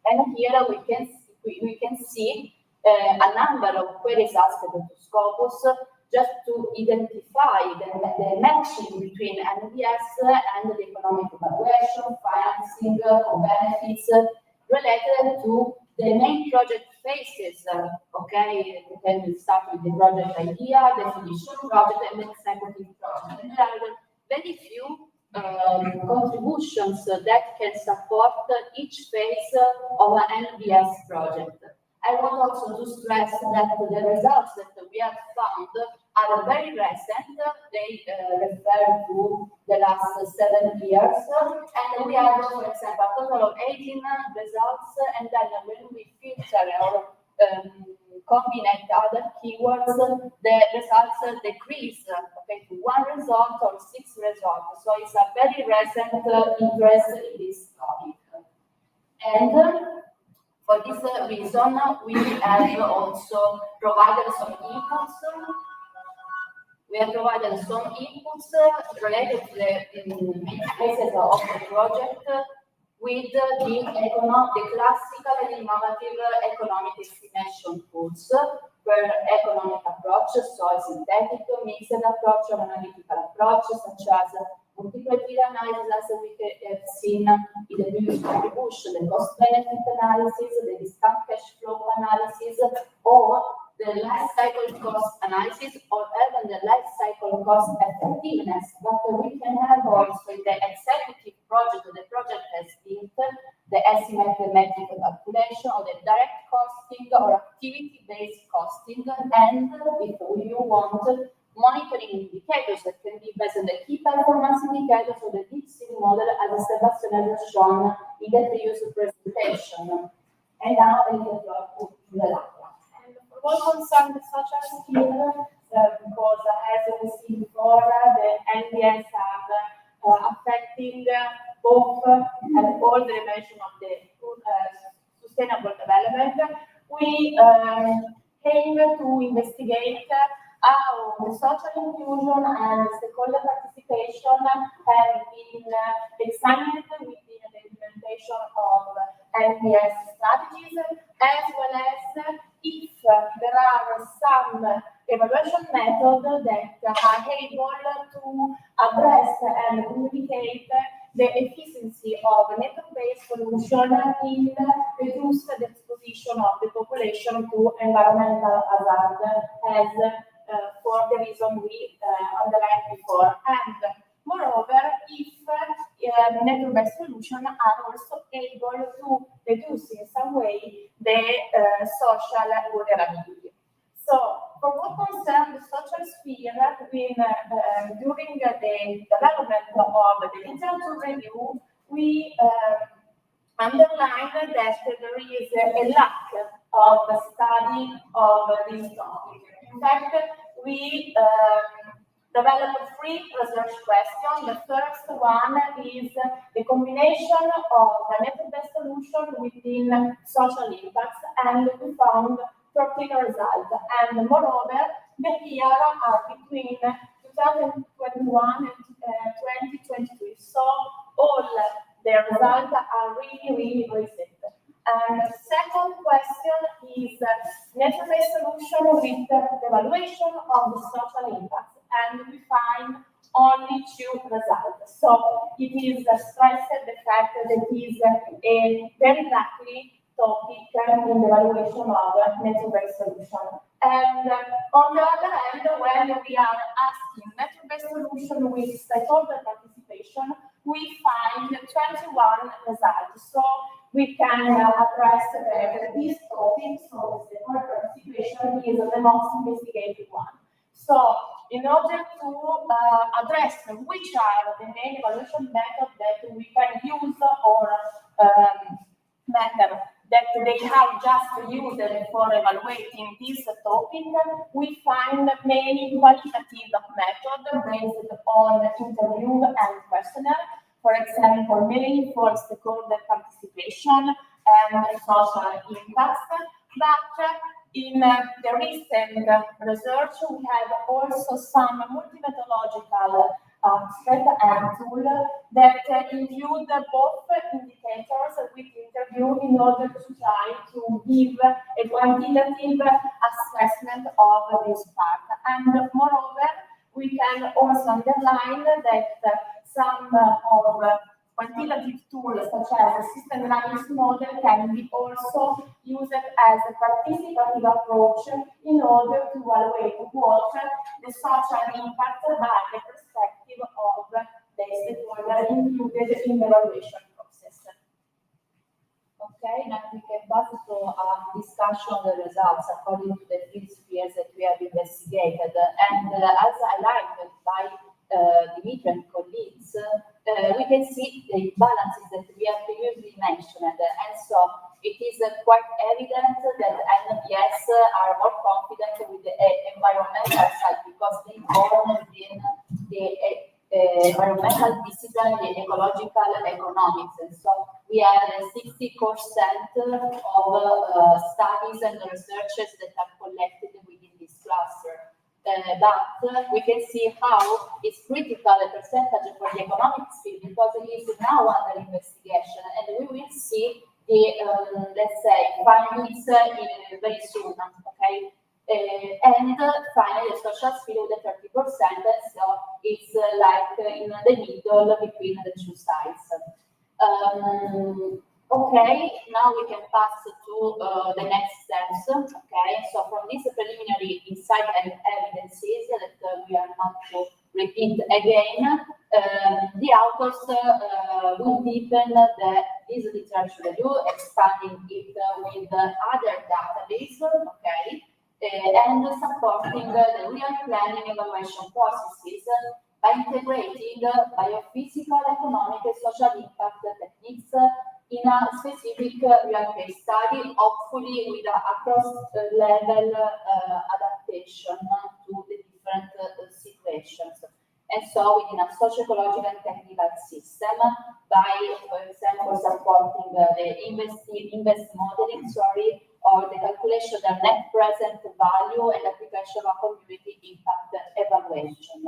And here we can see a number of queries asked to Scopus just to identify the matching between NBS and the economic evaluation, financing, benefits related to the main project phases. Okay, then we start with the project idea, definition project, and executive project. And there are very few contributions that can support each phase of an NBS project. I want also to stress that the results that we have found are very recent. They refer to the last 7 years. And we have, for example, a total of 18 results. And then when we filter or combine other keywords, the results decrease, okay, to 1 result or 6 results. So it's a very recent interest in this topic. And for this reason, we have also provided some inputs. We have provided some inputs related to the main phases of the project with the classical and innovative economic estimation tools per economic approach, so a synthetic, mixed approach, or analytical approach, such as multi-criteria analysis, as we have seen in the previous contribution, the cost-benefit analysis, the discount cash flow analysis, or the life cycle cost analysis, or even the life cycle cost effectiveness. But we can have also in the executive project, the project has built the estimated metric calculation, or the direct costing, or activity-based costing, and if you want, monitoring indicators that can be based on the key performance indicators of the deep sea model, as Sebastian has shown in the previous presentation. And now I will go to the lab. And for what concerns the social skill, because as we see before, the NBS are affecting both and all the dimensions of the sustainable development, we came to investigate how the social inclusion and stakeholder participation have been examined within the implementation of NBS strategies, as well as if there are some evaluation methods that are able to address and communicate the efficiency of a network-based solution in reduce the exposition of the population to environmental hazard, as for the reason we underlined before. And moreover, if network-based solutions are also able to reduce in some way the social vulnerability. So, for what concerns the social sphere, during the development of the literature review, we underlined that there is a lack of study of this topic. In fact, we developed 3 research questions. The first one is the combination of the network-based solution within social impacts, and we found 13 results. And moreover, the year are between 2021 and 2023. So all the results are really recent. And the second question is network-based solution with the evaluation of the social impacts, and we find only 2 results. So it is stressed the fact that it is a very likely topic in the evaluation of network-based solution. And on the other hand, when we are asking network text-based solution with stakeholder participation, we find 21 results. So we can address this topic, so the stakeholder participation is the most investigated one. So in order to address which are the main evaluation methods that we can use or method that they have just used for evaluating this topic, we find many qualitative methods based on interview and questionnaire. For example, meaningful stakeholder participation and social impacts. But in the recent research, we have also some multi-methodological aspect and tool that include both indicators with interview in order to try to give a quantitative assessment of this part. And moreover, we can also underline that some of quantitative tools such as the system dynamics model can be also used as a participative approach in order to evaluate what the social impact by the perspective of the stakeholder included in the evaluation process. Okay, now we can pass to a discussion of the results according to the field spheres that we have investigated. And as highlighted by Dimitri and colleagues, we can see the imbalances that we have previously mentioned, and so it is quite evident that NPS are more confident with the environmental side because they born within the environmental discipline, the ecological economics, and so we have 60% of studies and researches that are collected within this cluster. But we can see how it's critical a percentage for the economics field because it is now under investigation, and we will see the let's say findings very soon. Okay, and finally the social field with 30%, so it's like in the middle between the two sides. Okay, now we can pass to the next steps. Okay, so from this preliminary insight and evidences that we are not to repeat again, the authors will deepen this literature review, expanding it with other databases, okay, and supporting the real planning evaluation processes by integrating biophysical, economic, and social impact techniques in a specific real case study, hopefully with a cross-level adaptation to the different situations. And so within a socio-ecological and technical system by, for example, supporting the invest modeling, or the calculation of net present value and application of a community impact evaluation.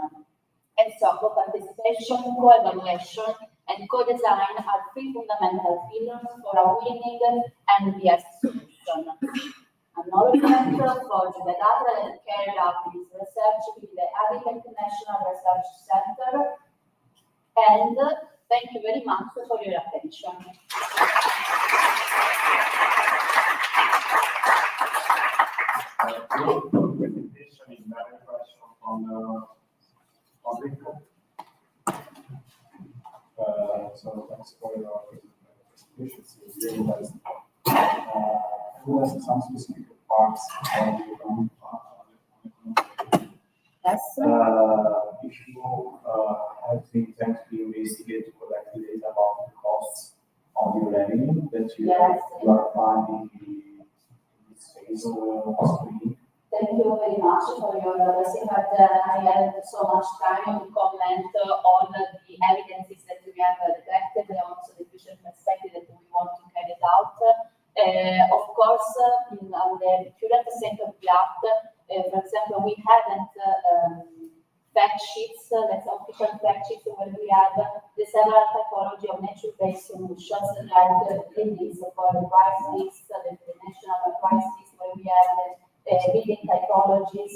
And so co-participation, co-evaluation, and co-design are three fundamental pillars for a winning NPS solution. Acknowledgement for the data that carried out this research with the Habitat National Research Center. And thank you very much for your attention. Presentation is not a question from the public. So thanks for your presentation. It's really nice. Who has some specific parts of the economic part? Yes. If you have the intent to investigate to collect data about the costs of your revenue that you are finding in this phase of the screen. Thank you very much for your listening, but I had so much time to comment on the evidences that we have collected and also the future perspective that we want to carry it out. Of course, on the current state of the art, for example, we haven't fact sheets, that's official fact sheets where we have the several typology of nature-based solutions, like in this for the price list, the national price list, where we have building typologies,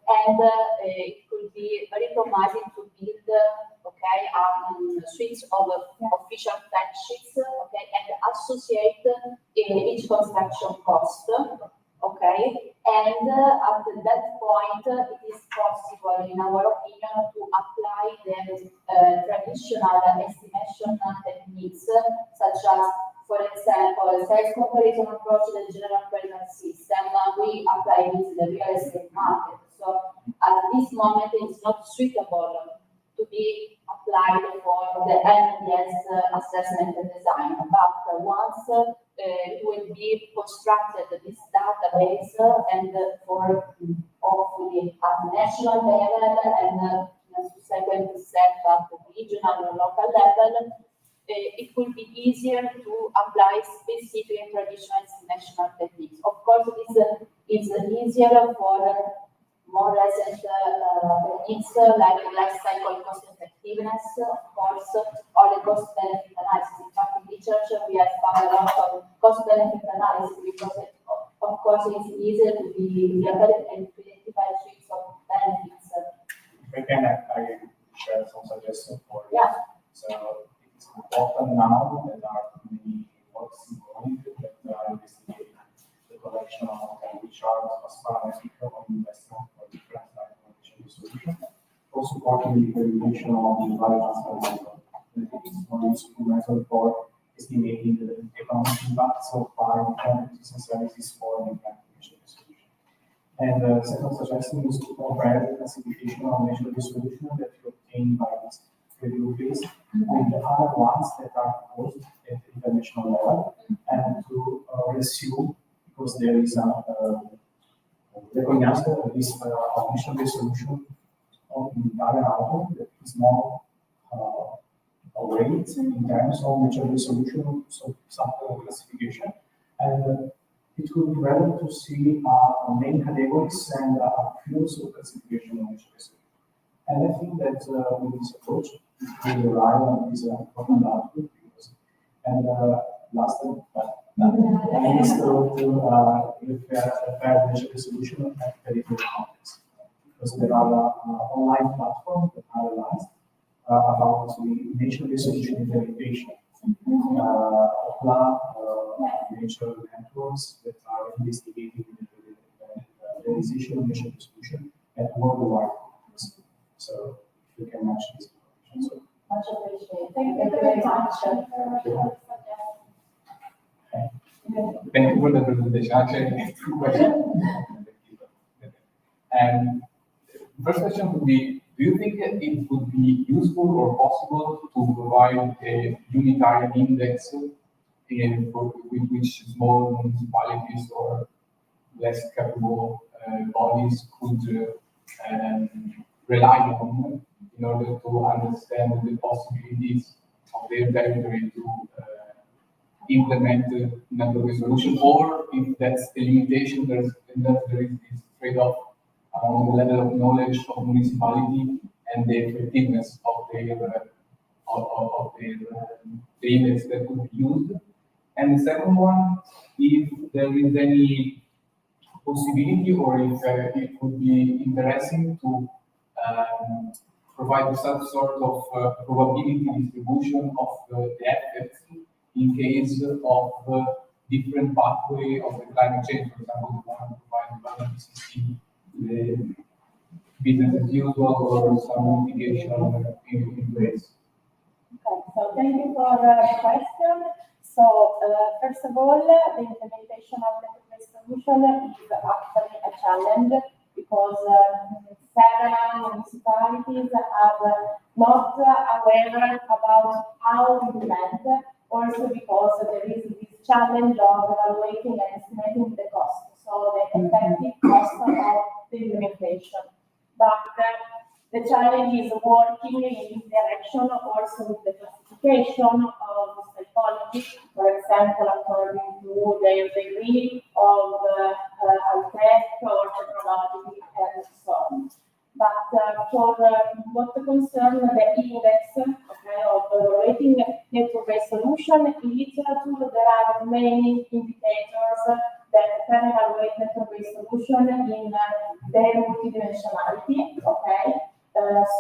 and it could be very promising to build, suites of official fact sheets, and associate each construction cost. Okay, and at that point, it is possible, in our opinion, to apply the traditional estimation techniques, such as, for example, sales comparison approach to the general appraisal system. We apply this in the real estate market. So at this moment, it's not suitable to be applied for the NDS assessment and design. But once it will be constructed, this database, and for hopefully at national level and subsequent step at the regional or local level, it will be easier to apply specific and traditional estimation techniques. Of course, it is easier for more recent techniques like life cycle cost effectiveness, of course, or the cost benefit analysis. In fact, in research, we have found a lot of cost benefit analysis because, of course, it's easier to be able to identify suites of benefits. If I can, I share some suggestions for you. Yeah. So it's important now that there are many works involved that are investigating the collection of which are transparent on investment for different types of solution. Also supporting the implementation of the value transfer method. It's more instrumental for estimating the economic impacts of buying products and services for the implementation solution. And the second suggestion is to compare the classification of national solution that you obtain by this review phase with the other ones that are proposed at the international level, and to assume, because there is a recognize that this national solution of the Italian auto that is more weight in terms of national solution, so sample classification, and it would be relevant to see main categories and fields of classification of national solution. And I think that with this approach, we rely on this important output. And last but not least, to repair national solution at territory context, because there are online platforms that are realized about the national solution implementation. Nature networks that are investigating the realization of national solution at worldwide. So if you can match this information. So, much appreciated. Thank you very much. Thank you for the presentation. Actually, two questions. And the first question would be, do you think it would be useful or possible to provide a unitary index with which small municipalities or less capable bodies could rely on in order to understand the possibilities of their territory to implement natural resolution, or if that's the limitation, there is this trade-off on the level of knowledge of municipality and the effectiveness of the index that could be used. And the second one, if there is any possibility or if it would be interesting to provide some sort of probability distribution of the effects in case of different pathway of the climate change. For example, we want to provide development system, the business as usual, or some mitigation in place. Okay, so thank you for the question. So first of all, the implementation of the solution is actually a challenge because several municipalities are not aware about how to implement, also because there is this challenge of evaluating and estimating the cost, so the effective cost of the implementation. But the challenge is working in this direction also with the classification of psychology, for example, according to their degree of tech or technology and so on. But for what concerns the index of evaluating network-based solution, in literature there are many indicators that can evaluate network-based solution in their multidimensionality. Okay.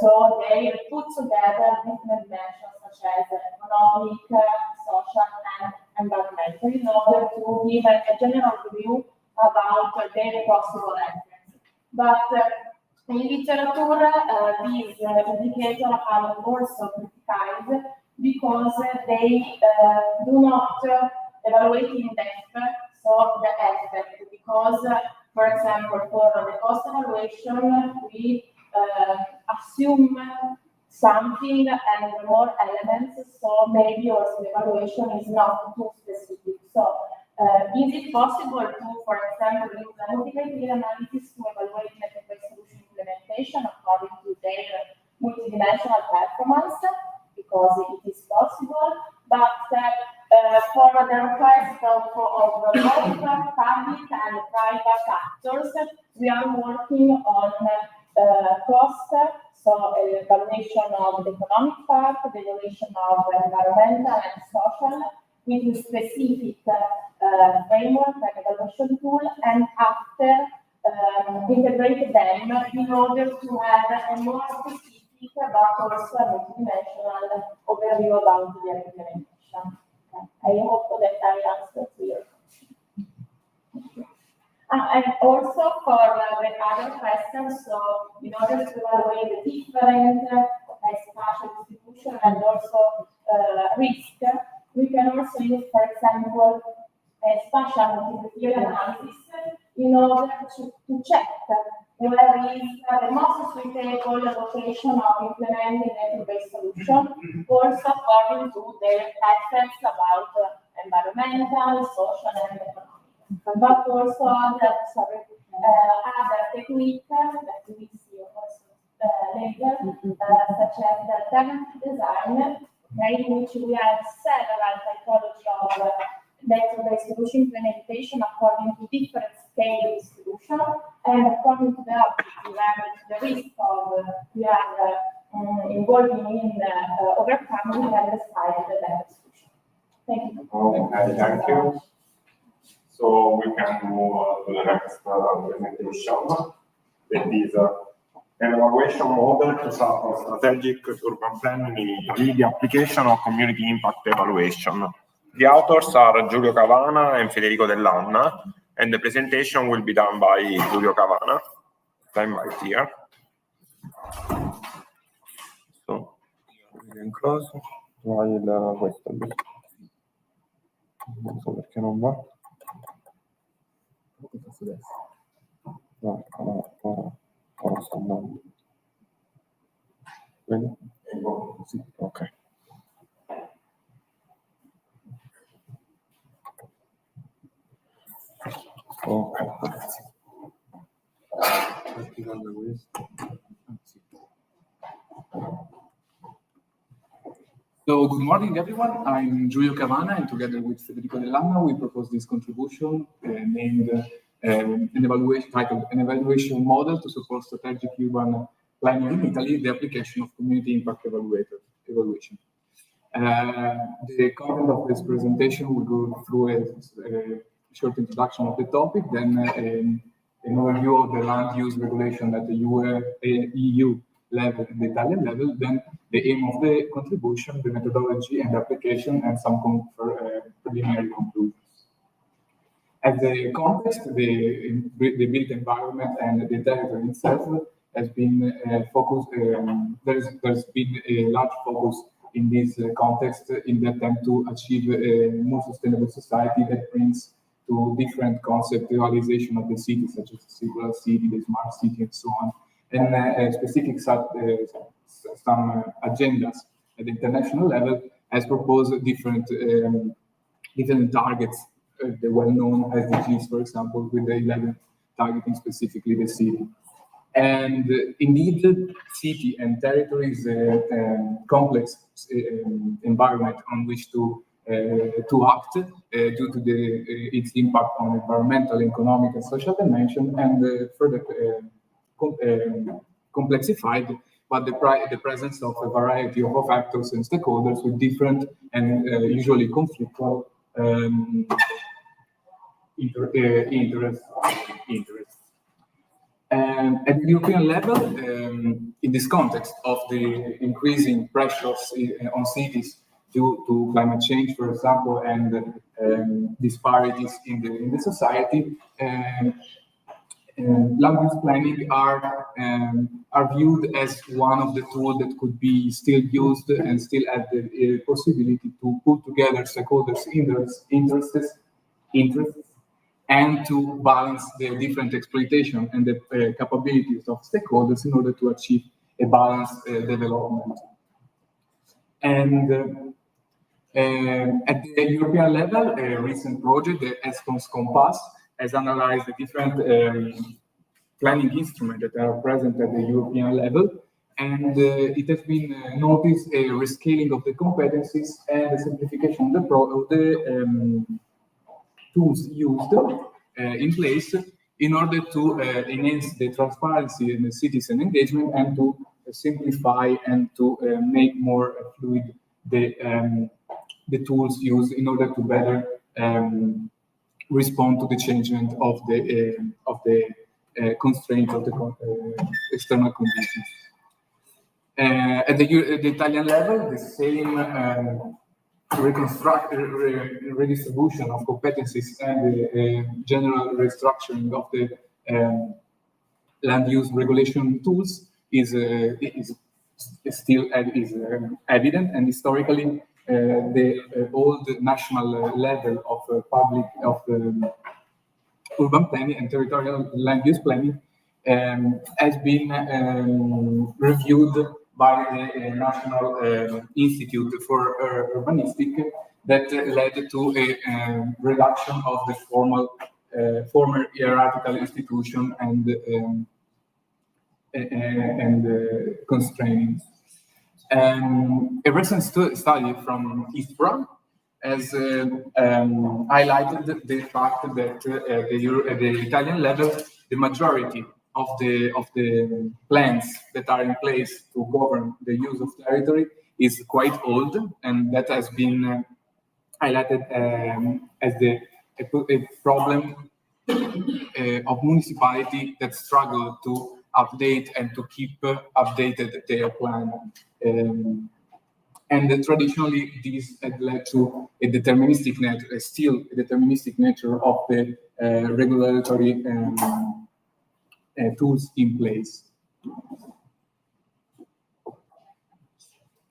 So they put together different dimensions such as economic, social, and environmental in order to give a general view about any possible entrance. But in literature, these indicators are also criticized because they do not evaluate in depth so the effect. Because, for example, for the cost evaluation, we assume something and more elements, so maybe also the evaluation is not too specific. So, is it possible to, for example, use a multi-criteria analysis to evaluate network-based solution implementation according to their multidimensional performance? Because it is possible, but for the request of both public and private actors, we are working on cost, so evaluation of the economic part, the evaluation of environmental and social, with a specific framework and evaluation tool, and after integrate them in order to have a more specific but also a multidimensional overview about the implementation. I hope that I answered to your question. And also for the other questions, so in order to evaluate the different spatial distribution and also risk, we can also use, for example, a spatial multi-criteria analysis in order to check where is the most suitable location of implementing network-based solution, also according to their effects about environmental, social, and economic. But also other techniques that we see also later, such as the alternative design, in which we have several typologies of network-based solution implementation according to different scale distribution and according to the objective and the risk of we are involving in overcoming, we have decided that solution. Thank you. Okay, thank you. So we can move to the next presentation. That is an evaluation model to support strategic urban planning with the application of community impact evaluation. The authors are Giulio Cavana and Federico Dell'Anna, and the presentation will be done by Giulio Cavana. I'm right here. So, again close. While questo non so perché non va. No, ora sto andando. Vedi? Sì, ok. Ok, grazie. So, good morning, everyone. I'm Giulio Cavana, and together with Federico Dell'Anna, we propose this contribution named an evaluation titled "An Evaluation Model to Support Strategic Urban Planning in Italy: The Application of Community Impact Evaluation." The content of this presentation will go through a short introduction of the topic, then an overview of the land use regulation at the EU level and the Italian level, then the aim of the contribution, the methodology and application, and some preliminary conclusions. As the context, the built environment and the territory itself has been focused. There's been a large focus in this context in the attempt to achieve a more sustainable society that brings to different conceptualization of the city, such as the circular city, the smart city, and so on, and specific some agendas at the international level has proposed different targets, the well-known SDGs, for example, with the 11 targeting specifically the city. And indeed, city and territory is a complex environment on which to act due to its impact on environmental, economic, and social dimension, and further complexified by the presence of a variety of factors and stakeholders with different and usually conflictual interests. And at the European level, in this context of the increasing pressures on cities due to climate change, for example, and disparities in the society, land use planning are viewed as one of the tools that could be still used and still have the possibility to put together stakeholders' interests, and to balance the different exploitation and the capabilities of stakeholders in order to achieve a balanced development. And at the European level, a recent project, the ESCONS Compass, has analyzed the different planning instruments that are present at the European level, and it has been noticed a rescaling of the competencies and the simplification of the tools used in place in order to enhance the transparency and the citizen engagement, and to simplify and to make more fluid the tools used in order to better respond to the changement of the constraints of the external conditions. At the Italian level, the same redistribution of competencies and the general restructuring of the land use regulation tools is still evident, and historically the old national level of urban planning and territorial land use planning has been reviewed by the National Institute for Urbanistic, that led to a reduction of the former hierarchical institution and constraints. A recent study from ISPRA has highlighted the fact that at the Italian level, the majority of the plans that are in place to govern the use of territory is quite old, and that has been highlighted as a problem of municipality that struggle to update and to keep updated their plan. And traditionally, this had led to a deterministic nature, still a deterministic nature of the regulatory tools in place.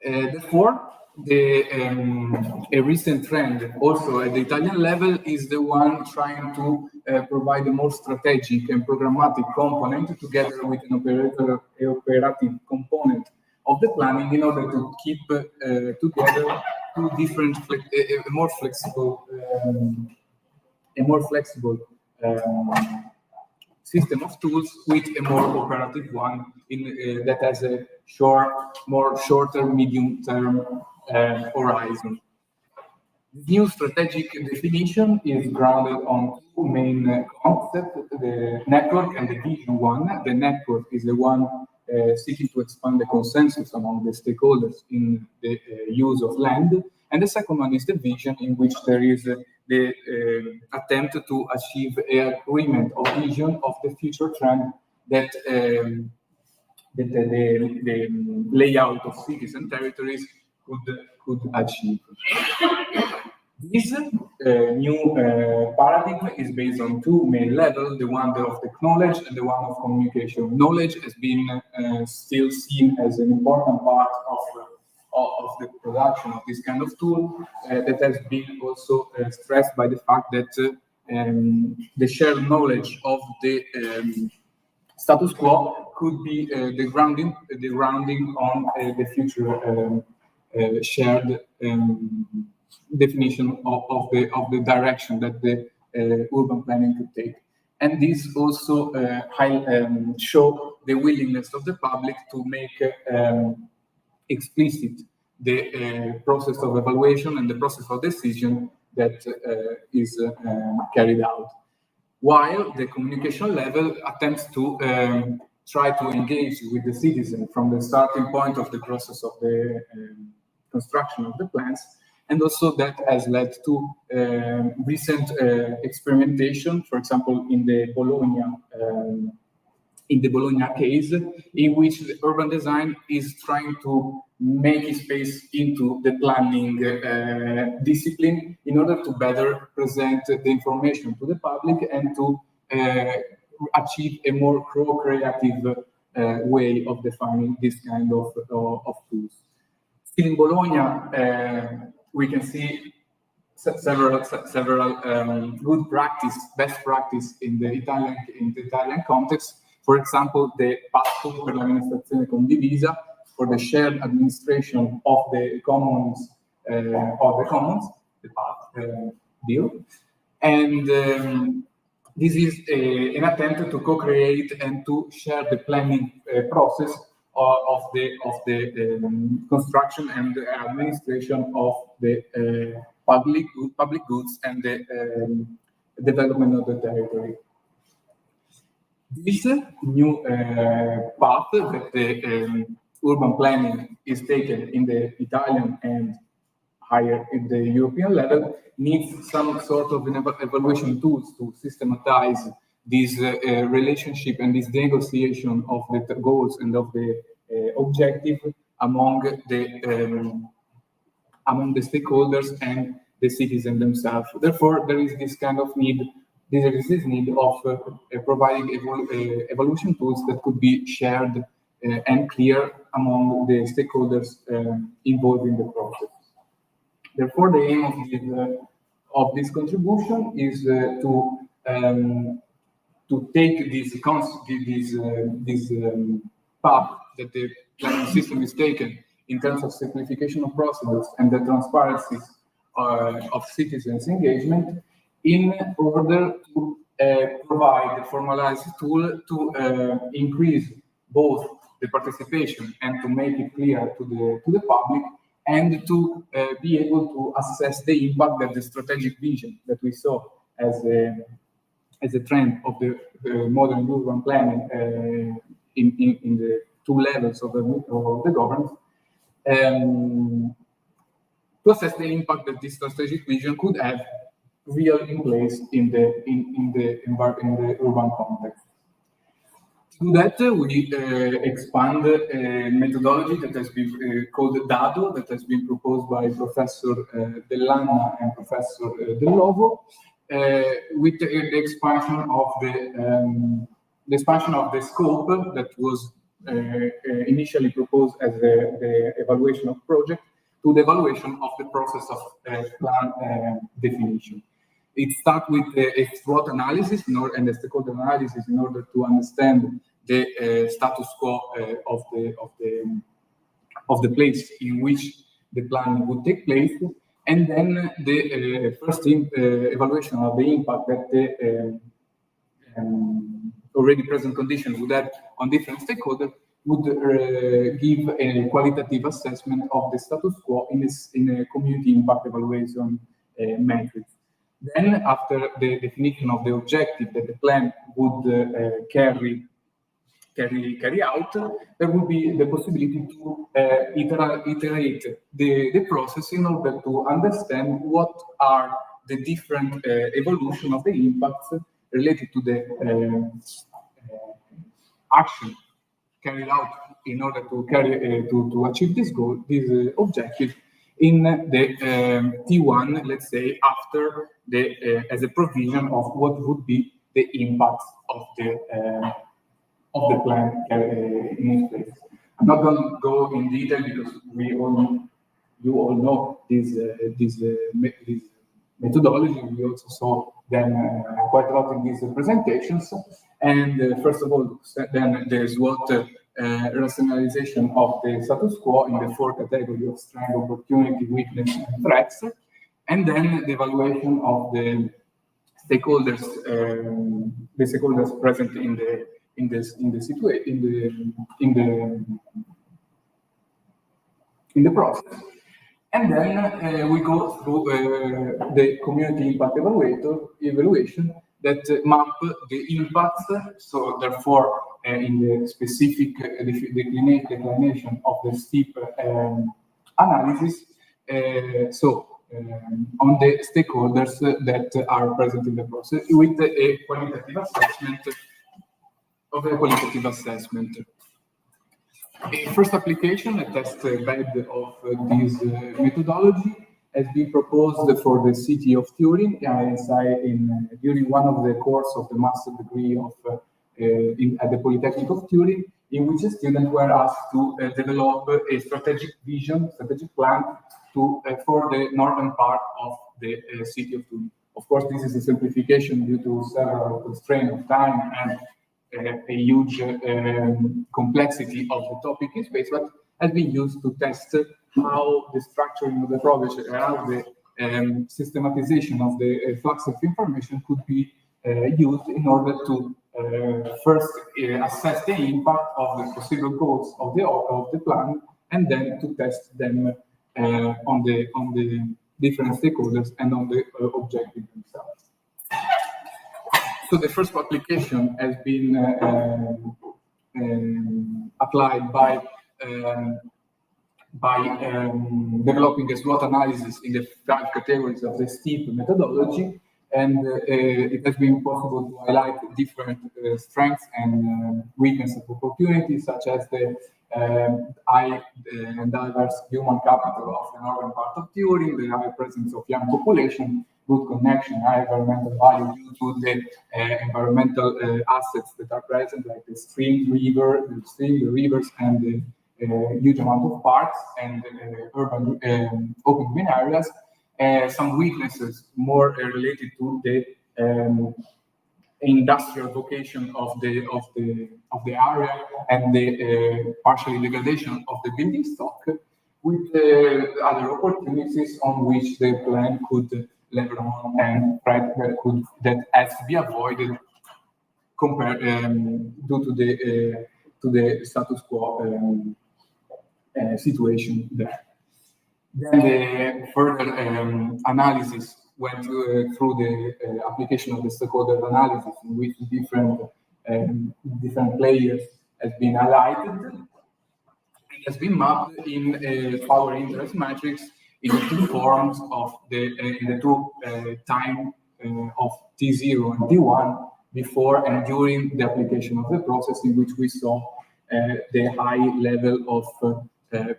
Therefore, a recent trend also at the Italian level is the one trying to provide a more strategic and programmatic component together with an operative component of the planning in order to keep together two different, a more flexible system of tools with a more operative one that has a shorter, medium-term horizon. The new strategic definition is grounded on two main concepts: the network and the vision one. The network is the one seeking to expand the consensus among the stakeholders in the use of land, and the second one is the vision, in which there is the attempt to achieve an agreement of vision of the future trend that the layout of cities and territories could achieve. This new paradigm is based on two main levels, the one of the knowledge and the one of communication. Knowledge has been still seen as an important part of the production of this kind of tool, that has been also stressed by the fact that the shared knowledge of the status quo could be the grounding on the future shared definition of the direction that the urban planning could take. And this also show the willingness of the public to make explicit the process of evaluation and the process of decision that is carried out. While the communication level attempts to try to engage with the citizen from the starting point of the process of the construction of the plans, and also that has led to recent experimentation, for example, in the Bologna case, in which the urban design is trying to make a space into the planning discipline in order to better present the information to the public and to achieve a more co-creative way of defining this kind of tools. Still in Bologna, we can see several good practice, best practice in the Italian context. For example, the patto per l'amministrazione condivisa, for the shared administration of the commons, the PAT deal, and this is an attempt to co-create and to share the planning process of the construction and the administration of the public goods and the development of the territory. This new path that the urban planning is taken in the Italian and higher in the European level needs some sort of evaluation tools to systematize this relationship and this negotiation of the goals and of the objective among the stakeholders and the citizens themselves. Therefore, there is this kind of need. There is this need of providing evaluation tools that could be shared and clear among the stakeholders involved in the process. Therefore, the aim of this contribution is to take this path that the planning system is taken in terms of simplification of procedures and the transparency of citizens' engagement, in order to provide a formalized tool to increase both the participation and to make it clear to the public, and to be able to assess the impact that the strategic vision that we saw as a trend of the modern urban planning in the two levels of the governance, to assess the impact that this strategic vision could have real in place in the urban context. To do that, we expand a methodology that has been called DADO, that has been proposed by Professor Dell'Anna and Professor Dell'Ovo, with the expansion of the scope that was initially proposed as the evaluation of project to the evaluation of the process of plan definition. It starts with a SWOT analysis and a stakeholder analysis in order to understand the status quo of the place in which the plan would take place, and then the first evaluation of the impact that the already present condition would have on different stakeholders would give a qualitative assessment of the status quo in a community impact evaluation matrix. Then, after the definition of the objective that the plan would carry out, there would be the possibility to iterate the process in order to understand what are the different evolution of the impacts related to the action carried out in order to achieve this goal, this objective, in the T1, let's say, after as a provision of what would be the impacts of the plan in place. I'm not going to go in detail because you all know this methodology. We also saw them quite a lot in these presentations. And first of all, then there's what rationalization of the status quo in the four categories of strength, opportunity, weakness, and threats, and then the evaluation of the stakeholders, present in the process. And then we go through the community impact evaluation that map the impacts. So therefore, in the specific declination of the steep analysis, on the stakeholders that are present in the process with a qualitative assessment. A first application, a test bed of this methodology, has been proposed for the city of Turin during one of the course of the master degree at the Polytechnic of Turin, in which the students were asked to develop a strategic plan for the northern part of the city of Turin. Of course, this is a simplification due to several constraints of time and a huge complexity of the topic in space, but has been used to test how the structuring of the project, how the systematization of the flux of information could be used in order to first assess the impact of the possible goals of the plan, and then to test them on the different stakeholders and on the objectives themselves. So the first application has been applied by developing a SWOT analysis in the 5 categories of the STEEP methodology, and it has been possible to highlight different strengths and weaknesses of opportunities, such as the high and diverse human capital of the northern part of Turin, the high presence of young population, good connection, high environmental value due to the environmental assets that are present, like the the rivers, and the huge amount of parks and urban open green areas. Some weaknesses more related to the industrial vocation of the area and the partial degradation of the building stock, with other opportunities on which the plan could lever on and threat that has to be avoided compared due to the status quo situation there. Then the further analysis went through the application of the stakeholder analysis, in which different players has been highlighted. It has been mapped in power interest matrix in the two forms of time of T0 and T1 before and during the application of the process, in which we saw the high level of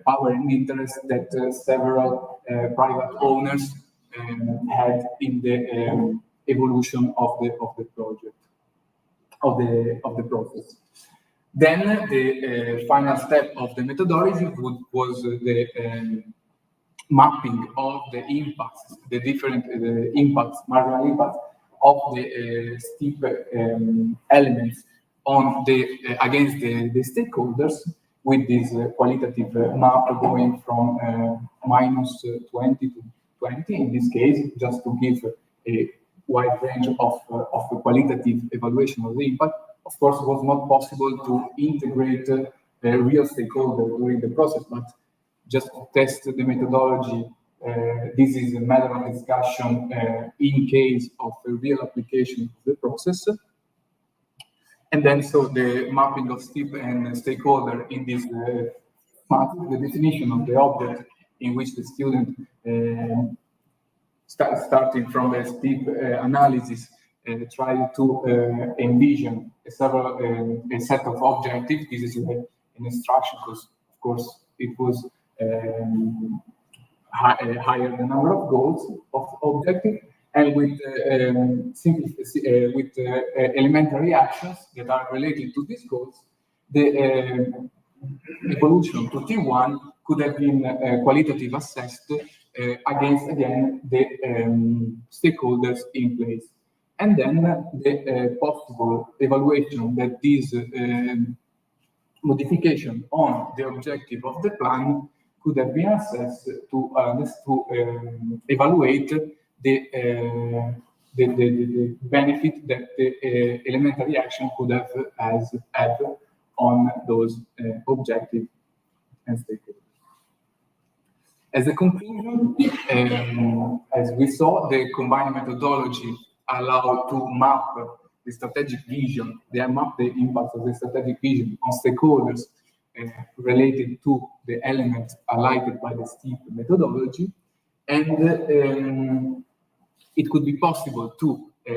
power and interest that several private owners had in the evolution of the project, of the process. Then the final step of the methodology was the mapping of the impacts, the different impacts, marginal impacts of the STEEP elements on against the stakeholders, with this qualitative map going from -20 to 20 in this case, just to give a wide range of the qualitative evaluation of the impact. Of course, it was not possible to integrate real stakeholders during the process, but just to test the methodology. This is a matter of discussion in case of a real application of the process. And then, so the mapping of STEEP and stakeholder in this map, the definition of the object in which the student starting from the STEEP analysis, try to envision a set of objectives. This is an instruction because, of course, it was higher the number of goals of objective, and with elementary actions that are related to these goals, the evolution to T1 could have been qualitative assessed against, again, the stakeholders in place. And then the possible evaluation that this modification on the objective of the plan could have been assessed to evaluate the benefit that the elementary action could have had on those objectives and stakeholders. As a conclusion, as we saw, the combined methodology allowed to map the strategic vision, they map the impact of the strategic vision on stakeholders related to the elements highlighted by the STEEP methodology, and it could be possible to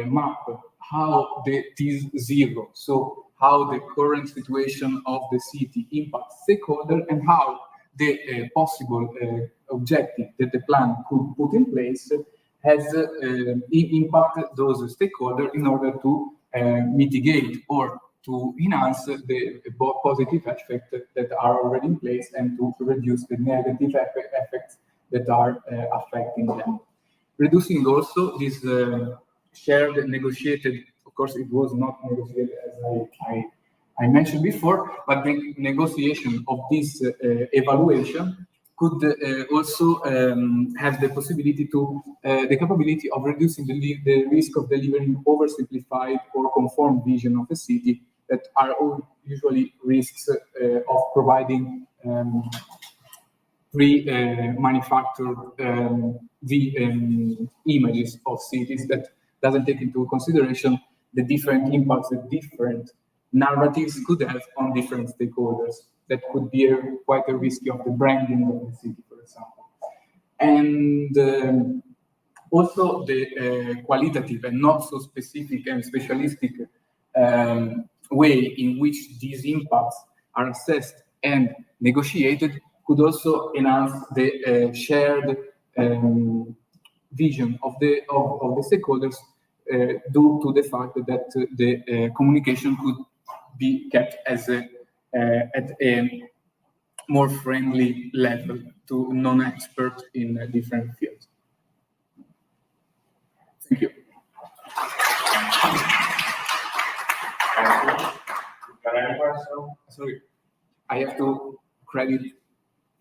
map how the T0, so how the current situation of the city impacts stakeholder, and how the possible objective that the plan could put in place has impacted those stakeholders in order to mitigate or to enhance the positive effects that are already in place and to reduce the negative effects that are affecting them. Reducing also this shared negotiated, of course it was not negotiated as I mentioned before, but the negotiation of this evaluation could also have the possibility to, the capability of reducing the risk of delivering oversimplified or conformed vision of a city that are all usually risks of providing pre-manufactured images of cities that doesn't take into consideration the different impacts that different narratives could have on different stakeholders. That could be quite a risky of the branding of the city, for example. And also the qualitative and not so specific and specialistic way in which these impacts are assessed and negotiated could also enhance the shared vision of the stakeholders due to the fact that the communication could be kept as at a more friendly level to non-experts in different fields. Thank you. Sorry, I have to credit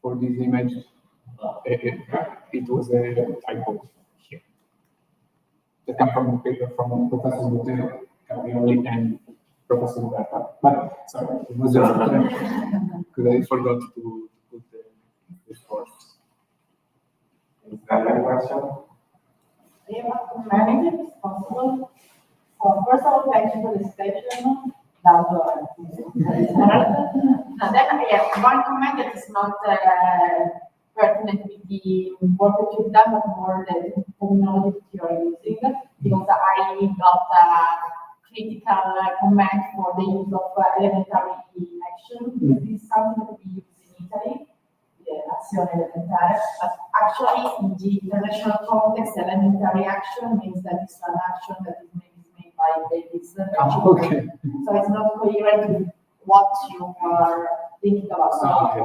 for this image. It was a typo here. That comes from the paper from Professor Butero, Caprioli, and Professor Berta. But sorry, it was because I forgot to put the source. Is that a question? Do you have to manage it if possible? So first of all, thank you for the session. Then I have one comment that is not pertinent with the work that you've done, but more the terminology that you are using. Because I got a critical comment for the use of elementary action. This is something that we use in Italy, the azione elementare. But actually, in the international context, elementary action means that it's an action that is made by babies. Okay. So it's not coherent with what you are thinking about.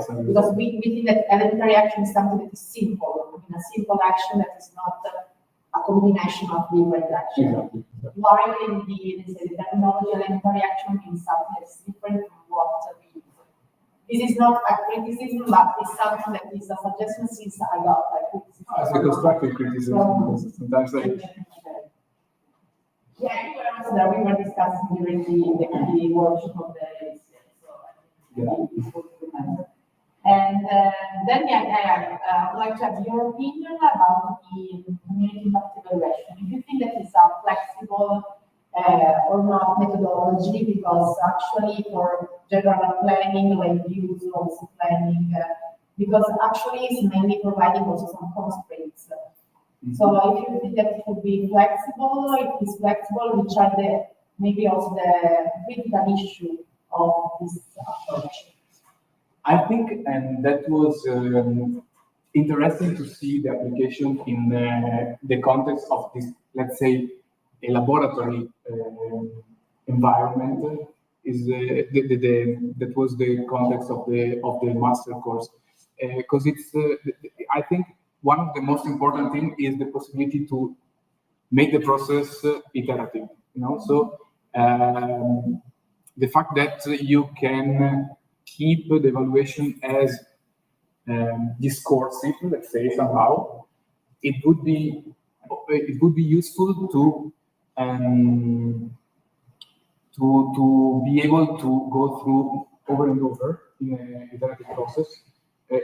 So, because we think that elementary action is something that is simple. I mean, a simple action that is not a combination of different actions. While in the terminology, elementary action means something that is different from what we use. This is not a criticism, but it's something that is a suggestion since I got a criticism. As a constructive criticism, sometimes yeah, that we were discussing during the workshop of the And then I would like to have your opinion about the community impact evaluation. If you think that it's a flexible or not methodology, because actually for general planning, land use, also planning, because actually it's mainly providing also some constraints. So if you think that it would be flexible, if it's flexible, which are maybe also the critical issue of this approach? I think, and that was interesting to see the application in the context of this, let's say, a laboratory environment. Is that was the context of the master course, because it's I think one of the most important things is the possibility to make the process iterative. So the fact that you can keep the evaluation as discursive, let's say somehow, it would be useful to be able to go through over and over in an iterative process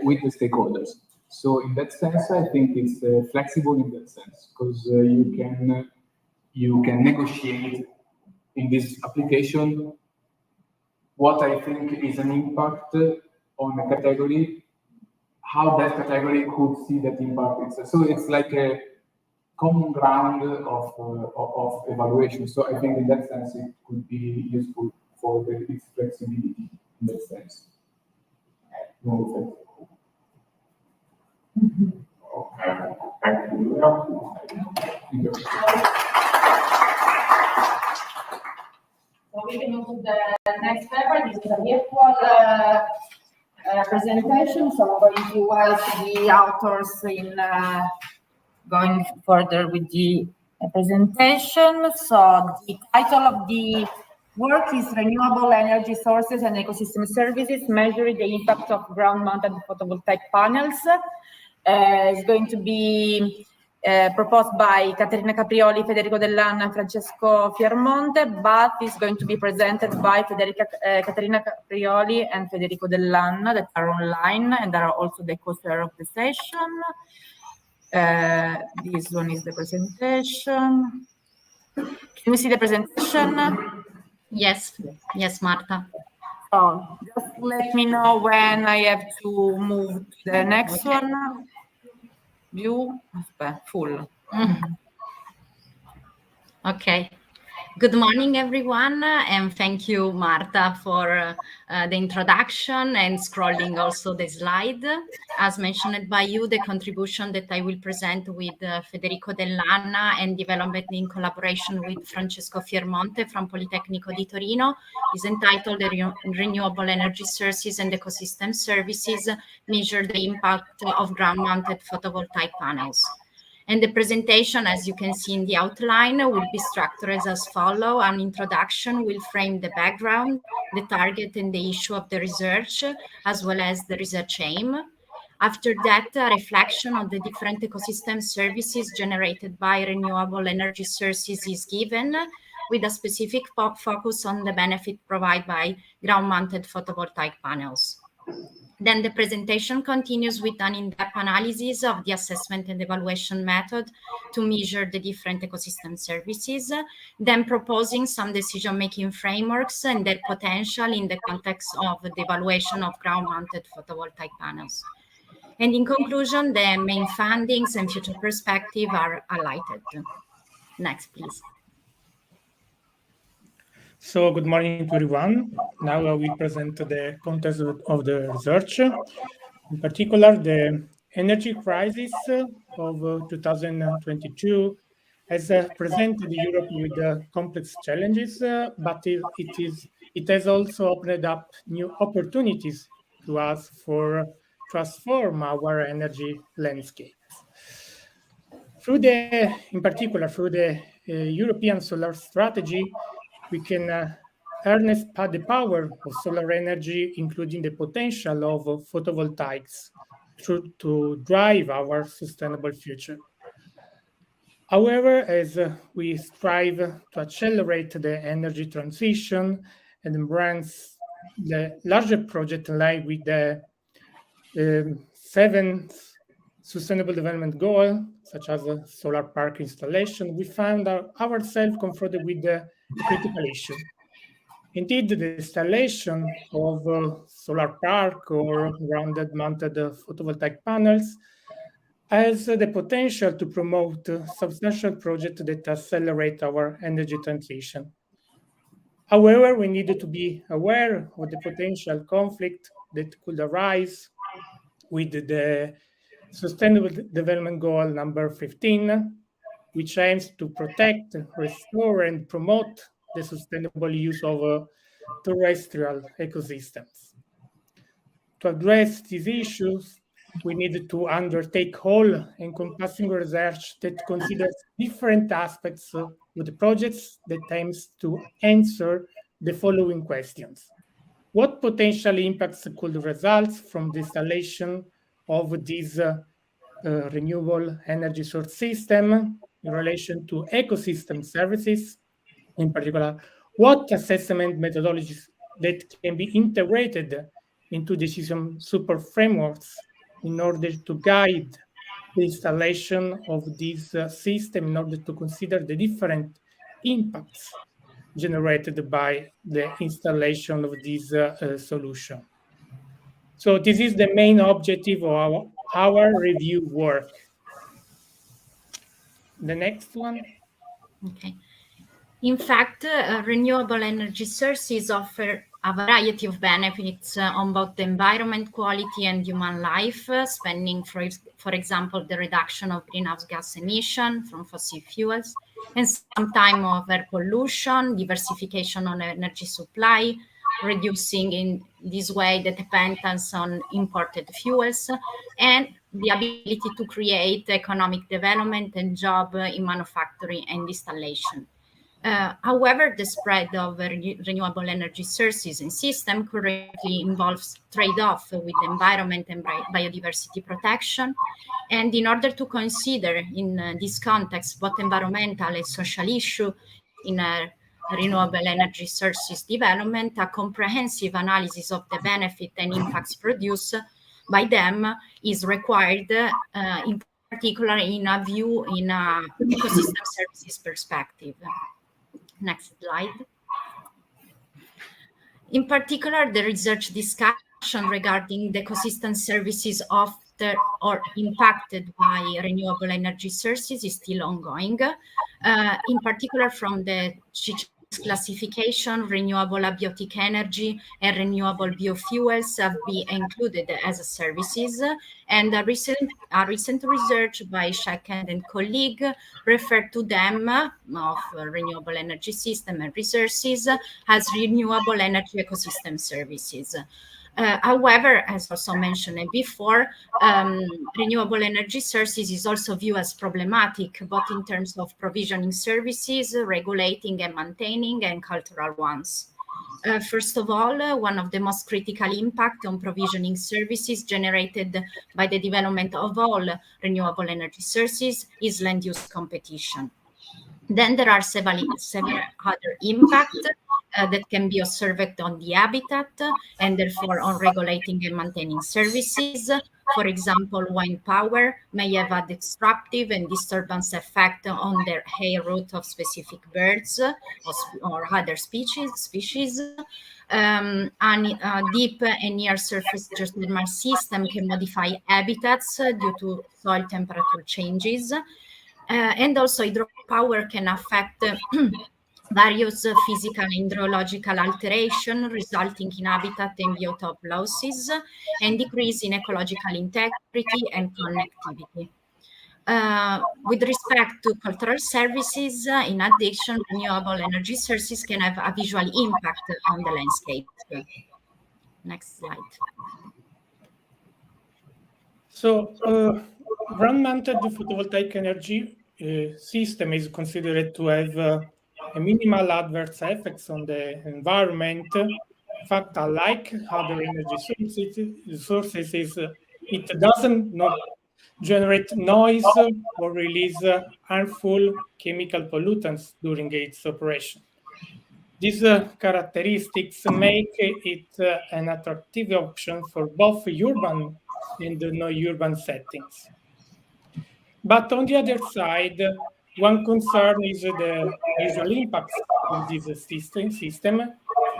with the stakeholders. So in that sense, I think it's flexible in that sense, because you can negotiate in this application what I think is an impact on a category, how that category could see that impact. So it's like a common ground of evaluation. So I think in that sense it could be useful for its flexibility in that sense. Okay, thank you. So we can move to the next paper. This is a virtual presentation. So I'm going to help the authors in going further with the presentation. So the title of the work is Renewable Energy Sources and Ecosystem Services, Measuring the Impact of Ground-Mounted Photovoltaic Panels. It's going to be proposed by Caterina Caprioli, Federico Dell'Anna, and Francesco Fiermonte, but is going to be presented by Caterina Caprioli and Federico Dell'Anna, that are online and are also the co-chair of the session. This one is the presentation. Can you see the presentation? Yes, yes, Marta. So just let me know when I have to move to the next one. View, full. Okay. Good morning, everyone, and thank you, Marta, for the introduction and scrolling also the slide. As mentioned by you, the contribution that I will present with Federico Dell'Anna and development in collaboration with Francesco Fiermonte from Politecnico di Torino is entitled the Renewable Energy Sources and Ecosystem Services, Measure the Impact of Ground-Mounted Photovoltaic Panels. And the presentation, as you can see in the outline, will be structured as follows. An introduction will frame the background, the target and the issue of the research, as well as the research aim. After that, a reflection on the different ecosystem services generated by renewable energy sources is given, with a specific focus on the benefit provided by ground-mounted photovoltaic panels. Then the presentation continues with an in-depth analysis of the assessment and evaluation method to measure the different ecosystem services, then proposing some decision-making frameworks and their potential in the context of the evaluation of ground-mounted photovoltaic panels. And in conclusion, the main findings and future perspective are highlighted. Next, please. So good morning to everyone. Now I will present the context of the research. In particular, the energy crisis of 2022 has presented Europe with complex challenges, but it has also opened up new opportunities to us for transform our energy landscapes. In particular, through the European Solar Strategy, we can harness the power of solar energy, including the potential of photovoltaics, to drive our sustainable future. However, as we strive to accelerate the energy transition and embrace the larger project like with the 7th Sustainable Development Goal, such as a solar park installation, we found ourselves confronted with a critical issue. Indeed, the installation of a solar park or ground-mounted photovoltaic panels has the potential to promote substantial projects that accelerate our energy transition. However, we need to be aware of the potential conflict that could arise with the Sustainable Development Goal number 15, which aims to protect, restore, and promote the sustainable use of terrestrial ecosystems. To address these issues, we need to undertake whole-encompassing research that considers different aspects of the projects that aims to answer the following questions. What potential impacts could result from the installation of this renewable energy source system in relation to ecosystem services? In particular, what assessment methodologies that can be integrated into decision support frameworks in order to guide the installation of this system in order to consider the different impacts generated by the installation of this solution. So this is the main objective of our review work. The next one. Okay. In fact, renewable energy sources offer a variety of benefits on both the environment quality and human life, spanning, for example, the reduction of greenhouse gas emission from fossil fuels, and some time of air pollution, diversification on energy supply, reducing in this way the dependence on imported fuels, and the ability to create economic development and job in manufacturing and installation. However, the spread of renewable energy sources and system currently involves trade-off with environment and biodiversity protection. And in order to consider in this context both environmental and social issue in renewable energy sources development, a comprehensive analysis of the benefit and impacts produced by them is required, in particular in a view in a ecosystem services perspective. Next slide. In particular, the research discussion regarding the ecosystem services after or impacted by renewable energy sources is still ongoing. In particular, from the classification, renewable abiotic energy and renewable biofuels have been included as services, and a recent research by Shekhand and colleague referred to them of renewable energy system and resources as renewable energy ecosystem services. However, as also mentioned before, renewable energy sources is also viewed as problematic, both in terms of provisioning services, regulating and maintaining, and cultural ones. First of all, one of the most critical impact on provisioning services generated by the development of all renewable energy sources is land use competition. Then there are several other impacts that can be observed on the habitat and therefore on regulating and maintaining services. For example, wind power may have a disruptive and disturbance effect on the air route of specific birds or other species. And deep and near surface geothermal system can modify habitats due to soil temperature changes. And also hydropower can affect various physical and hydrological alterations, resulting in habitat and biotope losses and decrease in ecological integrity and connectivity. With respect to cultural services, in addition, renewable energy sources can have a visual impact on the landscape. Next slide. So, ground-mounted photovoltaic energy system is considered to have a minimal adverse effects on the environment. In fact, unlike other energy sources, it doesn't not generate noise or release harmful chemical pollutants during its operation. These characteristics make it an attractive option for both urban and non-urban settings. But on the other side, one concern is the visual impacts of this system,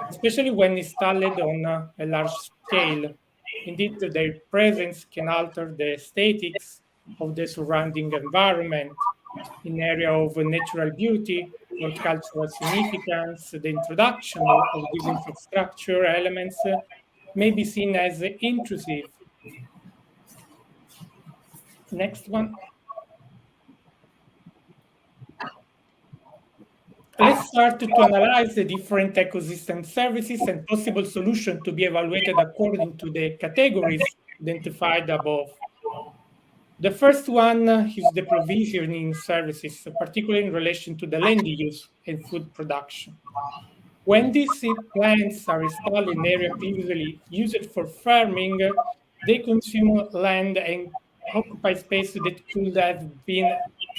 especially when installed on a large scale. Indeed, their presence can alter the aesthetics of the surrounding environment. In area of natural beauty or cultural significance, the introduction of these infrastructure elements may be seen as intrusive. Next one. Let's start to analyze the different ecosystem services and possible solutions to be evaluated according to the categories identified above. The first one is the provisioning services, particularly in relation to the land use and food production. When these plants are installed in area previously used for farming, they consume land and occupy space that could have been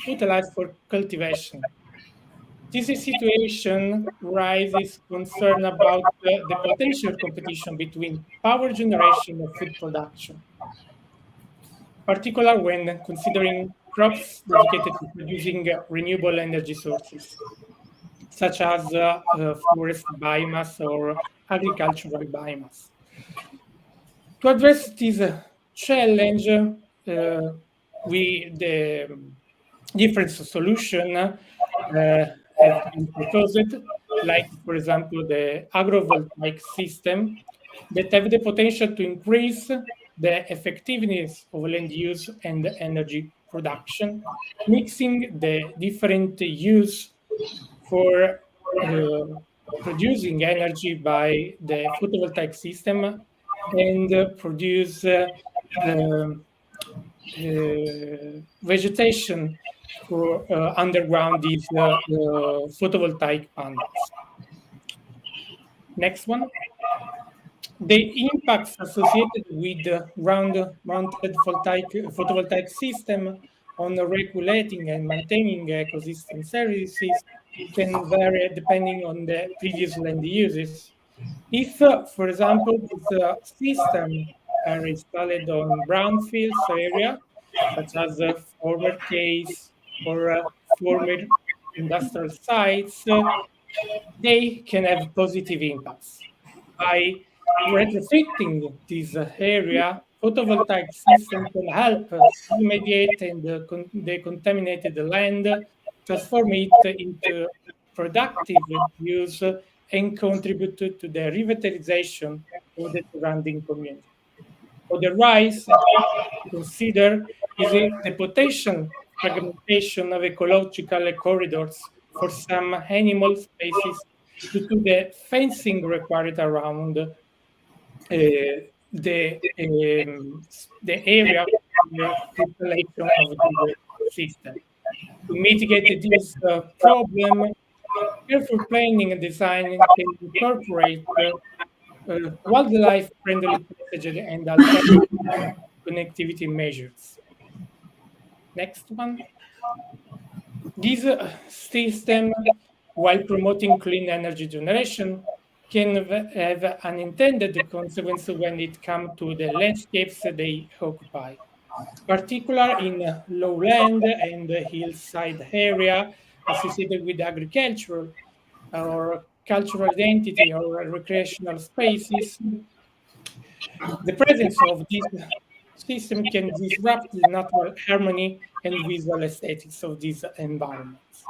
utilized for cultivation. This situation raises concern about the potential competition between power generation and food production, particularly when considering crops dedicated to producing renewable energy sources, such as forest biomass or agricultural biomass. To address this challenge, the different solution have been proposed. like, for example, the agrovoltaic system, that have the potential to increase the effectiveness of land use and energy production, mixing the different use for producing energy by the photovoltaic system and produce vegetation for underground these photovoltaic panels. Next one. The impacts associated with the ground-mounted photovoltaic system on regulating and maintaining ecosystem services can vary depending on the previous land uses. If, for example, this system are installed on brownfields area, such as former case or former industrial sites, they can have positive impacts. By retrofitting this area, photovoltaic system can help remediate and decontaminate the land, transform it into productive use, and contribute to the revitalization of the surrounding community. Otherwise, consider is the potential fragmentation of ecological corridors for some animal species due to the fencing required around the area for installation of the system. To mitigate this problem, careful planning and design can incorporate wildlife-friendly passages and alternative connectivity measures. Next one. This system, while promoting clean energy generation, can have unintended consequences when it comes to the landscapes they occupy, particularly in lowland and hillside area associated with agriculture or cultural identity or recreational spaces. The presence of this system can disrupt the natural harmony and visual aesthetics of these environments.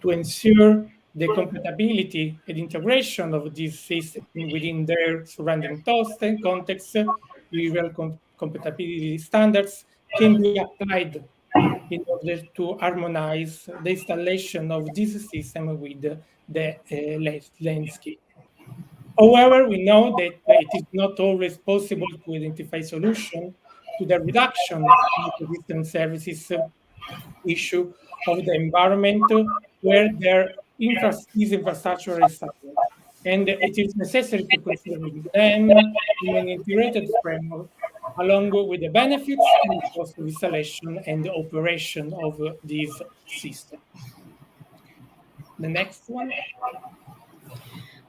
To ensure the compatibility and integration of this system within their surrounding context, visual compatibility standards can be applied in order to harmonize the installation of this system with the landscape. However, we know that it is not always possible to identify solutions to the reduction in ecosystem services issue of the environment where this infrastructure is suffered. And it is necessary to consider them in an integrated framework along with the benefits and cost of installation and the operation of this system. The next one.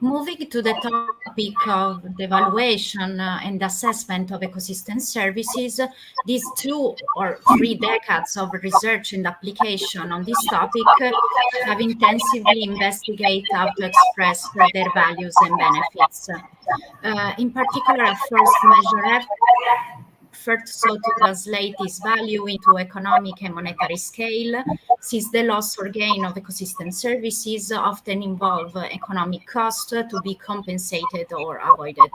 Moving to the topic of the evaluation and assessment of ecosystem services, these 2 or 3 decades of research and application on this topic have intensively investigated how to express their values and benefits. In particular, a first measure effort sought to translate this value into economic and monetary scale, since the loss or gain of ecosystem services often involve economic cost to be compensated or avoided.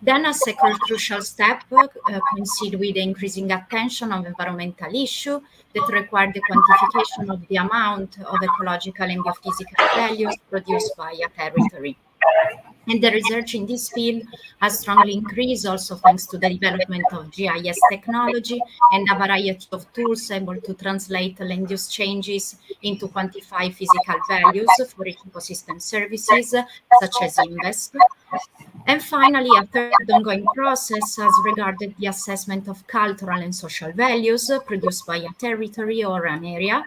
Then a second crucial step coincide with the increasing attention of environmental issues that require the quantification of the amount of ecological and biophysical values produced by a territory. And the research in this field has strongly increased also thanks to the development of GIS technology and a variety of tools able to translate land use changes into quantified physical values for ecosystem services, such as INVEST. And finally, a third ongoing process has regarded the assessment of cultural and social values produced by a territory or an area,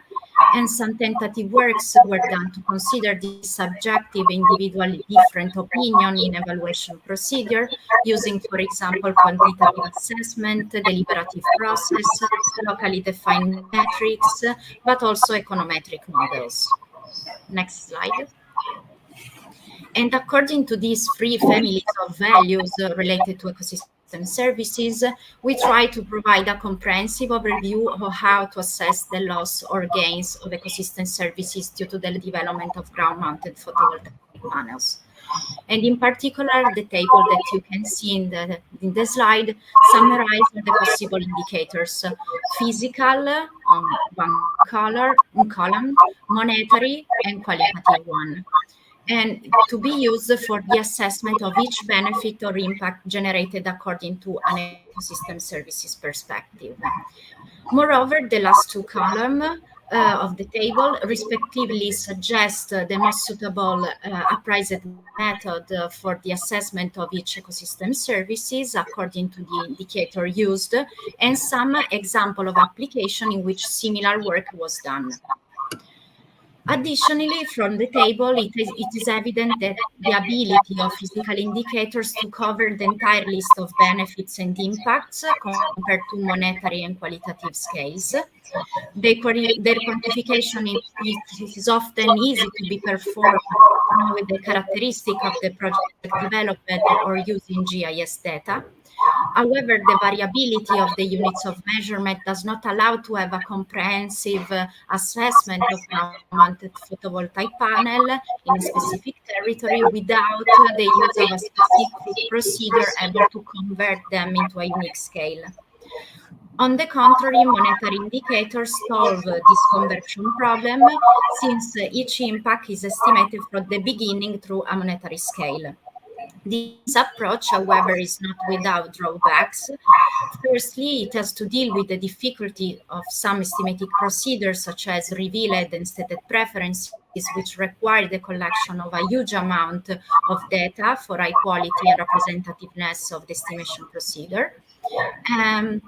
and some tentative works were done to consider this subjective, individually different opinion in evaluation procedure, using, for example, quantitative assessment, deliberative process, locally defined metrics, but also econometric models. Next slide. And according to these 3 families of values related to ecosystem services, we try to provide a comprehensive overview of how to assess the loss or gains of ecosystem services due to the development of ground-mounted photovoltaic panels. And in particular, the table that you can see in the slide summarizes the possible indicators: physical on one column, monetary, and qualitative one, and to be used for the assessment of each benefit or impact generated according to an ecosystem services perspective. Moreover, the last two columns of the table respectively suggest the most suitable appraised method for the assessment of each ecosystem services according to the indicator used, and some example of application in which similar work was done. Additionally, from the table, it is evident that the ability of physical indicators to cover the entire list of benefits and impacts compared to monetary and qualitative scales. Their quantification is often easy to be performed with the characteristic of the project development or using GIS data. However, the variability of the units of measurement does not allow to have a comprehensive assessment of ground-mounted photovoltaic panel in a specific territory without the use of a specific procedure able to convert them into a unique scale. On the contrary, monetary indicators solve this conversion problem since each impact is estimated from the beginning through a monetary scale. This approach, however, is not without drawbacks. Firstly, it has to deal with the difficulty of some estimating procedures, such as revealed and stated preferences, which require the collection of a huge amount of data for high quality and representativeness of the estimation procedure. And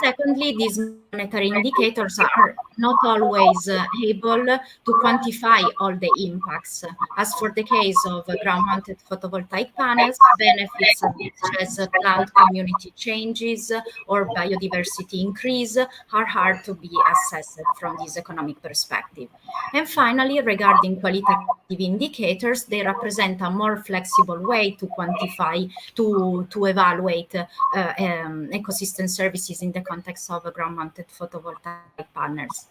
secondly, these monetary indicators are not always able to quantify all the impacts. As for the case of ground-mounted photovoltaic panels, benefits such as plant community changes or biodiversity increase are hard to be assessed from this economic perspective. And finally, regarding qualitative indicators, they represent a more flexible way to quantify, to evaluate ecosystem services in the context of ground-mounted photovoltaic panels.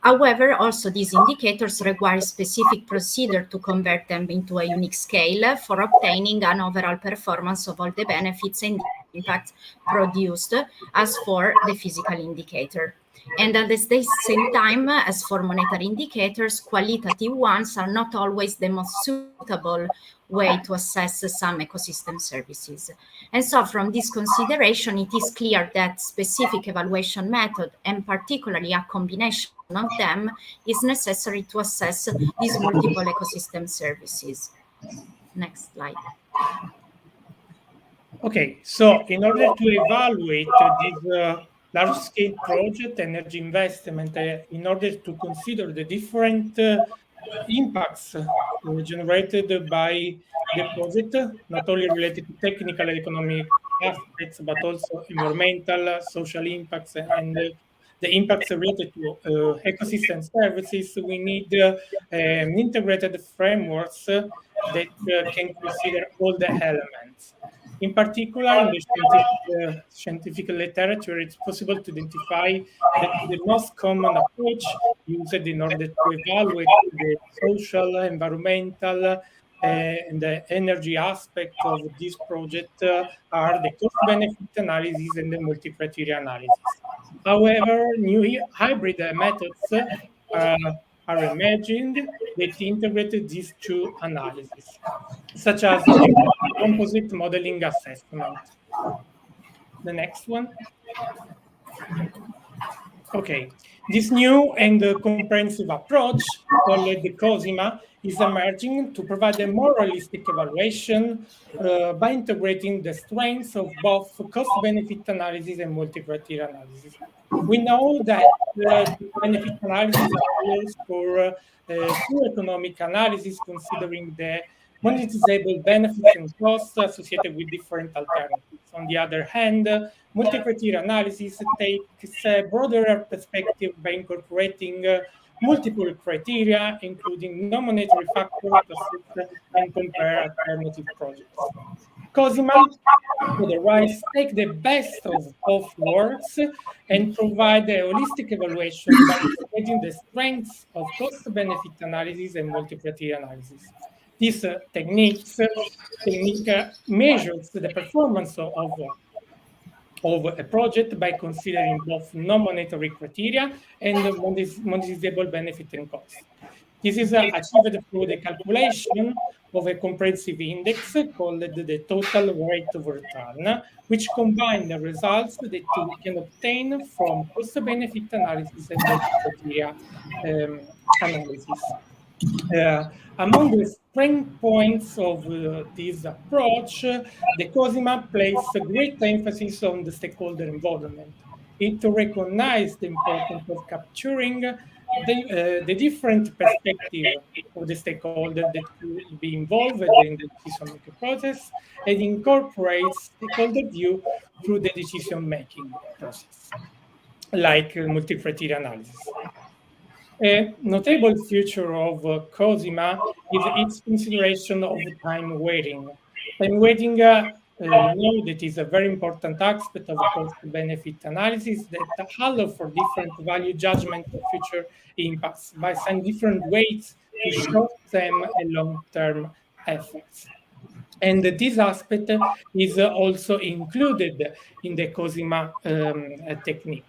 However, also these indicators require specific procedure to convert them into a unique scale for obtaining an overall performance of all the benefits and impacts produced as for the physical indicator. And at the same time, as for monetary indicators, qualitative ones are not always the most suitable way to assess some ecosystem services. And so from this consideration, it is clear that specific evaluation method, and particularly a combination of them, is necessary to assess these multiple ecosystem services. Next slide. Okay, so in order to evaluate this large-scale project, energy investment, in order to consider the different impacts generated by the project, not only related to technical and economic aspects, but also environmental, social impacts, and the impacts related to ecosystem services, we need integrated frameworks that can consider all the elements. In particular, in the scientific literature, it's possible to identify that the most common approach used in order to evaluate the social, environmental, and the energy aspect of this project are the cost-benefit analysis and the multi-criteria analysis. However, new hybrid methods are emerging that integrate these two analyses, such as the composite modeling assessment. The next one. Okay, this new and comprehensive approach, called the COSIMA, is emerging to provide a more realistic evaluation by integrating the strengths of both cost-benefit analysis and multi-criteria analysis. We know that the benefit analysis allows for full economic analysis considering the monetizable benefits and costs associated with different alternatives. On the other hand, multi-criteria analysis takes a broader perspective by incorporating multiple criteria, including non-monetary factors to assess and compare alternative projects. COSIMA, otherwise, take the best of both worlds and provide a holistic evaluation by integrating the strengths of cost-benefit analysis and multi-criteria analysis. This technique measures the performance of a project by considering both non-monetary criteria and monetizable benefit and cost. This is achieved through the calculation of a comprehensive index called the total rate of return, which combines the results that we can obtain from cost-benefit analysis and multi-criteria analysis. Among the strength points of this approach, the COSIMA places a great emphasis on the stakeholder involvement. It recognizes the importance of capturing the different perspective of the stakeholder that will be involved in the decision-making process and incorporates stakeholder view through the decision-making process, like multi-criteria analysis. A notable feature of COSIMA is its consideration of time weighting. Time weighting, that is a very important aspect of cost-benefit analysis that allows for different value judgment of future impacts by assigning different weights to short-term and long-term effects. And this aspect is also included in the COSIMA technique.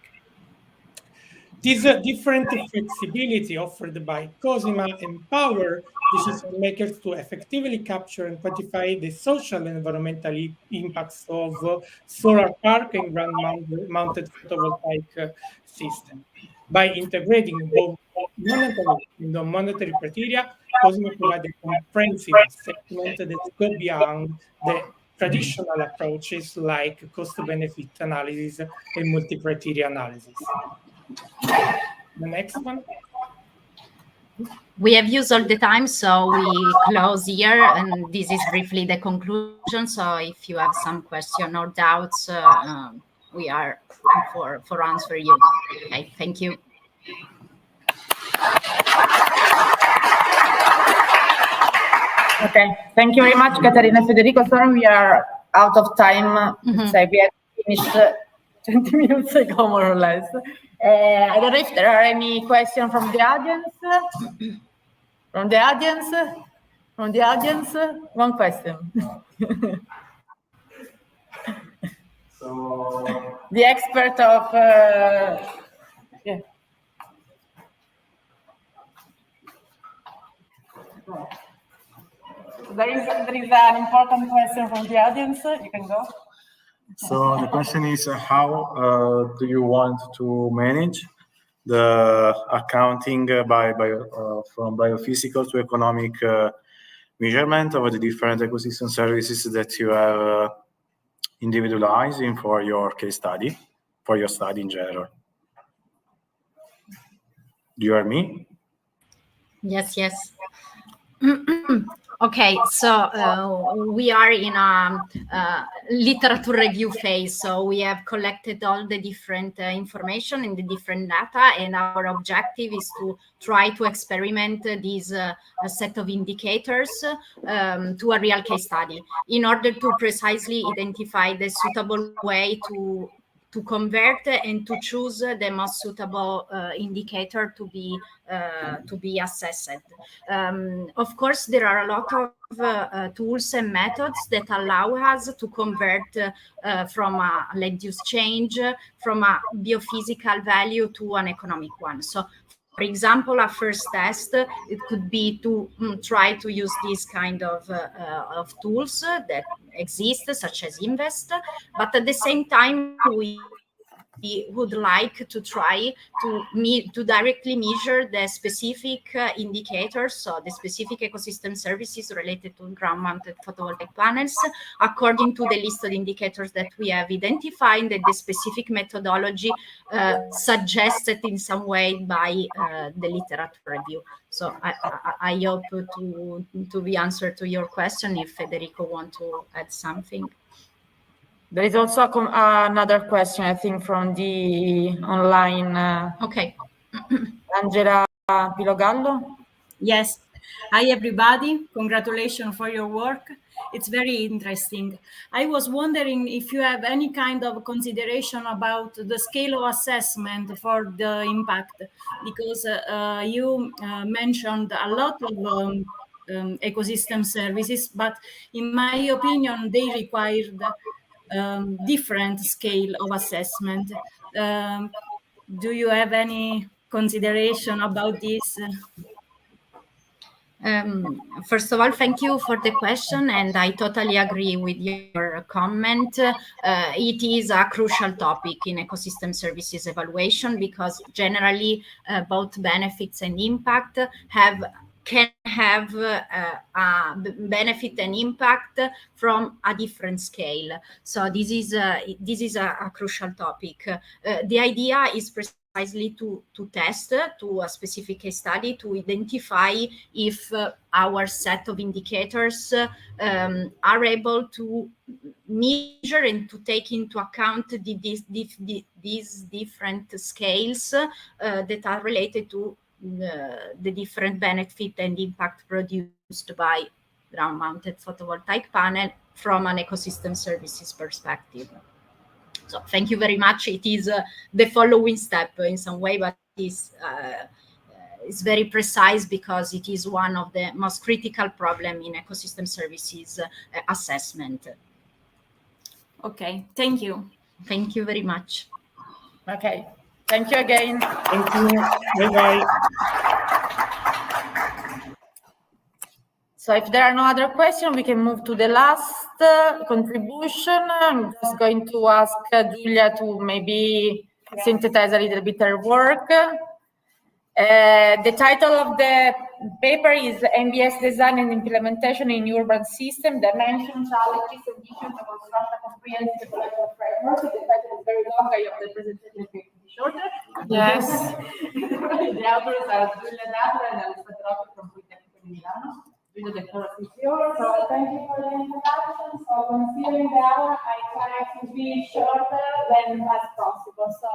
This different flexibility offered by COSIMA empower decision makers to effectively capture and quantify the social and environmental impacts of solar park and ground-mounted photovoltaic system. By integrating both monetary and non-monetary criteria, COSIMA provides a comprehensive assessment that goes beyond the traditional approaches like cost-benefit analysis and multi-criteria analysis. The next one. We have used all the time, so we close here, and this is briefly the conclusion. So if you have some question or doubts, we are for answer you. Okay, thank you. Okay, thank you very much, Caterina and Federico. Sorry, we are out of time. So we have finished 20 minutes ago, more or less. I don't know if there are any questions from the audience. From the audience? From the audience? One question. So the expert of yeah. There is an important question from the audience. You can go. So the question is, how do you want to manage the accounting from biophysical to economic measurement of the different ecosystem services that you have individualizing for your case study, for your study in general? Do you hear me? Yes, yes. Okay, so we are in a literature review phase. So we have collected all the different information and the different data, and our objective is to try to experiment these set of indicators to a real case study in order to precisely identify the suitable way to convert and to choose the most suitable indicator to be assessed. Of course, there are a lot of tools and methods that allow us to convert from a land use change, from a biophysical value to an economic one. So, for example, a first test, it could be to try to use these kind of tools that exist, such as Invest, but at the same time, we would like to try to directly measure the specific indicators, so the specific ecosystem services related to ground-mounted photovoltaic panels, according to the list of indicators that we have identified, that the specific methodology suggested in some way by the literature review. So I hope to be answered to your question. If Federico want to add something. There is also another question, I think, from the online. Okay. Angela Pilogallo. Yes. Hi, everybody. Congratulations for your work. It's very interesting. I was wondering if you have any kind of consideration about the scale of assessment for the impact, because you mentioned a lot of ecosystem services, but in my opinion, they required different scale of assessment. Do you have any consideration about this? First of all, thank you for the question, and I totally agree with your comment. It is a crucial topic in ecosystem services evaluation because generally both benefits and impact can have a benefit and impact from a different scale. So this is a crucial topic. The idea is precisely to test to a specific case study to identify if our set of indicators are able to measure and to take into account these different scales that are related to the different benefit and impact produced by ground-mounted photovoltaic panel from an ecosystem services perspective. So thank you very much. It is the following step in some way, but it's very precise because it is one of the most critical problem in ecosystem services assessment. Okay, thank you. Thank you very much. Okay, thank you again. Thank you. Bye-bye. So if there are no other questions, we can move to the last contribution. I'm just going to ask Giulia to maybe synthesize a little bit her work. The title of the paper is MBS Design and Implementation in Urban System, Dimensions, Challenges, and Visions to Construct a Comprehensive Ecological Framework. The title is very long, I hope the presentation can be shorter. Yes. The authors are Giulia D'Atra and Alessandro Rocchi from Politecnico di Milano. Giulia, the floor is yours. So thank you for the introduction. So considering the hour, I try to be shorter than as possible. So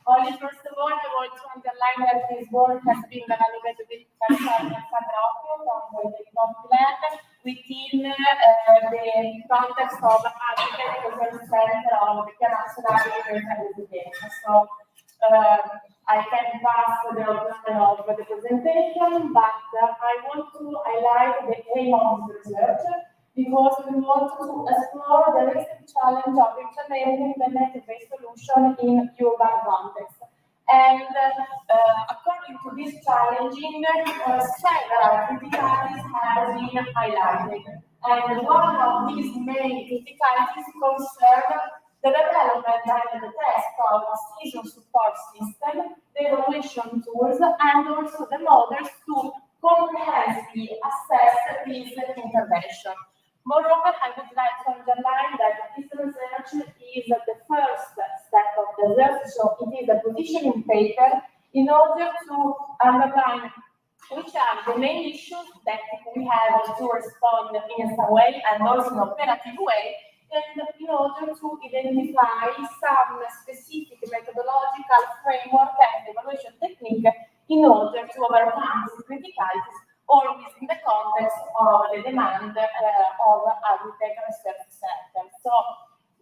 only first of all, I want to underline that this work has been evaluated by Alessandro Rocchi from Politecnico di Milano within the context of Architect Research Center of the Piano Nazionale di Residenza. So I can pass the outline of the presentation, but I want to highlight the aim of this research because we want to explore the recent challenge of implementing the net-based solution in urban context. And according to this challenging, several difficulties have been highlighted. And one of these main difficulties concerns the development and the test of a season support system, the evaluation tools, and also the models to comprehensively assess this intervention. Moreover, I would like to underline that this research is the first step of the research, so it is a positioning paper in order to underline which are the main issues that we have to respond in some way and also in an operative way, and in order to identify some specific methodological framework and evaluation technique in order to overcome these criticalities, always in the context of the demand of Agritech Research Center. So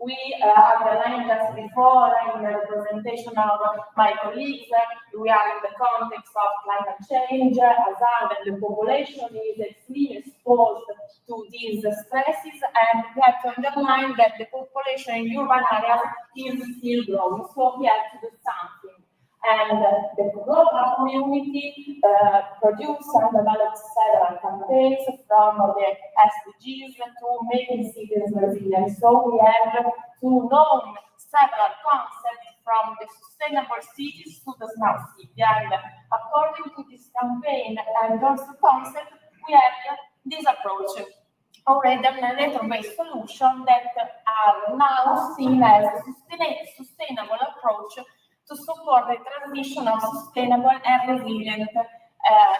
we underlined that before in the presentation of my colleagues, we are in the context of climate change, hazard, and the population is extremely exposed to these stresses, and we have to underline that the population in urban areas is still growing, so we have to do something. And the global community produced and developed several campaigns from the SDGs to making cities resilient. So we have to know several concepts from the sustainable cities to the smart city. And according to this campaign and also concept, we have this approach. Already a net-based solution that are now seen as a sustainable approach to support the transition of sustainable and resilient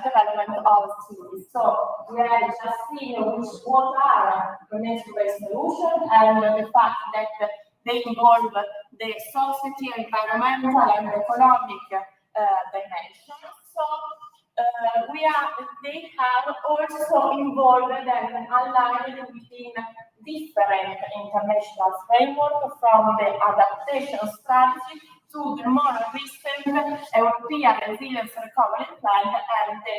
development of cities. So we have just seen what are the net-based solutions and the fact that they involve the society, environmental, and economic dimensions. So they are also involved and aligned within different international framework, from the adaptation strategy to the more recent European Resilience Recovery Plan and the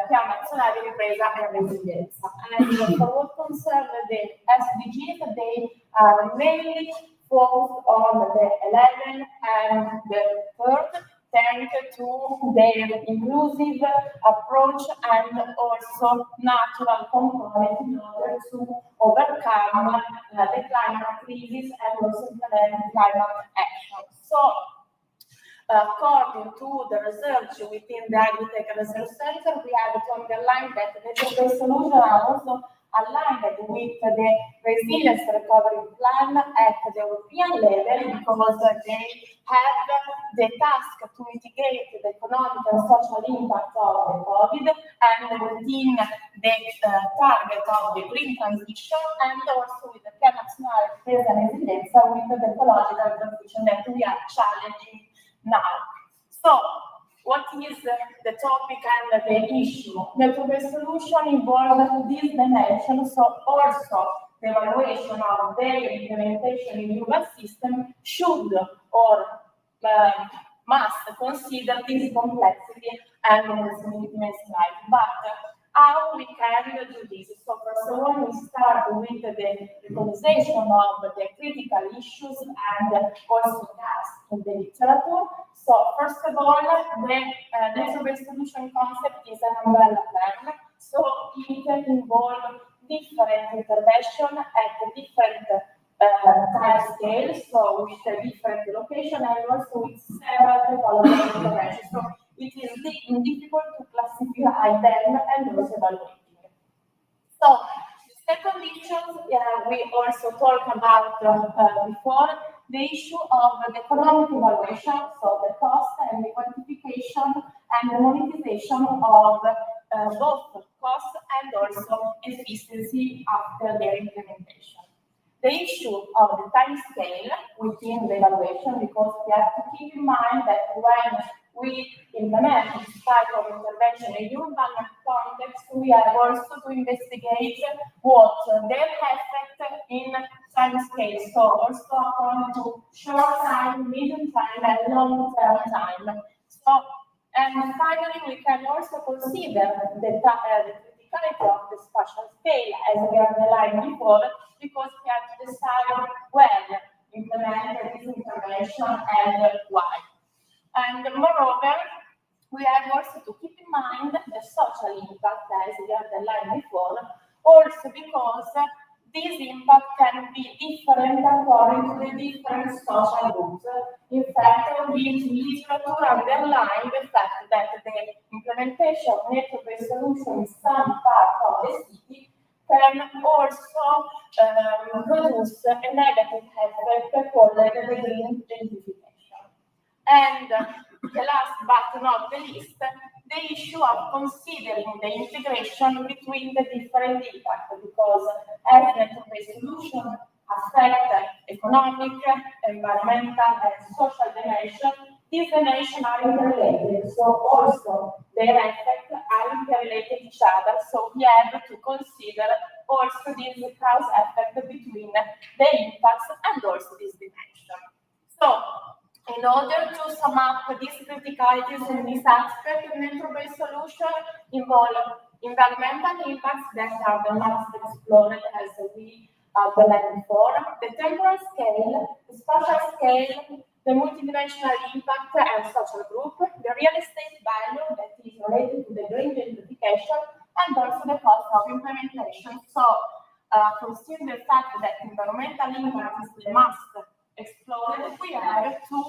Piano Nazionale di Ripresa e Resilienza. And for what concerns the SDGs, they are mainly focused on the 11 and the 3rd, thanks to their inclusive approach and also natural component in order to overcome the climate crisis and also implement climate action. So, according to the research within the Agritech Research Center, we have to underline that the nature-based solutions are also aligned with the Resilience Recovery Plan at the European level because they have the task to mitigate the economic and social impact of the COVID and within the target of the green transition and also with the Piano Nazionale di Ripresa e Resilienza with the ecological transition that we are challenging now. So, what is the topic and the issue? Nature-based solution involves this dimension, so also the evaluation of their implementation in human system should or must consider this complexity and dimensionality. But how we can do this? So first of all, we start with the recognition of the critical issues and also tasks in the literature. So first of all, the nature-based solution concept is an umbrella plan. So it involves different intervention at different time scales, so with a different location and also with several development interventions. So it is difficult to classify them and also evaluate. So the second issue we also talked about before, the issue of the economic evaluation, so the cost and the quantification and the monetization of both cost and also efficiency after their implementation. The issue of the time scale within the evaluation, because we have to keep in mind that when we implement this type of intervention in urban context, we have also to investigate what their effect in time scale, so also according to short time, medium time, and long-term time. So, and finally, we can also consider the criticality of the spatial scale, as we underlined before, because we have to decide when implement this intervention and why. And moreover, we have also to keep in mind the social impact, as we underlined before, also because this impact can be different according to the different social groups. In fact, the literature underlines the fact that the implementation of nature-based solutions in some part of the city can also produce a negative effect called the green gentrification. And the last but not the least, the issue of considering the integration between the different impacts, because as nature-based solutions affect economic, environmental, and social dimension, these dimensions are interrelated. So also their effects are interrelated each other. So we have to consider also this cause effect between the impacts and also this dimension. So in order to sum up these criticalities in this aspect, nature-based solution involve environmental impacts that are the most explored as we outlined before, the temporal scale, the spatial scale, the multidimensional impact and social group, the real estate value that is related to the green gentrification, and also the cost of implementation. So, considering the fact that environmental impact is the most explored, we have to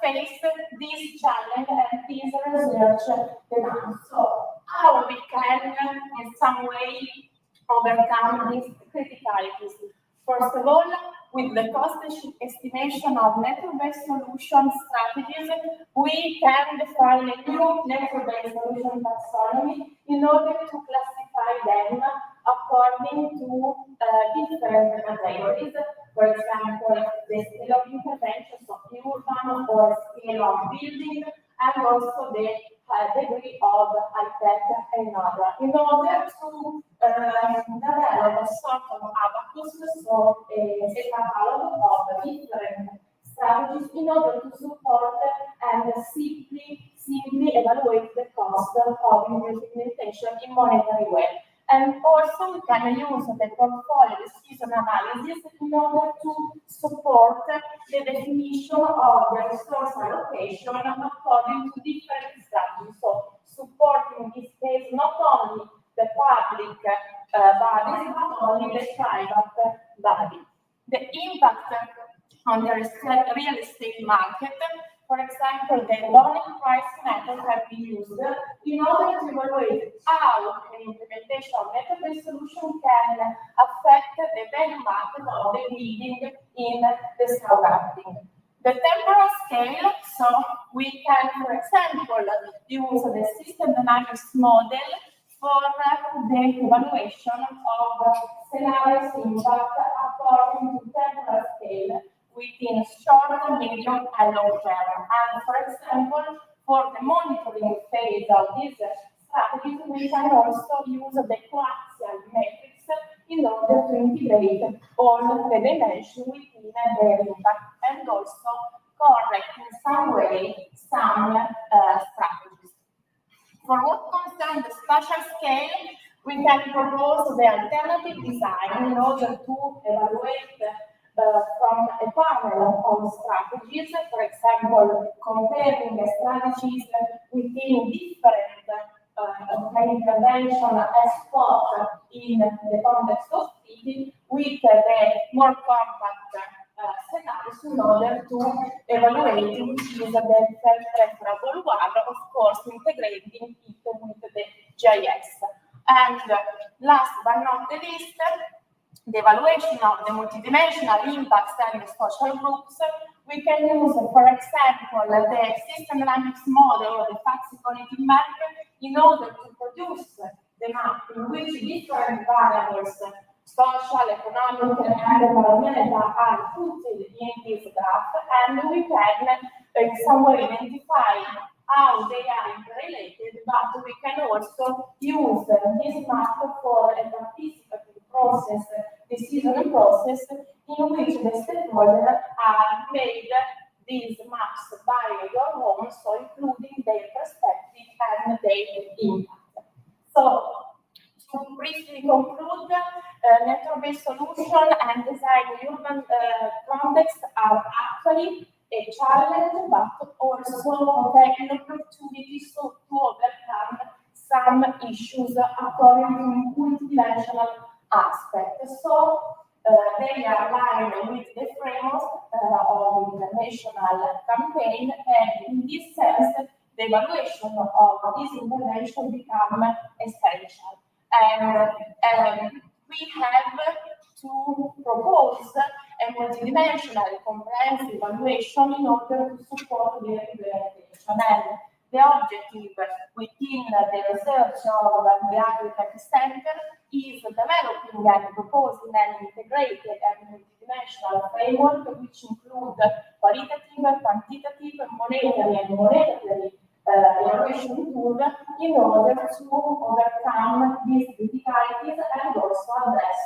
face this challenge and this research demand. So, how we can, in some way, overcome these criticalities? First of all, with the cost estimation of nature-based solution strategies, we can define a new nature-based solution taxonomy in order to classify them according to different categories. For example, the scale of intervention, so urban or scale of building, and also the degree of high-tech and other, in order to develop a sort of abacus, so a catalog of different strategies in order to support and simply evaluate the cost of implementation in monetary way. And also we can use the portfolio decision analysis in order to support the definition of the resource allocation according to different strategies. So supporting in this case not only the public bodies, but only the private body. The impact on the real estate market, for example, the Lowering price method has been used in order to evaluate how an implementation of method-based solution can affect the value market of the building in the surrounding. The temporal scale, so we can, for example, use the system dynamics model for the evaluation of scenarios impact according to temporal scale within short, medium, and long term. And for example, for the monitoring phase of these strategies, we can also use the coaxial matrix in order to integrate all the dimensions within their impact and also correct in some way some strategies. For what concerns the spatial scale, we can propose the alternative design in order to evaluate from a panel of strategies, for example, comparing the strategies within different intervention as spot in the context of city with the more compact scenarios in order to evaluate which is the preferable one, of course, integrating it with the GIS. And last but not the least, the evaluation of the multidimensional impacts and the social groups, we can use, for example, the system dynamics model or the FAXI cognitive map in order to produce the map in which different variables, social, economic, and environmental, are put in this graph, and we can in some way identify how they are interrelated, but we can also use this map for a participative process, decision process, in which the stakeholders are made these maps by your own, so including their perspective and their impact. So, to briefly conclude, network-based solution and design in urban context are actually a challenge, but also an opportunity to overcome some issues according to multidimensional aspects. So they are aligned with the framework of the national campaign, and in this sense, the evaluation of this intervention becomes essential. And we have to propose a multidimensional comprehensive evaluation in order to support the implementation. And the objective within the research of the Agritech Center is developing and proposing an integrated and multidimensional framework which includes qualitative, quantitative, monetary, and monetary evaluation tool in order to overcome these difficulties and also address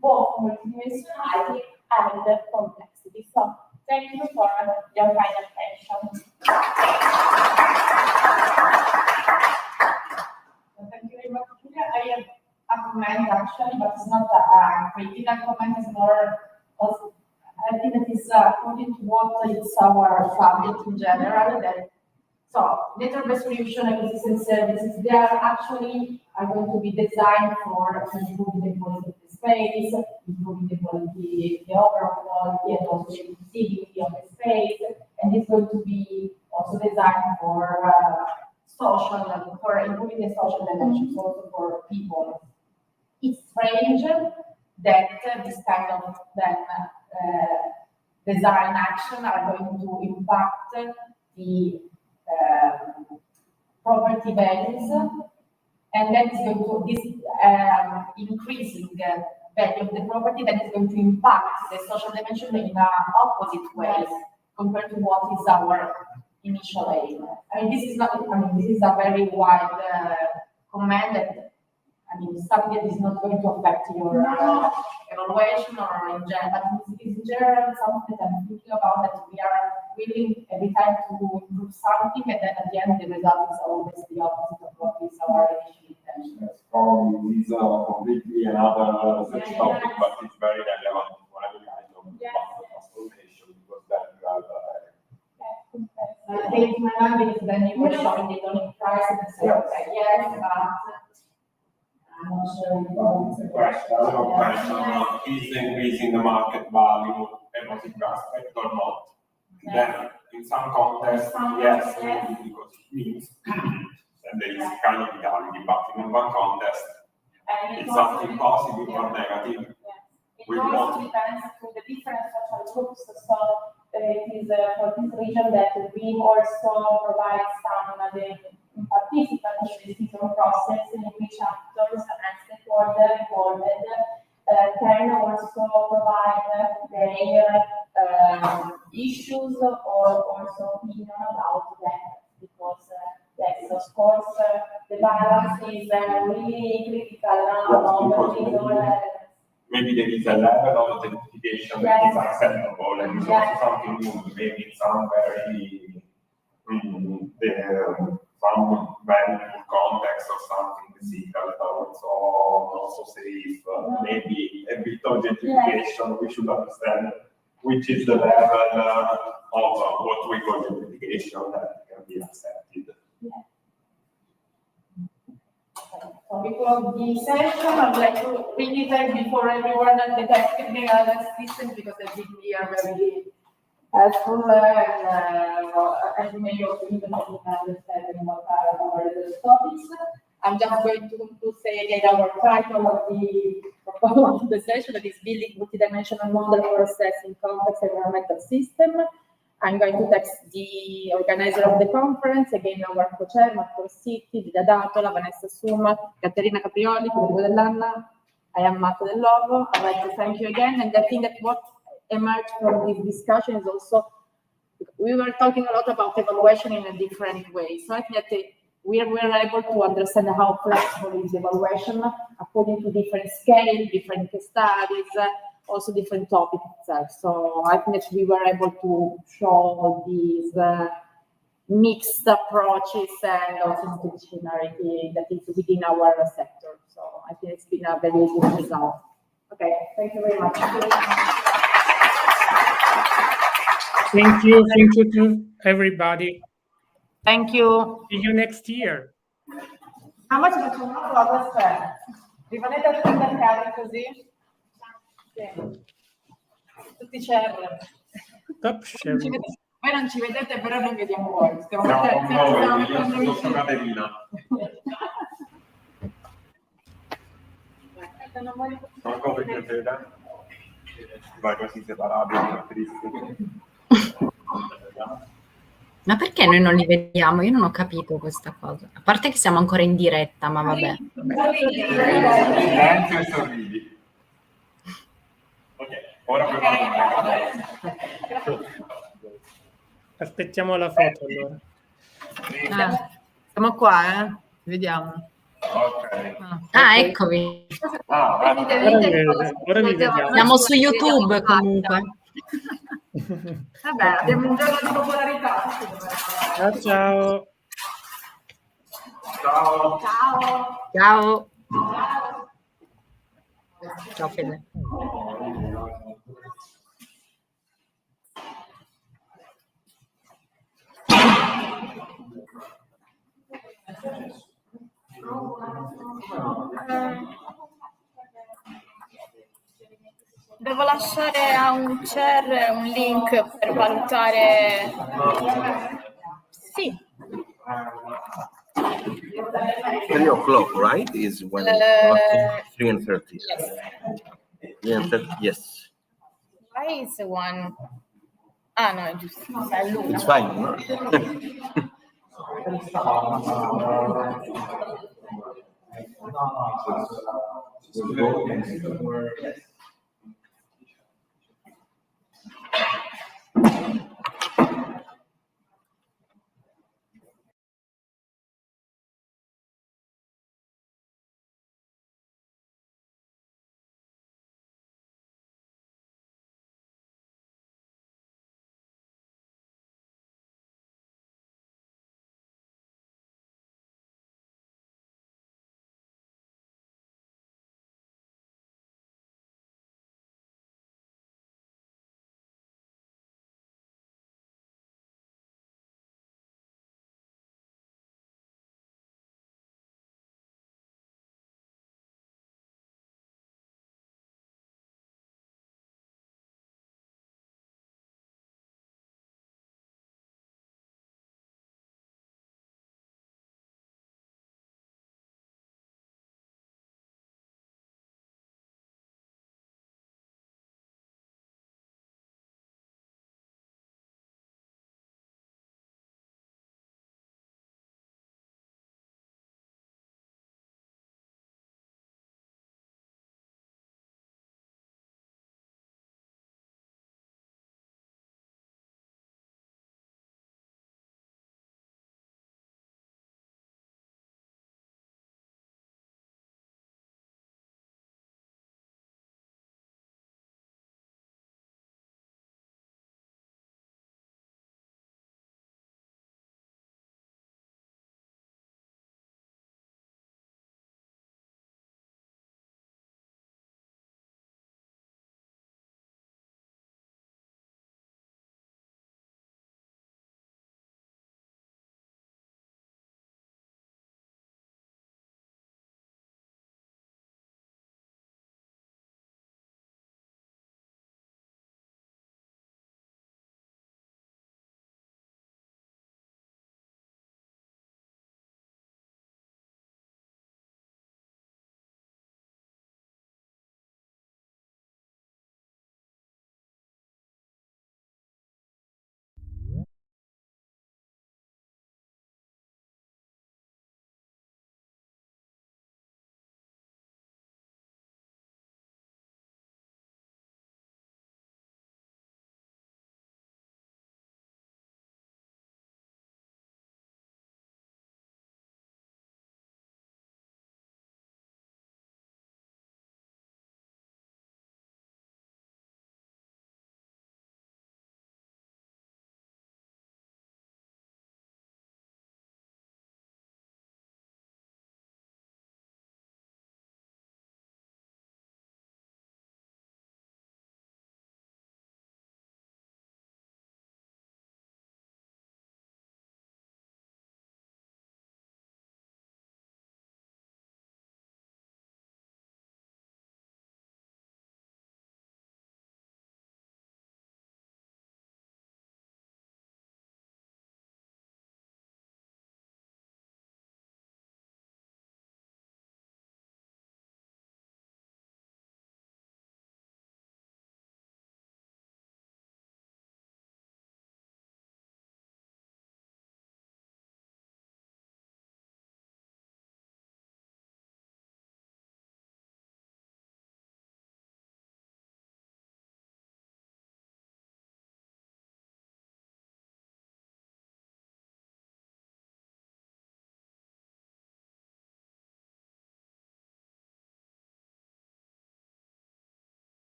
both multidimensionality and complexity. So, thank you for your kind attention. Thank you very much, Julia. I have a comment actually, but it's not a critical comment, it's more of, I think it is according to what is our subject in general. So, network-based solution and existing services, they are going to be designed for improving the quality of the space, improving the quality, the overall quality, and also the visibility of the space. And it's going to be also designed for social, for improving the social dimensions, also for people. It's strange that this kind of design action are going to impact the property values, and that is going to increasing the value of the property, that is going to impact the social dimension in an opposite way compared to what is our initial aim. I mean, this is not. I mean, this is a very wide comment that, I mean, something that is not going to affect your evaluation or in general, but in general, something that I'm thinking about that we are willing every time to improve something, and then at the end the result is always the opposite of what is our initial intention. Yes, probably is completely another research topic, but it's very relevant for any kind of transformation, because then you have I think my mind is then you were showing the unique price and say, okay, yes, but I'm not sure if it's a question. Is increasing the market value a positive aspect or not? Then, in some contexts, yes, maybe because it means that there is kind of reality, but in one context, it's something positive or negative. It also depends on the different social groups. So it is for this reason that we also provide some participants in the decision process in which actors and stakeholders involved can also provide their issues or also opinion about them, because yes, of course, the balance is really critical now. Maybe there is a level of identification that is acceptable, and it's also something new. Maybe in some very some very context or something physical, also safe. Maybe a bit of identification. We should understand which is the level of what we call identification that can be accepted. So before the session, I'd like to really thank before everyone at the technical assistance, because they've been here very helpful, and as you may also even understand what are our topics. I'm just going to say again our title of the session, that is Building Multidimensional Model for Assessing Complex Environmental System. I'm going to text the organizer of the conference, again our co-chair, Marco Rossetti, Lidia D'Atola, Vanessa Suma, Caterina Caprioli, Federico Dell'Anna. I am Marta Del Lovo. I'd like to thank you again, and I think that what emerged from this discussion is also, we were talking a lot about evaluation in a different way. So I think that we were able to understand how flexible is evaluation according to different scale, different case studies, also different topic itself. So I think that we were able to show these mixed approaches and also interdisciplinarity that is within our sector. So I think it's been a very good result. Okay, thank you very much. Thank you to everybody. Thank you. See you next year. Facciamo una cosa, aspetta. Rimanete attaccati così. Tutti CR. Stop sharing. Voi non ci vedete, però noi vediamo voi. Siamo con voi, io sono Caterina. Manco per piacere. Vai quasi separati, tristi. Ma perché noi non li vediamo? Io non ho capito questa cosa. A parte che siamo ancora in diretta, ma vabbè. Silenzio e sorridi. Ok, ora Aspettiamo la foto allora. Siamo qua, Vediamo. Ok. Eccovi. Ora vi vediamo. Siamo su YouTube comunque. Vabbè, abbiamo un giorno di popolarità. Ciao ciao. Ciao. Ciao. Ciao Fede. Devo lasciare a un chair un link per valutare. Sì. 3 o'clock, right? Is when 3:30. Yes. 3:30. Yes. Why is the one? Ah no, è giusto. È lui. It's fine. No? No,